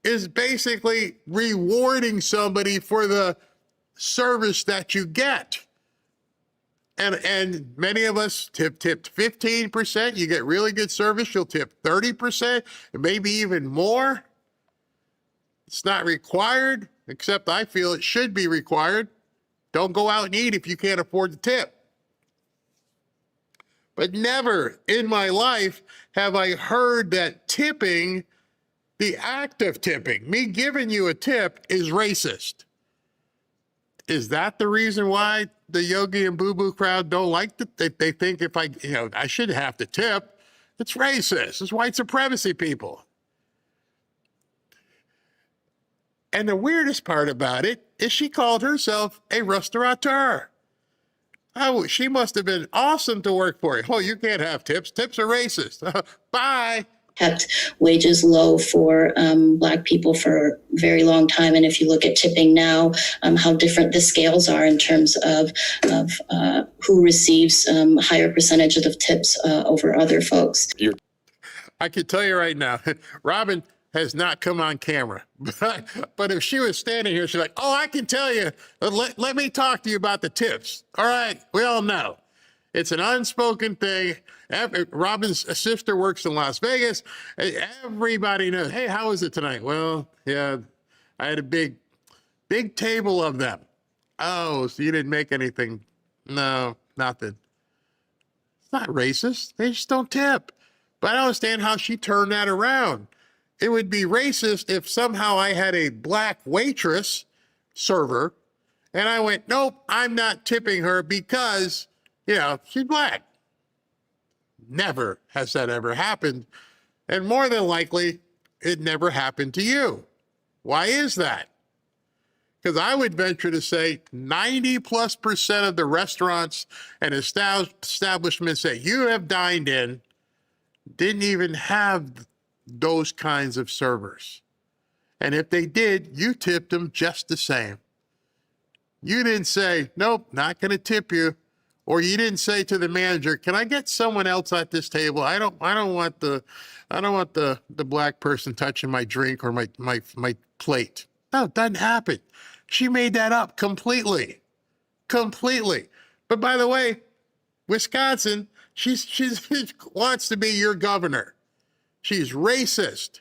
is basically rewarding somebody for the service that you get. And many of us tipped 15%. You get really good service, you'll tip 30%, maybe even more. It's not required, except I feel it should be required. Don't go out and eat if you can't afford to tip. But never in my life have I heard that tipping, the act of tipping, me giving you a tip, is racist. Is that the reason why the Yogi and Boo Boo crowd don't like it? They think if I should have to tip. It's racist. It's white supremacy people. And the weirdest part about it is she called herself a restaurateur. Oh, she must have been awesome to work for. Oh, you can't have tips. Tips are racist. Bye. Kept wages low for Black people for a very long time. And if you look at tipping now, how different the scales are in terms of who receives higher percentages of tips over other folks. I can tell you right now, Robin has not come on camera. But if she was standing here, she's like, oh, I can tell you, let me talk to you about the tips. All right, we all know. It's an unspoken thing. Robin's sister works in Las Vegas. Everybody knows, hey, how was it tonight? Well, yeah, I had a big table of them. Oh, so you didn't make anything? No, nothing. It's not racist. They just don't tip. But I don't understand how she turned that around. It would be racist if somehow I had a Black waitress, server, and I went, nope, I'm not tipping her because, she's Black. Never has that ever happened. And more than likely, it never happened to you. Why is that? Because I would venture to say 90+% of the restaurants and establishments that you have dined in didn't even have those kinds of servers. And if they did, you tipped them just the same. You didn't say, nope, not going to tip you. Or you didn't say to the manager, can I get someone else at this table? I don't want the Black person touching my drink or my plate. No, it doesn't happen. She made that up completely. But by the way, Wisconsin, she wants to be your governor. She's racist.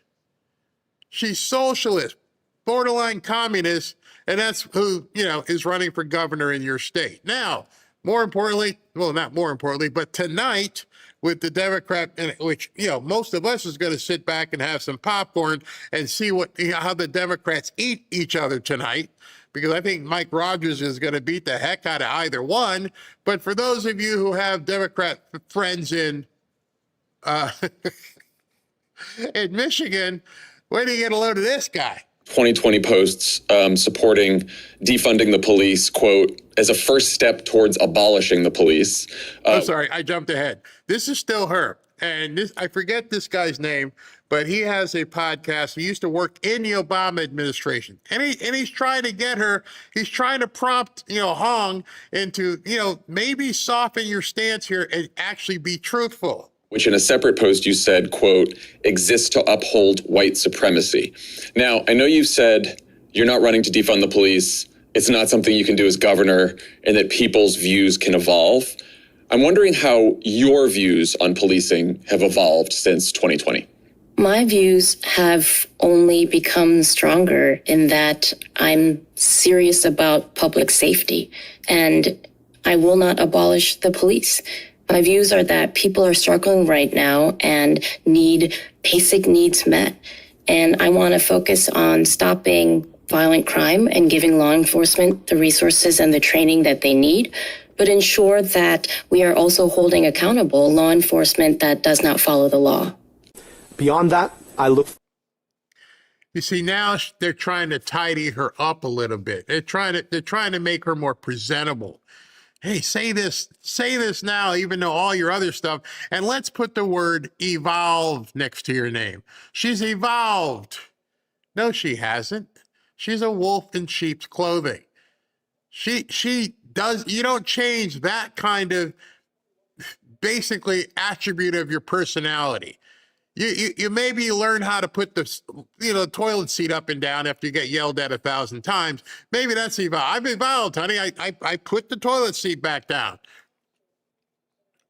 She's socialist, borderline communist, and that's who, is running for governor in your state. Now, more importantly, well, not more importantly, but tonight with the Democrat, which, most of us is going to sit back and have some popcorn and see how the Democrats eat each other tonight, because I think Mike Rogers is going to beat the heck out of either one. But for those of you who have Democrat friends in Michigan, where do you get a load of this guy? 2020 posts supporting defunding the police, quote, as a first step towards abolishing the police. Sorry, I jumped ahead. This is still her. And I forget this guy's name, but he has a podcast. He used to work in the Obama administration. And he's trying to get her, he's trying to prompt, Hong into, maybe soften your stance here and actually be truthful. Which in a separate post you said, quote, exists to uphold white supremacy. Now, I know you've said you're not running to defund the police. It's not something you can do as governor, and that people's views can evolve. I'm wondering how your views on policing have evolved since 2020. My views have only become stronger in that I'm serious about public safety, and I will not abolish the police. My views are that people are struggling right now and need basic needs met. And I want to focus on stopping violent crime and giving law enforcement the resources and the training that they need, but ensure that we are also holding accountable law enforcement that does not follow the law. Beyond that, I look. You see, now they're trying to tidy her up a little bit. They're trying to make her more presentable. Hey, say this now, even though all your other stuff, and let's put the word evolve next to your name. She's evolved. No, she hasn't. She's a wolf in sheep's clothing. She does, you don't change that kind of basically attribute of your personality. You maybe learn how to put the toilet seat up and down after you get yelled at 1,000 times. Maybe that's evolved. I've evolved, honey. I put the toilet seat back down.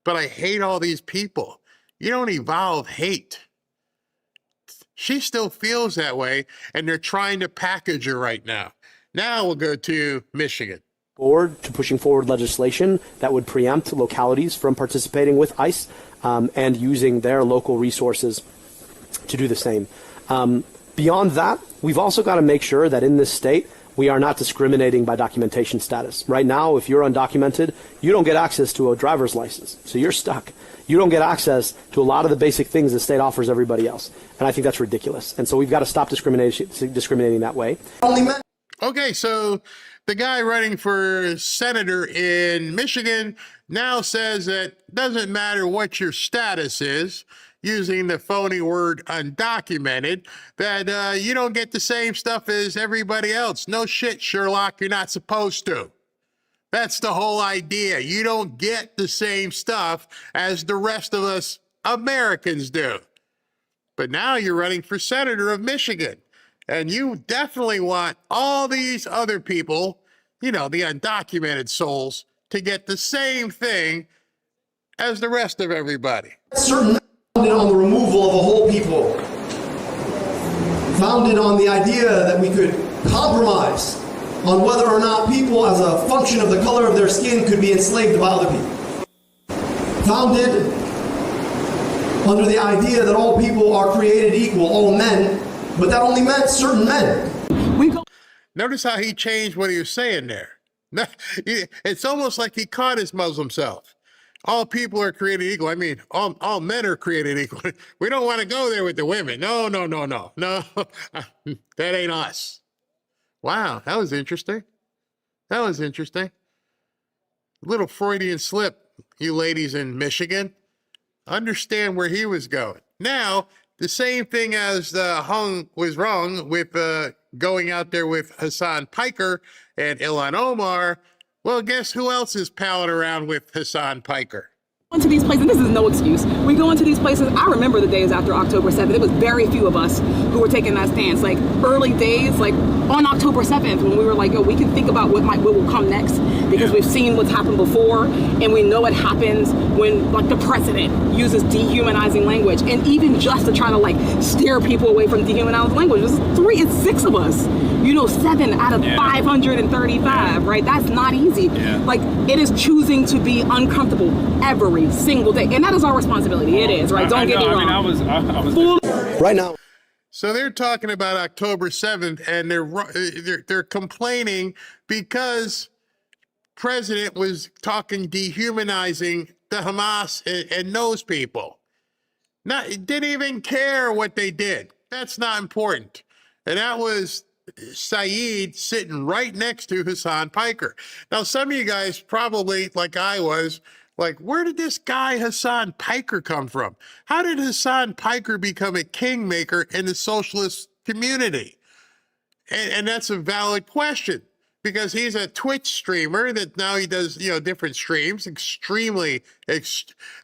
But I hate all these people. You don't evolve hate. She still feels that way, and they're trying to package her right now. Now we'll go to Michigan. Board to pushing forward legislation that would preempt localities from participating with ICE and using their local resources to do the same. Beyond that, we've also got to make sure that in this state, we are not discriminating by documentation status. Right now, if you're undocumented, you don't get access to a driver's license, so you're stuck. You don't get access to a lot of the basic things the state offers everybody else, and I think that's ridiculous. And so we've got to stop discriminating that way. Okay, so the guy running for senator in Michigan now says that doesn't matter what your status is, using the phony word undocumented, that you don't get the same stuff as everybody else. No shit, Sherlock, you're not supposed to. That's the whole idea. You don't get the same stuff as the rest of us Americans do. But now you're running for senator of Michigan. And you definitely want all these other people, the undocumented souls, to get the same thing as the rest of everybody. Certain founded on the removal of a whole people, founded on the idea that we could compromise on whether or not people, as a function of the color of their skin, could be enslaved by other people. Founded under the idea that all people are created equal, all men, but that only meant certain men. Notice how he changed what he was saying there. It's almost like he caught his Muslim self. All people are created equal. I mean, all men are created equal. We don't want to go there with the women. No. That ain't us. Wow, that was interesting. A little Freudian slip, you ladies in Michigan. Understand where he was going. Now, the same thing as Hung was wrong with going out there with Hassan Piker and Ilhan Omar. Well, guess who else is palling around with Hassan Piker? Into these places, this is no excuse. We go into these places. I remember the days after October 7th. It was very few of us who were taking that stance. Like early days, like on October 7th, when we were like, we can think about what will come next, because we've seen what's happened before, and we know what happens when like the president uses dehumanizing language, and even just to try to steer people away from dehumanizing language. It's 6 of us. 7 out of 535, right? That's not easy. Yeah. It is choosing to be uncomfortable every single day, and that is our responsibility. It is, right? Don't get me wrong. I was right now. So they're talking about October 7th, and they're complaining because president was talking dehumanizing the Hamas and those people. Didn't even care what they did. That's not important. And that was Saeed sitting right next to Hassan Piker. Now, some of you guys probably, like I was, where did this guy Hassan Piker come from? How did Hassan Piker become a kingmaker in the socialist community? And that's a valid question, because he's a Twitch streamer that now he does, different streams,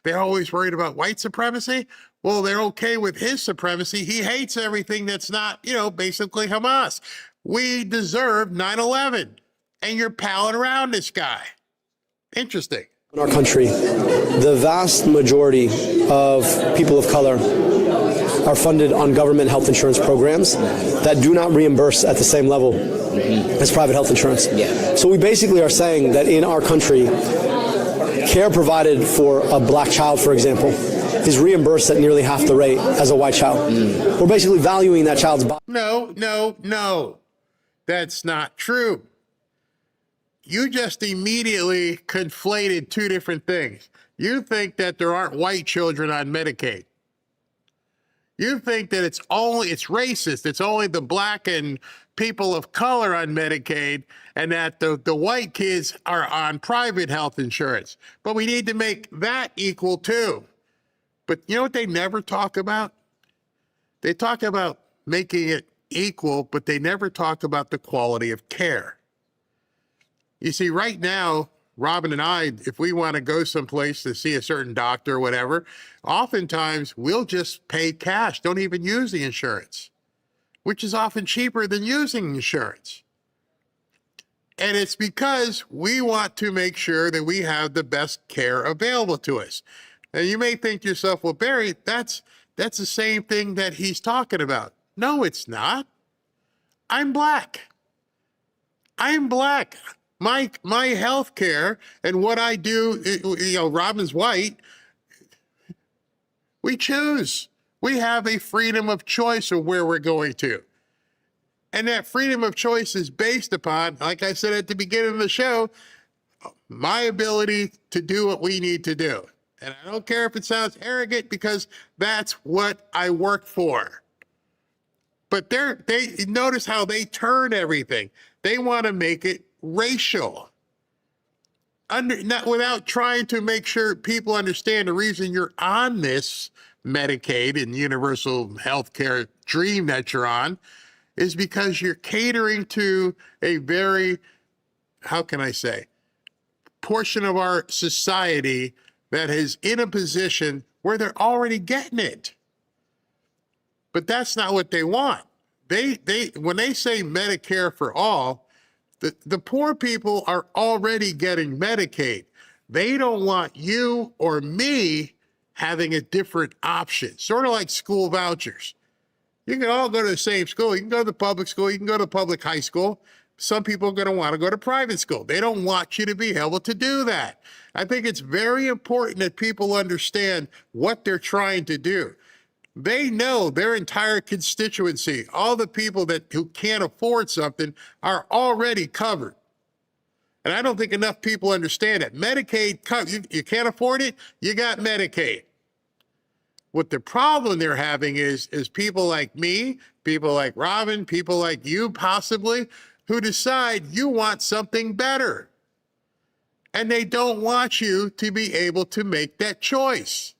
they're always worried about white supremacy. Well, they're okay with his supremacy. He hates everything that's not, basically Hamas. We deserve 9/11, and you're palling around this guy. Interesting. In our country, the vast majority of people of color are funded on government health insurance programs that do not reimburse at the same level as private health insurance. So we basically are saying that in our country, care provided for a black child, for example, is reimbursed at nearly half the rate as a white child. We're basically valuing that child's body. No. That's not true. You just immediately conflated two different things. You think that there aren't white children on Medicaid. You think that it's racist. It's only the black and people of color on Medicaid, and that the white kids are on private health insurance. But we need to make that equal too. But you know what they never talk about? They talk about making it equal, but they never talk about the quality of care. You see, right now, Robin and I, if we want to go someplace to see a certain doctor or whatever, oftentimes we'll just pay cash, don't even use the insurance, which is often cheaper than using insurance. And it's because we want to make sure that we have the best care available to us. And you may think to yourself, well, Barry, that's the same thing that he's talking about. No, it's not. I'm black. My health care and what I do, Robin's white, we choose. We have a freedom of choice of where we're going to. And that freedom of choice is based upon, like I said at the beginning of the show, my ability to do what we need to do. And I don't care if it sounds arrogant, because that's what I work for. But they notice how they turn everything. They want to make it racial. Without trying to make sure people understand the reason you're on this Medicaid and universal health care dream that you're on is because you're catering to a very, how can I say, portion of our society that is in a position where they're already getting it. But that's not what they want. When they say Medicare for all, the poor people are already getting Medicaid. They don't want you or me having a different option, sort of like school vouchers. You can all go to the same school. You can go to the public school. You can go to the public high school. Some people are going to want to go to private school. They don't want you to be able to do that. I think it's very important that people understand what they're trying to do. They know their entire constituency, all the people who can't afford something, are already covered. And I don't think enough people understand it. Medicaid, you can't afford it, you got Medicaid. What the problem they're having is people like me, people like Robin, people like you possibly, who decide you want something better. And they don't want you to be able to make that choice.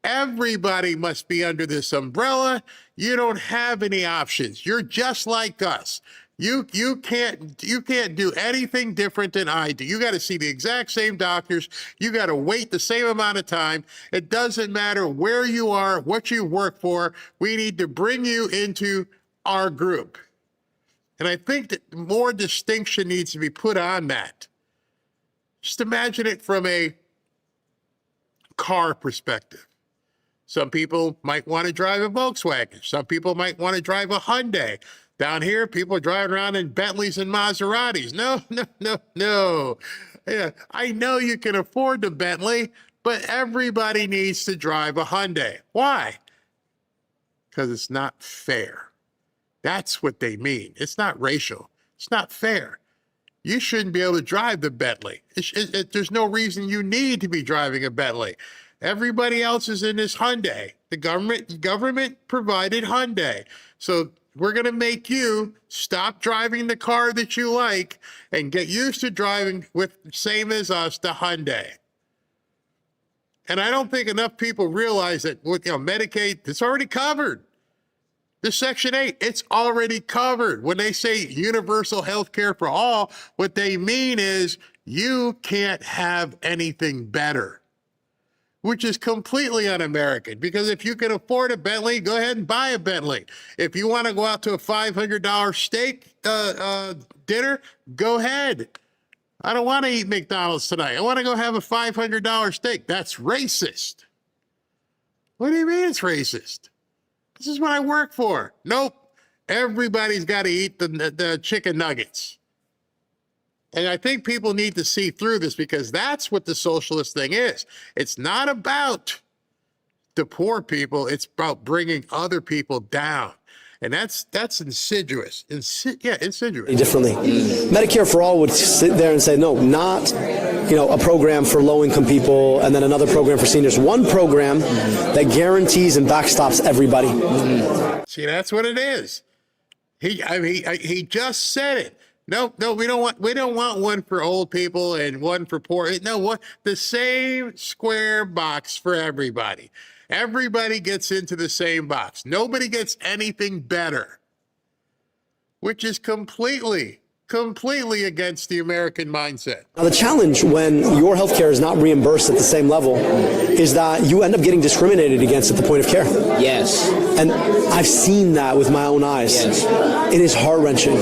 Everybody must be under this umbrella. You don't have any options. You're just like us. You can't do anything different than I do. You got to see the exact same doctors. You got to wait the same amount of time. It doesn't matter where you are, what you work for. We need to bring you into our group. And I think that more distinction needs to be put on that. Just imagine it from a car perspective. Some people might want to drive a Volkswagen. Some people might want to drive a Hyundai. Down here, people are driving around in Bentleys and Maseratis. No. Yeah, I know you can afford the Bentley, but everybody needs to drive a Hyundai. Why? Because it's not fair. That's what they mean. It's not racial. It's not fair. You shouldn't be able to drive the Bentley. There's no reason you need to be driving a Bentley. Everybody else is in this Hyundai. The government provided Hyundai. So we're going to make you stop driving the car that you like and get used to driving with, same as us, the Hyundai. And I don't think enough people realize that Medicaid, it's already covered. The Section 8, it's already covered. When they say universal health care for all, what they mean is you can't have anything better, which is completely un-American. Because if you can afford a Bentley, go ahead and buy a Bentley. If you want to go out to a $500 steak dinner, go ahead. I don't want to eat McDonald's tonight. I want to go have a $500 steak. That's racist. What do you mean it's racist? This is what I work for. Nope. Everybody's got to eat the chicken nuggets. And I think people need to see through this, because that's what the socialist thing is. It's not about the poor people. It's about bringing other people down. And that's insidious. Insidious. Differently. Medicare for All would sit there and say, no, not, a program for low-income people and then another program for seniors. One program that guarantees and backstops everybody. See, that's what it is. He just said it. No, we don't want one for old people and one for poor. No, the same square box for everybody. Everybody gets into the same box. Nobody gets anything better, which is completely against the American mindset. Now, the challenge when your health care is not reimbursed at the same level is that you end up getting discriminated against at the point of care. Yes. And I've seen that with my own eyes. Yes. It is heart-wrenching.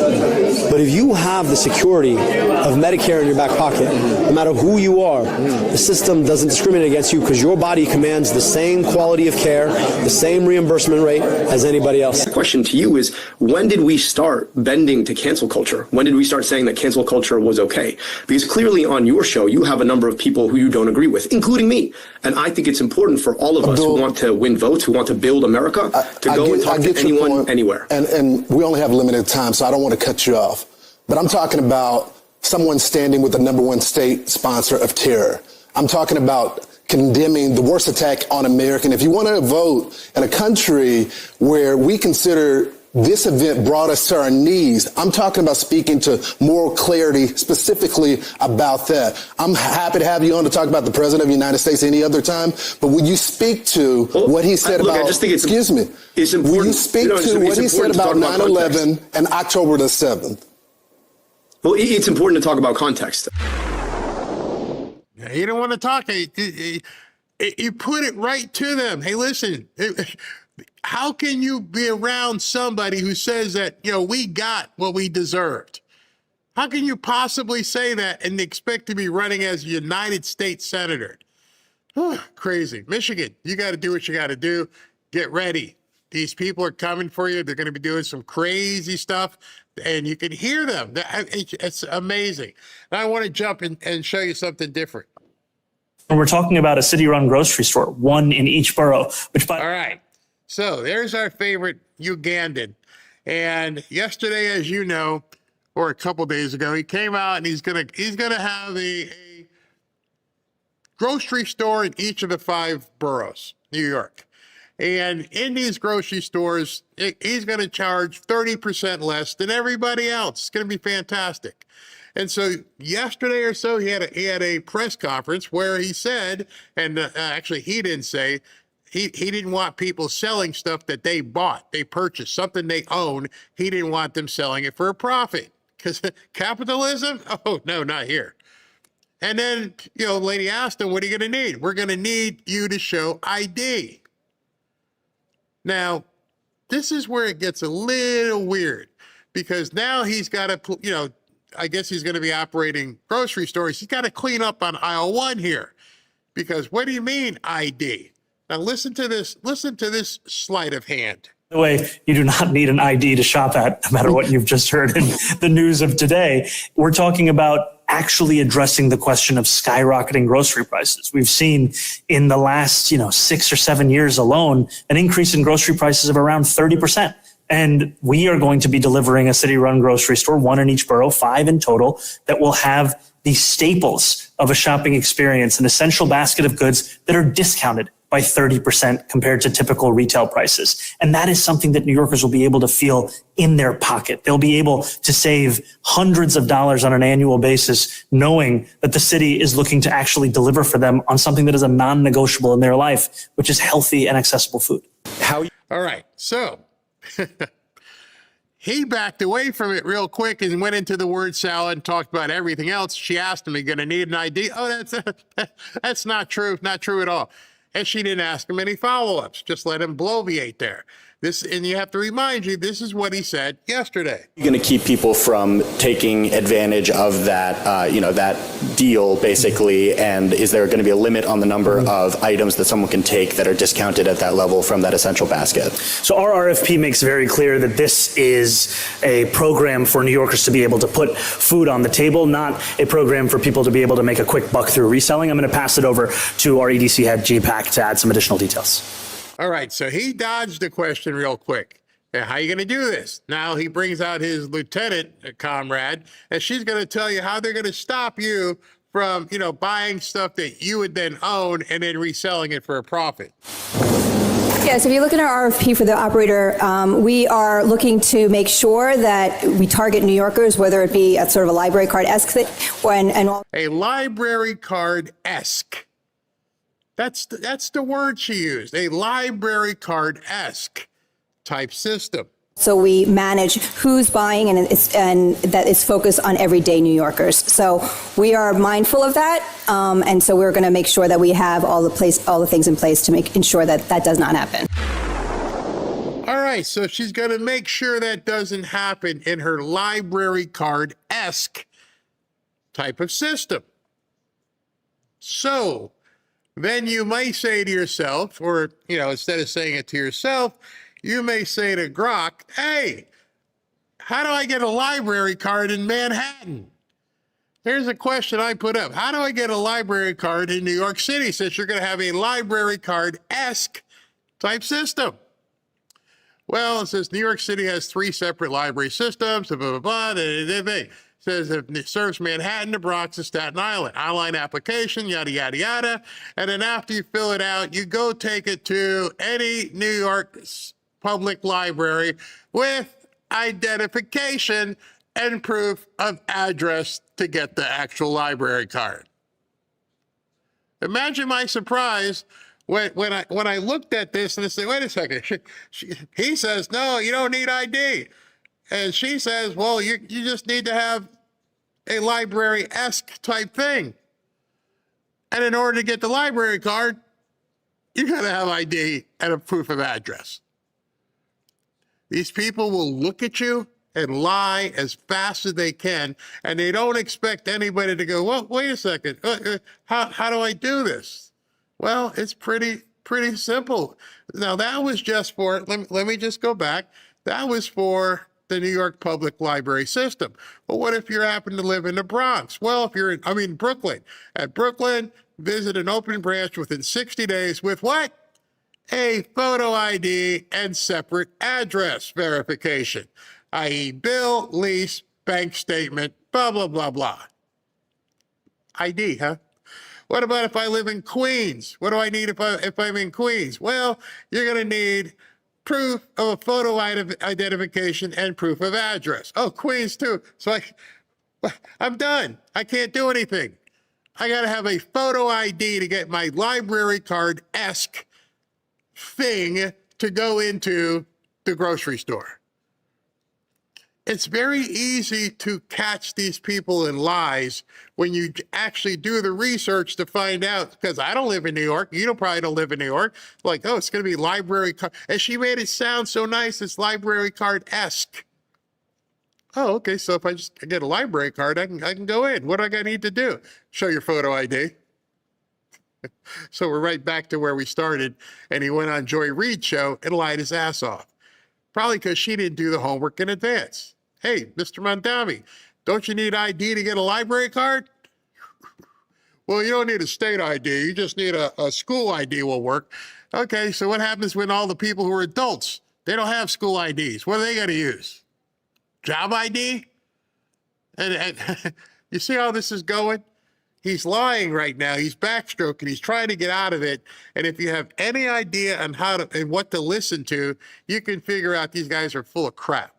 But if you have the security of Medicare in your back pocket, no matter who you are, the system doesn't discriminate against you because your body commands the same quality of care, the same reimbursement rate as anybody else. The question to you is, when did we start bending to cancel culture? When did we start saying that cancel culture was okay? Because clearly on your show, you have a number of people who you don't agree with, including me. And I think it's important for all of us who want to win votes, who want to build America, to go and talk to anyone, anywhere. And we only have limited time, so I don't want to cut you off. But I'm talking about someone standing with the #1 state sponsor of terror. I'm talking about condemning the worst attack on America. If you want to vote in a country where we consider this event brought us to our knees, I'm talking about speaking to moral clarity specifically about that. I'm happy to have you on to talk about the President of the United States any other time, but would you speak to what he said about, I just think it's important. Will you speak to what he said about 9/11 and October the 7th? Well, it's important to talk about context. You don't want to talk. You put it right to them. Hey, listen, how can you be around somebody who says that, we got what we deserved? How can you possibly say that and expect to be running as a United States Senator? Crazy. Michigan, you got to do what you got to do. Get ready. These people are coming for you. They're going to be doing some crazy stuff, and you can hear them. It's amazing. And I want to jump in and show you something different. We're talking about a city-run grocery store, one in each borough. All right. So there's our favorite Ugandan. And yesterday, as you know, or a couple days ago, he came out and he's gonna have a grocery store in each of the 5 boroughs, New York. And in these grocery stores, he's going to charge 30% less than everybody else. It's going to be fantastic. And so yesterday or so, he had a press conference where he said, and actually he didn't say, he didn't want people selling stuff that they bought, they purchased, something they own. He didn't want them selling it for a profit. Because capitalism? Oh, no, not here. And then, the lady asked him, what are you going to need? We're going to need you to show ID. Now, this is where it gets a little weird, because now he's got to, I guess he's going to be operating grocery stores. He's got to clean up on aisle 1 here, because what do you mean ID? Now listen to this sleight of hand. By the way, you do not need an ID to shop at, no matter what you've just heard in the news of today. We're talking about actually addressing the question of skyrocketing grocery prices. We've seen in the last, 6 or 7 years alone, an increase in grocery prices of around 30%. And we are going to be delivering a city-run grocery store, 1 in each borough, 5 in total, that will have the staples of a shopping experience, an essential basket of goods that are discounted by 30% compared to typical retail prices. And that is something that New Yorkers will be able to feel in their pocket. They'll be able to save hundreds of dollars on an annual basis, knowing that the city is looking to actually deliver for them on something that is a non-negotiable in their life, which is healthy and accessible food. All right. So he backed away from it real quick and went into the word salad and talked about everything else. She asked him, are you going to need an ID? Oh, that's not true. Not true at all. And she didn't ask him any follow-ups, just let him bloviate there. This, and you have to remind you, this is what he said yesterday. You're going to keep people from taking advantage of that, that deal, basically. And is there going to be a limit on the number of items that someone can take that are discounted at that level from that essential basket? So our RFP makes very clear that this is a program for New Yorkers to be able to put food on the table, not a program for people to be able to make a quick buck through reselling. I'm going to pass it over to our EDC head, G-Pack, to add some additional details. All right, so he dodged the question real quick. Now, how are you going to do this? Now he brings out his lieutenant comrade, and she's going to tell you how they're going to stop you from, buying stuff that you would then own and then reselling it for a profit. Yes, if you look at our RFP for the operator, we are looking to make sure that we target New Yorkers, whether it be a sort of a library card-esque thing, a library card-esque. That's the word she used, a library card-esque type system. So we manage who's buying, and that is focused on everyday New Yorkers. So we are mindful of that, and so we're going to make sure that we have all the things in place to ensure that that does not happen. All right, so she's going to make sure that doesn't happen in her library card-esque type of system. So then you may say to yourself, or, instead of saying it to yourself, you may say to Grok, hey, how do I get a library card in Manhattan? Here's a question I put up. How do I get a library card in New York City, since you're going to have a library card-esque type system? Well, it says New York City has 3 separate library systems, blah, blah, blah, It says it serves Manhattan, the Bronx, and Staten Island. Online application, yada, yada, yada. And then after you fill it out, you go take it to any New York public library with identification and proof of address to get the actual library card. Imagine my surprise when I looked at this and I said, wait a second. He says, no, you don't need ID. And she says, well, you just need to have a library-esque type thing. And in order to get the library card, you got to have ID and a proof of address. These people will look at you and lie as fast as they can, and they don't expect anybody to go, well, wait a second, how do I do this? Well, it's pretty simple. Now, that was just for, let me just go back. That was for the New York Public Library system. But what if you happen to live in the Bronx? Well, if you're in Brooklyn. At Brooklyn, visit an open branch within 60 days with what? A photo ID and separate address verification, i.e. bill, lease, bank statement, blah, blah, blah, blah. ID, huh? What about if I live in Queens? What do I need if I'm in Queens? Well, you're going to need proof of a photo identification and proof of address. Oh, Queens too. So I'm done. I can't do anything. I got to have a photo ID to get my library card-esque thing to go into the grocery store. It's very easy to catch these people in lies when you actually do the research to find out, because I don't live in New York. You probably don't live in New York. Like, oh, it's going to be library card. And she made it sound so nice. It's library card-esque. Oh, okay. So if I just get a library card, I can go in. What do I need to do? Show your photo ID. So we're right back to where we started. And he went on Joy Reid's show and lied his ass off. Probably because she didn't do the homework in advance. Hey, Mr. Mondami, don't you need ID to get a library card? Well, you don't need a state ID. You just need a school ID will work. Okay, so what happens when all the people who are adults, they don't have school IDs? What are they going to use? Job ID? And you see how this is going? He's lying right now. He's backstroking. He's trying to get out of it. And if you have any idea on what to listen to, you can figure out these guys are full of crap.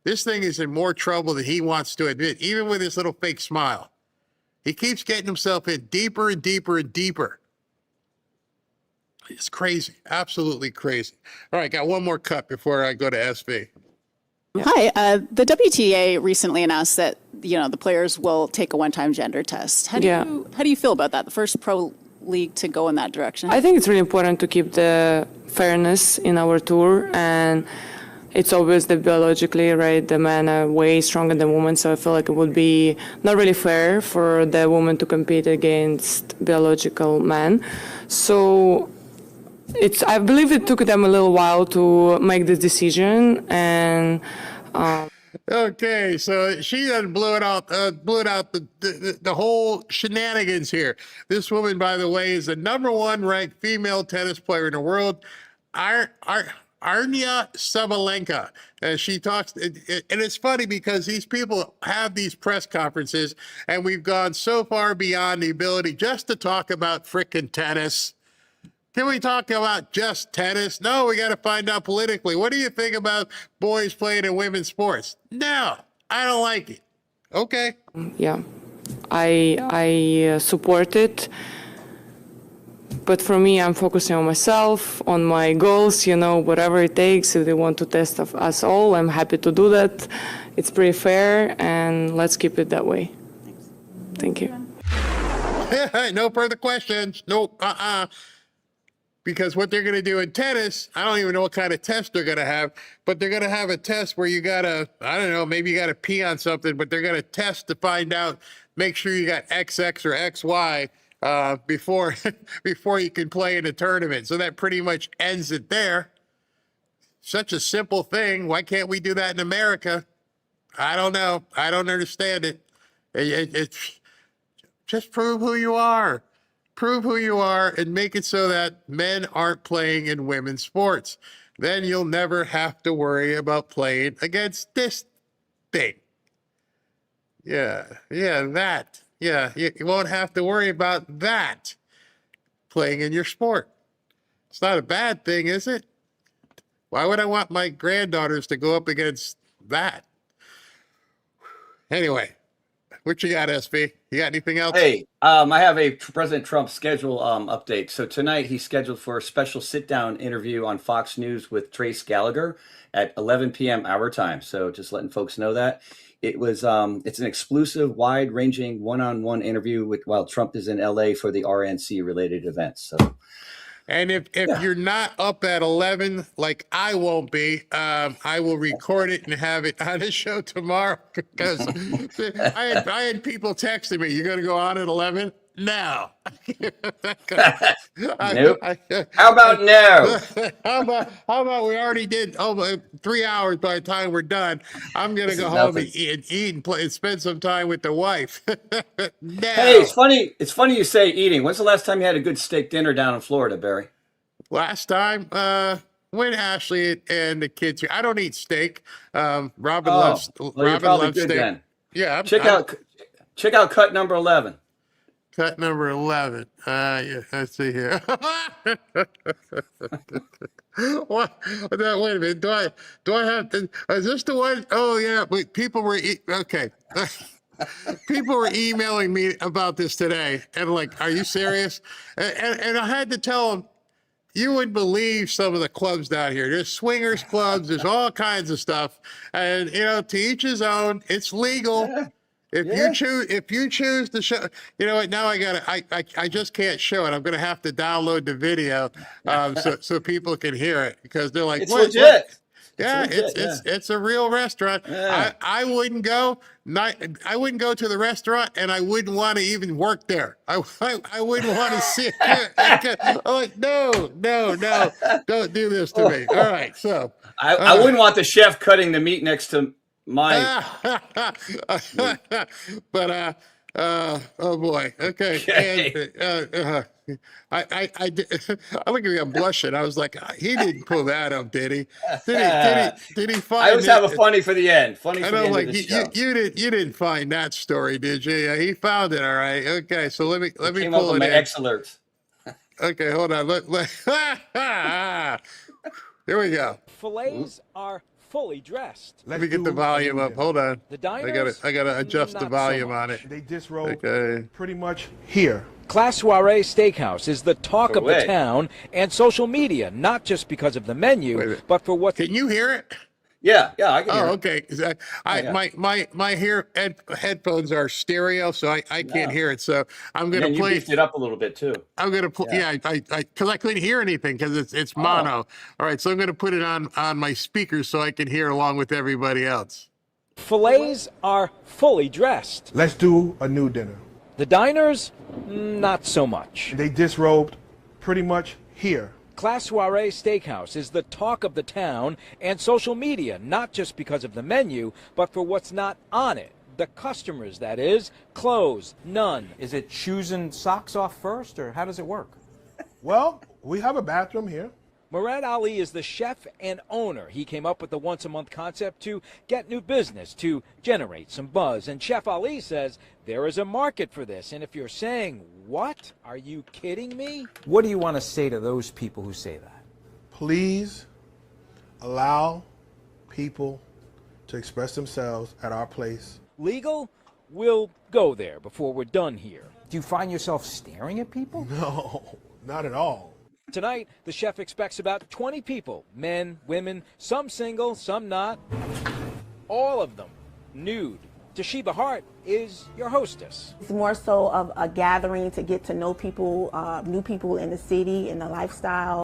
This thing is in more trouble than he wants to admit, even with his little fake smile. He keeps getting himself in deeper and deeper and deeper. It's crazy, absolutely crazy. All right, got one more cut before I go to SV. Hi, the WTA recently announced that the players will take a one-time gender test. How do you feel about that? The first pro league to go in that direction? I think it's really important to keep the fairness in our tour, and it's obvious that biologically, right, the men are way stronger than women, so I feel like it would be not really fair for the woman to compete against biological men. So I believe it took them a little while to make this decision, and Okay, so she done blew it out the whole shenanigans here. This woman, by the way, is the #1 ranked female tennis player in the world, Arnia Sabalenka. She talks, and it's funny because these people have these press conferences, and we've gone so far beyond the ability just to talk about frickin' tennis. Can we talk about just tennis? No, we got to find out politically. What do you think about boys playing in women's sports? No, I don't like it. Okay. Yeah, I support it. But for me, I'm focusing on myself, on my goals, whatever it takes. If they want to test us all, I'm happy to do that. It's pretty fair, and let's keep it that way. Thank you. No further questions. No, Because what they're going to do in tennis, I don't even know what kind of test they're going to have, but they're going to have a test where you got to, I don't know, maybe you got to pee on something, but they're going to test to find out, make sure you got XX or XY before you can play in a tournament. So that pretty much ends it there. Such a simple thing. Why can't we do that in America? I don't know. I don't understand it. It's just prove who you are. Prove who you are and make it so that men aren't playing in women's sports. Then you'll never have to worry about playing against this thing. Yeah, that. Yeah, you won't have to worry about that playing in your sport. It's not a bad thing, is it? Why would I want my granddaughters to go up against that? Anyway, what you got, SB? You got anything else? Hey, I have a President Trump schedule update. So tonight he's scheduled for a special sit-down interview on Fox News with Trace Gallagher at 11 p.m. our time. So just letting folks know that. It's an exclusive, wide-ranging, one-on-one interview while Trump is in LA for the RNC-related events. So. And if you're not up at 11, like I won't be, I will record it and have it on the show tomorrow. Because I had people texting me, "You're going to go on at 11?" No. Nope. How about no? How about we already did 3 hours by the time we're done? I'm going to go home and eat and play and spend some time with the wife. No. Hey, it's funny you say eating. When's the last time you had a good steak dinner down in Florida, Barry? Last time, when Ashley and the kids here. I don't eat steak. Robin loves steak. Then. Yeah. Check out cut number 11. Cut number 11. Yeah, let's see here. What? Wait a minute. Do I have to? Is this the one? Oh yeah. Wait, people were okay. People were emailing me about this today, and like, are you serious? And I had to tell them, you wouldn't believe some of the clubs down here. There's swingers clubs. There's all kinds of stuff, and to each his own. It's legal. Yeah. If you choose to show, what? Now I just can't show it. I'm going to have to download the video, so people can hear it because they're like, it's legit. Yeah, it's a real restaurant. Yeah. I wouldn't go. I wouldn't go to the restaurant, and I wouldn't want to even work there. I wouldn't want to see it. I'm like, no, don't do this to me. All right, so I wouldn't want the chef cutting the meat next to my. But oh boy, okay. And, I look at me, I'm blushing. I was like, he didn't pull that up, did he? Did he find? I always have a funny for the end. Funny for the end like, of the show. You didn't find that story, did you? Yeah, he found it. All right. Okay, so let me came pull up it my in. X alerts. Okay, hold on. Here we go. Fillets are fully dressed. Let me get the volume up. Hold on. The diners, I gotta adjust the volume on it. They disrobe pretty much here. Class Soiree Steakhouse is the talk of the town and social media, not just because of the menu, but for what. Can you hear it? Yeah, I can hear Oh, it. okay. 'Cause Yeah. my headphones are stereo, so I can't No. hear it. So I'm And gonna then you play. beefed it up a little bit too. I'm gonna play. Yeah. Yeah, because I couldn't hear anything because it's Oh. mono. All right, so I'm gonna put it on my speakers so I can hear along with everybody else. Fillets are fully dressed. Let's do a new dinner. The diners, not so much. They disrobed pretty much here. Class Soiree Steakhouse is the talk of the town and social media, not just because of the menu, but for what's not on it. The customers, that is, clothes, none. Is it shoes and socks off first, or how does it work? Well, we have a bathroom here. Murad Ali is the chef and owner. He came up with the once-a-month concept to get new business, to generate some buzz. And Chef Ali says there is a market for this. And if you're saying, what? Are you kidding me? What do you want to say to those people who say that? Please allow people to express themselves at our place. Legal? We'll go there before we're done here. Do you find yourself staring at people? No, not at all. Tonight, the chef expects about 20 people, men, women, some single, some not. All of them nude. Toshiba Hart is your hostess. It's more so of a gathering to get to know people, new people in the city, in the lifestyle.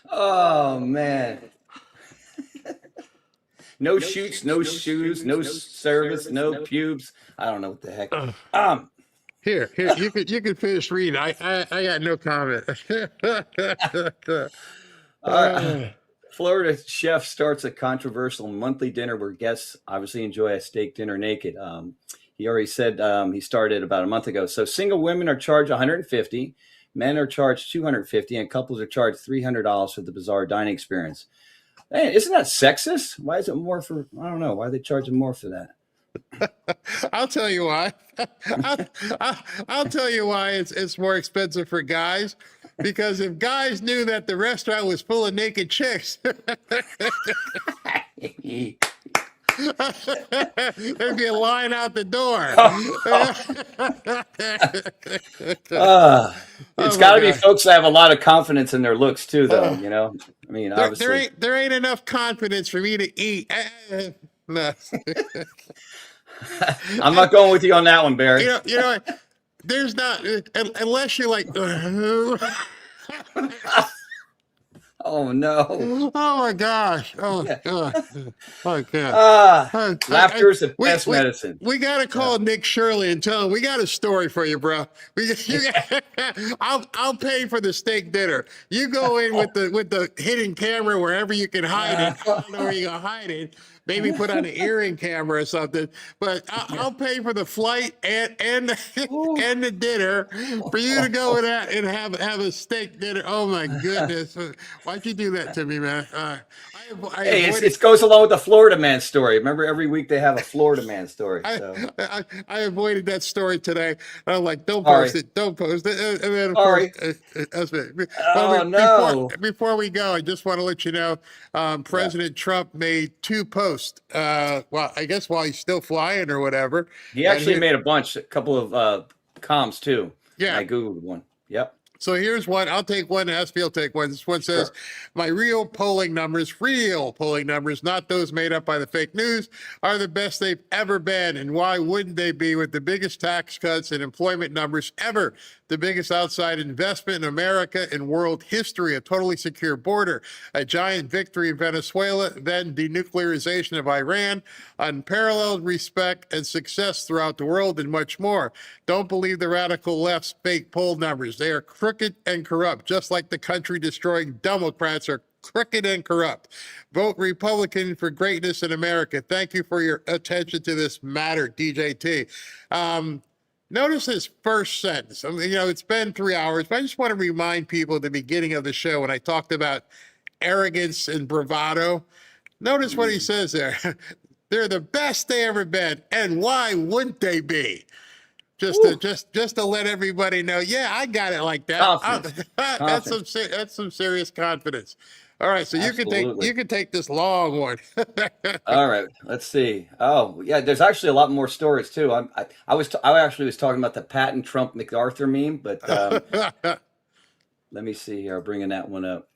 Oh man. No shoots, no shoes, no service, no pubes. I don't know what the heck. Here, you can finish reading. I got no comment. Florida chef starts a controversial monthly dinner where guests obviously enjoy a steak dinner naked. He already said he started about a month ago. So single women are charged $150, men are charged $250, and couples are charged $300 for the bizarre dining experience. Hey, isn't that sexist? Why is it more for? I don't know. Why are they charging more for that? I'll tell you why. I'll tell you why it's more expensive for guys. Because if guys knew that the restaurant was full of naked chicks, there'd be a line out the door. It's got to be folks that have a lot of confidence in their looks too, though. You know, I mean, obviously, there ain't enough confidence for me to eat. No. I'm not going with you on that one, Barry. You know, there's not unless you're like. Oh no! Oh my gosh! Oh God! Oh God! Laughter is the best medicine. We gotta call Nick Shirley and tell him we got a story for you, bro. I'll pay for the steak dinner. You go in with the hidden camera wherever you can hide it. I don't know where you gonna hide it. Maybe put on an earring camera or something. But I'll pay for the flight and the dinner for you to go in that and have a steak dinner. Oh my goodness! Why'd you do that to me, man? Hey, it goes along with the Florida man story. Remember, every week they have a Florida man story. So. I avoided that story today. I'm like, don't post it, don't post it. And then, of course, before we go, I just want to let you know, President Trump made 2 posts. Well, I guess while he's still flying or whatever. He actually made a couple of comms too. Yeah, I Googled one. Yep. So here's one. I'll take one. Aspie will take one. This one says, my real polling numbers, not those made up by the fake news, are the best they've ever been. And why wouldn't they be with the biggest tax cuts and employment numbers ever? The biggest outside investment in America in world history, a totally secure border, a giant victory in Venezuela, then denuclearization of Iran, unparalleled respect and success throughout the world, and much more. Don't believe the radical left's fake poll numbers. They are crooked and corrupt, just like the country-destroying Democrats are crooked and corrupt. Vote Republican for greatness in America. Thank you for your attention to this matter, DJT. Notice his first sentence. I mean, it's been 3 hours, but I just want to remind people at the beginning of the show when I talked about arrogance and bravado. Notice what he says there. They're the best they ever been, and why wouldn't they be? Just to let everybody know, yeah, I got it like that. That's some serious confidence. All right, so Absolutely. you can take this long one. All right, let's see. Oh, yeah, there's actually a lot more stories too. I actually was talking about the Patton Trump MacArthur meme, but let me see here. I'm bringing that one up.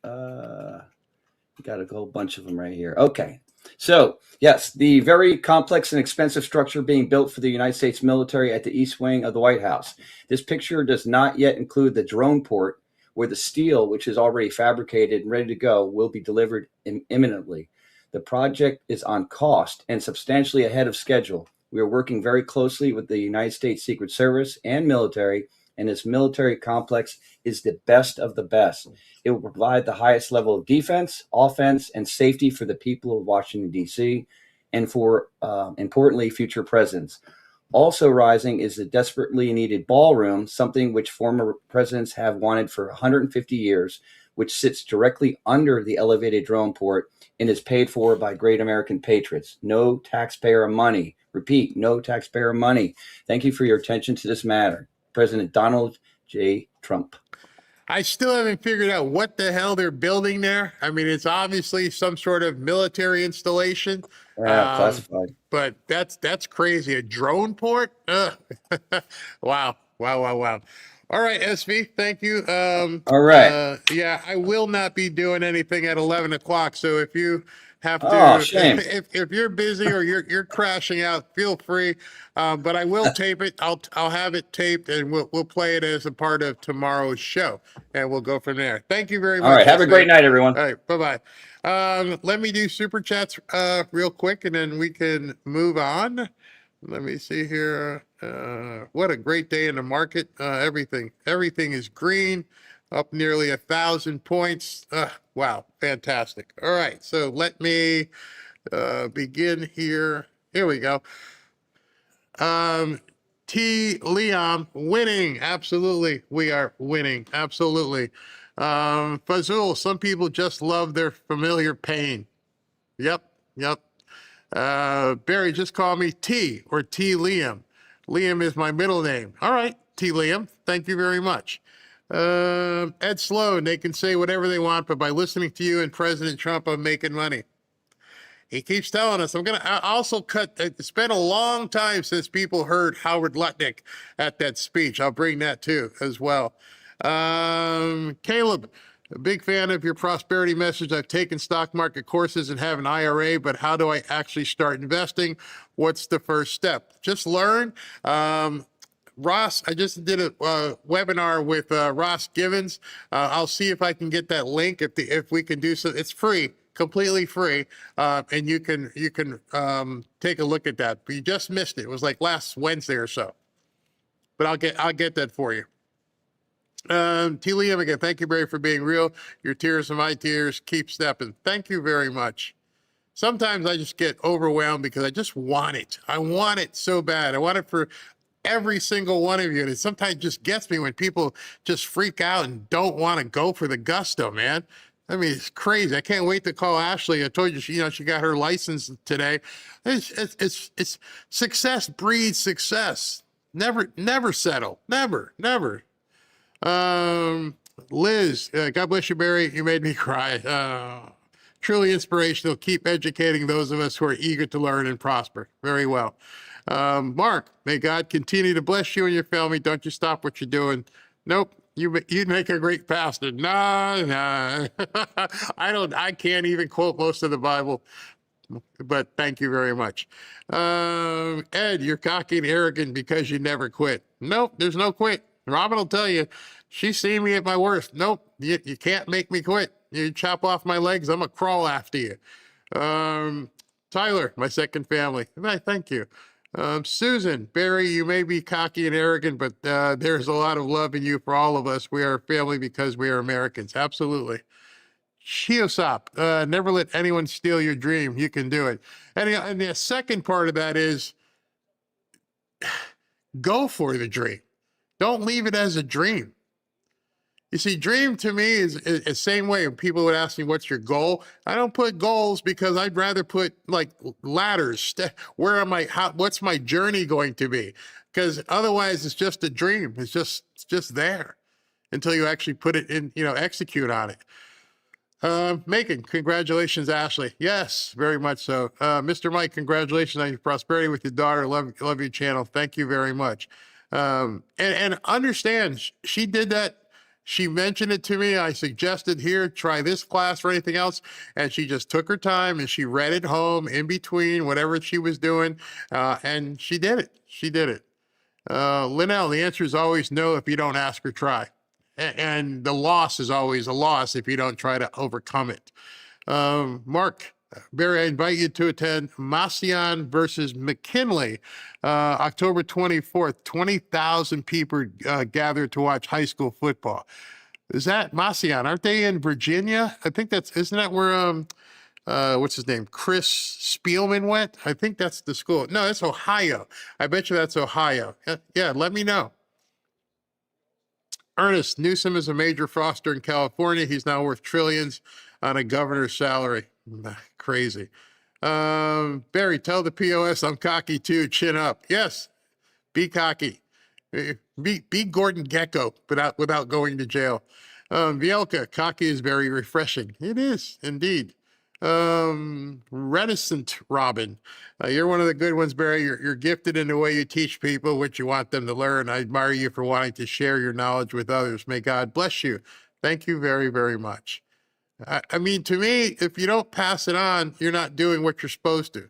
Got a whole bunch of them right here. Okay. So, yes, the very complex and expensive structure being built for the United States military at the east wing of the White House. This picture does not yet include the drone port where the steel, which is already fabricated and ready to go, will be delivered imminently. The project is on cost and substantially ahead of schedule. We are working very closely with the United States Secret Service and military, and this military complex is the best of the best. It will provide the highest level of defense, offense, and safety for the people of Washington, D.C., and for, importantly, future presidents. Also rising is the desperately needed ballroom, something which former presidents have wanted for 150 years, which sits directly under the elevated drone port and is paid for by great American patriots. No taxpayer money. Repeat, no taxpayer money. Thank you for your attention to this matter. President Donald J. Trump. I still haven't figured out what the hell they're building there. I mean, it's obviously some sort of military installation. Yeah, classified. But that's crazy. A drone port? Ugh. Wow. All right, SV, thank you. All right. Yeah, I will not be doing anything at 11 o'clock. So if you have to, Oh, shame. if you're busy or you're crashing out, feel free. But I will tape it. I'll have it taped, and we'll play it as a part of tomorrow's show, and we'll go from there. Thank you very much. All right. Have a great night, everyone. All right. Bye bye. Let me do super chats real quick, and then we can move on. Let me see here. What a great day in the market. Everything is green, up nearly 1,000 points. Wow, fantastic. All right, so let me begin here. Here we go. T. Liam, winning. Absolutely, we are winning. Absolutely. Fazul, some people just love their familiar pain. Yep. Barry, just call me T or T Liam. Liam is my middle name. All right, T Liam. Thank you very much. Ed Sloan, they can say whatever they want, but by listening to you and President Trump, I'm making money. He keeps telling us. I also it's been a long time since people heard Howard Lutnick at that speech. I'll bring that too as well. Caleb, a big fan of your prosperity message. I've taken stock market courses and have an IRA, but how do I actually start investing? What's the first step? Just learn. Ross, I just did a webinar with Ross Givens. I'll see if I can get that link. If we can do so, it's free, completely free, and you can take a look at that. But you just missed it. It was like last Wednesday or so. But I'll get that for you. T. Liam, again, thank you, Barry, for being real. Your tears and my tears keep stepping. Thank you very much. Sometimes I just get overwhelmed because I just want it. I want it so bad. I want it for every single one of you. And it sometimes just gets me when people just freak out and don't want to go for the gusto, man. I mean, it's crazy. I can't wait to call Ashley. I told you, she got her license today. It's success breeds success. Never settle. Never. Liz, God bless you, Barry. You made me cry. Truly inspirational. Keep educating those of us who are eager to learn and prosper. Very well. Mark, may God continue to bless you and your family. Don't you stop what you're doing. Nope. You'd make a great pastor. Nah. I can't even quote most of the Bible, but thank you very much. Ed, you're cocky and arrogant because you never quit. Nope, there's no quit. Robin will tell you, she's seen me at my worst. Nope, you can't make me quit. You chop off my legs, I'm going to crawl after you. Tyler, my second family. Thank you. Susan, Barry, you may be cocky and arrogant, but there's a lot of love in you for all of us. We are a family because we are Americans. Absolutely. Shiosop, never let anyone steal your dream. You can do it. And the second part of that is go for the dream. Don't leave it as a dream. You see, dream to me is the same way. When people would ask me, what's your goal? I don't put goals because I'd rather put like ladders. Where am I? What's my journey going to be? Because otherwise it's just a dream. It's just there until you actually put it in, execute on it. Macon, congratulations, Ashley. Yes, very much so. Mr. Mike, congratulations on your prosperity with your daughter. Love your channel. Thank you very much. And understand, she did that. She mentioned it to me. I suggested here, try this class or anything else. And she just took her time and she read it home in between whatever she was doing. And she did it. She did it. Linnell, the answer is always no if you don't ask or try. And the loss is always a loss if you don't try to overcome it. Mark, Barry, I invite you to attend Massillon versus McKinley, October 24th. 20,000 people gathered to watch high school football. Is that Massillon? Aren't they in Virginia? I think isn't that where, what's his name? Chris Spielman went? I think that's the school. No, that's Ohio. I bet you that's Ohio. Yeah, let me know. Ernest, Newsom is a major fraudster in California. He's now worth trillions on a governor's salary. Crazy. Barry, tell the POS I'm cocky too. Chin up. Yes, be cocky. Be Gordon Gekko without going to jail. Vielka, cocky is very refreshing. It is, indeed. Reticent Robin, you're one of the good ones, Barry. You're gifted in the way you teach people what you want them to learn. I admire you for wanting to share your knowledge with others. May God bless you. Thank you very, very much. I mean, to me, if you don't pass it on, you're not doing what you're supposed to.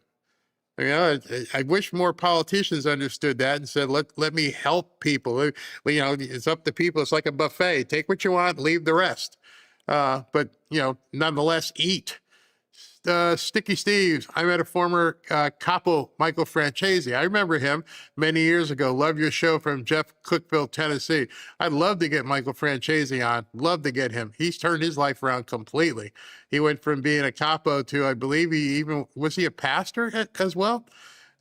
I wish more politicians understood that and said, let me help people. It's up to people. It's like a buffet. Take what you want, leave the rest. But nonetheless, eat. Sticky Steve's. I met a former capo, Michael Francesi. I remember him many years ago. Love your show from Jeff Cookville, Tennessee. I'd love to get Michael Francesi on. Love to get him. He's turned his life around completely. He went from being a capo to, I believe was he a pastor as well?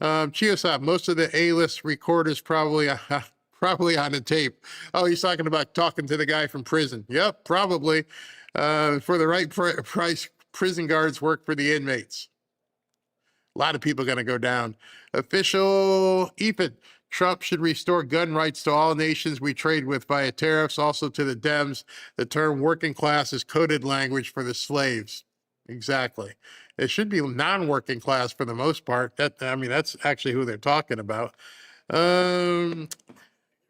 Chiosop, most of the A-list recorders probably on the tape. Oh, he's talking about talking to the guy from prison. Yep, probably. For the right price, prison guards work for the inmates. A lot of people going to go down. Official Ethan, Trump should restore gun rights to all nations we trade with via tariffs, also to the Dems. The term working class is coded language for the slaves. Exactly. It should be non-working class for the most part. That's actually who they're talking about.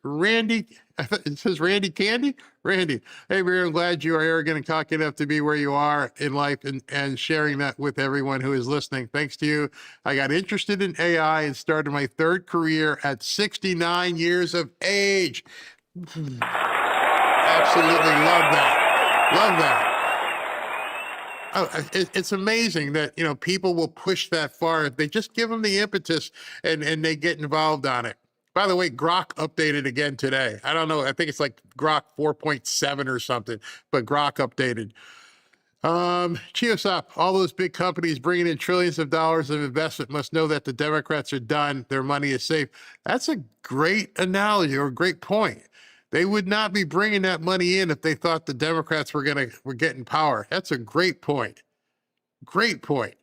Randy, it says Randy Candy? Randy, hey, Barry, I'm glad you are arrogant and cocky enough to be where you are in life and sharing that with everyone who is listening. Thanks to you, I got interested in AI and started my third career at 69 years of age. Absolutely love that. Love that. It's amazing that, people will push that far if they just give them the impetus and they get involved on it. By the way, Grok updated again today. I don't know. I think it's like Grok 4.7 or something, but Grok updated. Chiosop, all those big companies bringing in trillions of dollars of investment must know that the Democrats are done. Their money is safe. That's a great analogy or a great point. They would not be bringing that money in if they thought the Democrats were getting power. That's a great point. Great point.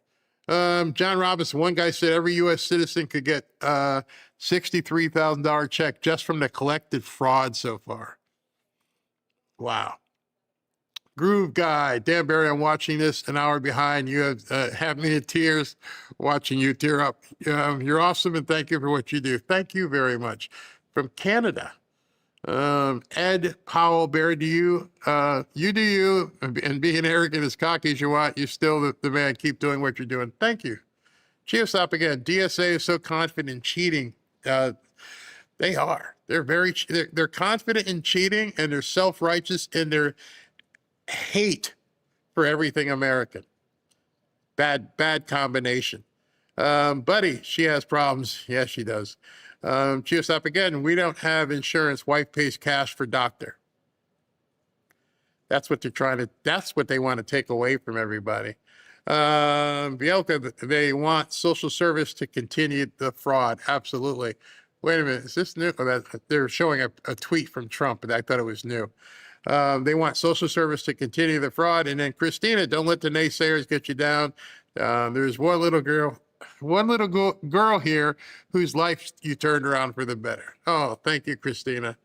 John Robinson, one guy said every U.S. citizen could get $63,000 check just from the collected fraud so far. Wow. Groove Guy, Dan Barry, I'm watching this an hour behind. You have me in tears watching you tear up. You're awesome, and thank you for what you do. Thank you very much. From Canada, Ed Powell, Barry, you do you, and being arrogant as cocky as you want, you're still the man. Keep doing what you're doing. Thank you. Chiosop again, DSA is so confident in cheating. They are. They're confident in cheating, and they're self-righteous in their hate for everything American. Bad combination. Buddy, she has problems. Yes, she does. Chiosop again, we don't have insurance. Wife pays cash for doctor. That's what they want to take away from everybody. Bielka, they want social service to continue the fraud. Absolutely. Wait a minute, is this new? They're showing a tweet from Trump, and I thought it was new. They want social service to continue the fraud. And then Christina, don't let the naysayers get you down. There's one little girl here whose life you turned around for the better. Oh, thank you, Christina.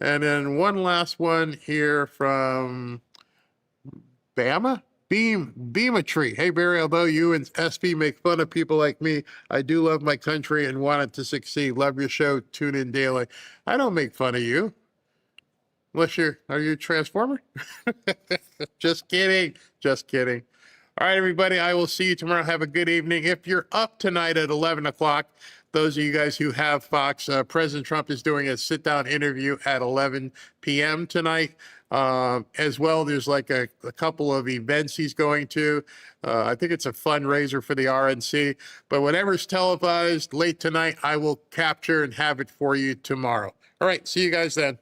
And then one last one here from Bama. Beam a tree. Hey, Barry, although you and SP make fun of people like me, I do love my country and want it to succeed. Love your show. Tune in daily. I don't make fun of you. Unless are you a Transformer? Just kidding. Just kidding. All right, everybody, I will see you tomorrow. Have a good evening. If you're up tonight at 11 o'clock, those of you guys who have Fox, President Trump is doing a sit-down interview at 11 p.m. tonight. As well, there's like a couple of events he's going to. I think it's a fundraiser for the RNC. But whatever's televised late tonight, I will capture and have it for you tomorrow. All right, see you guys then.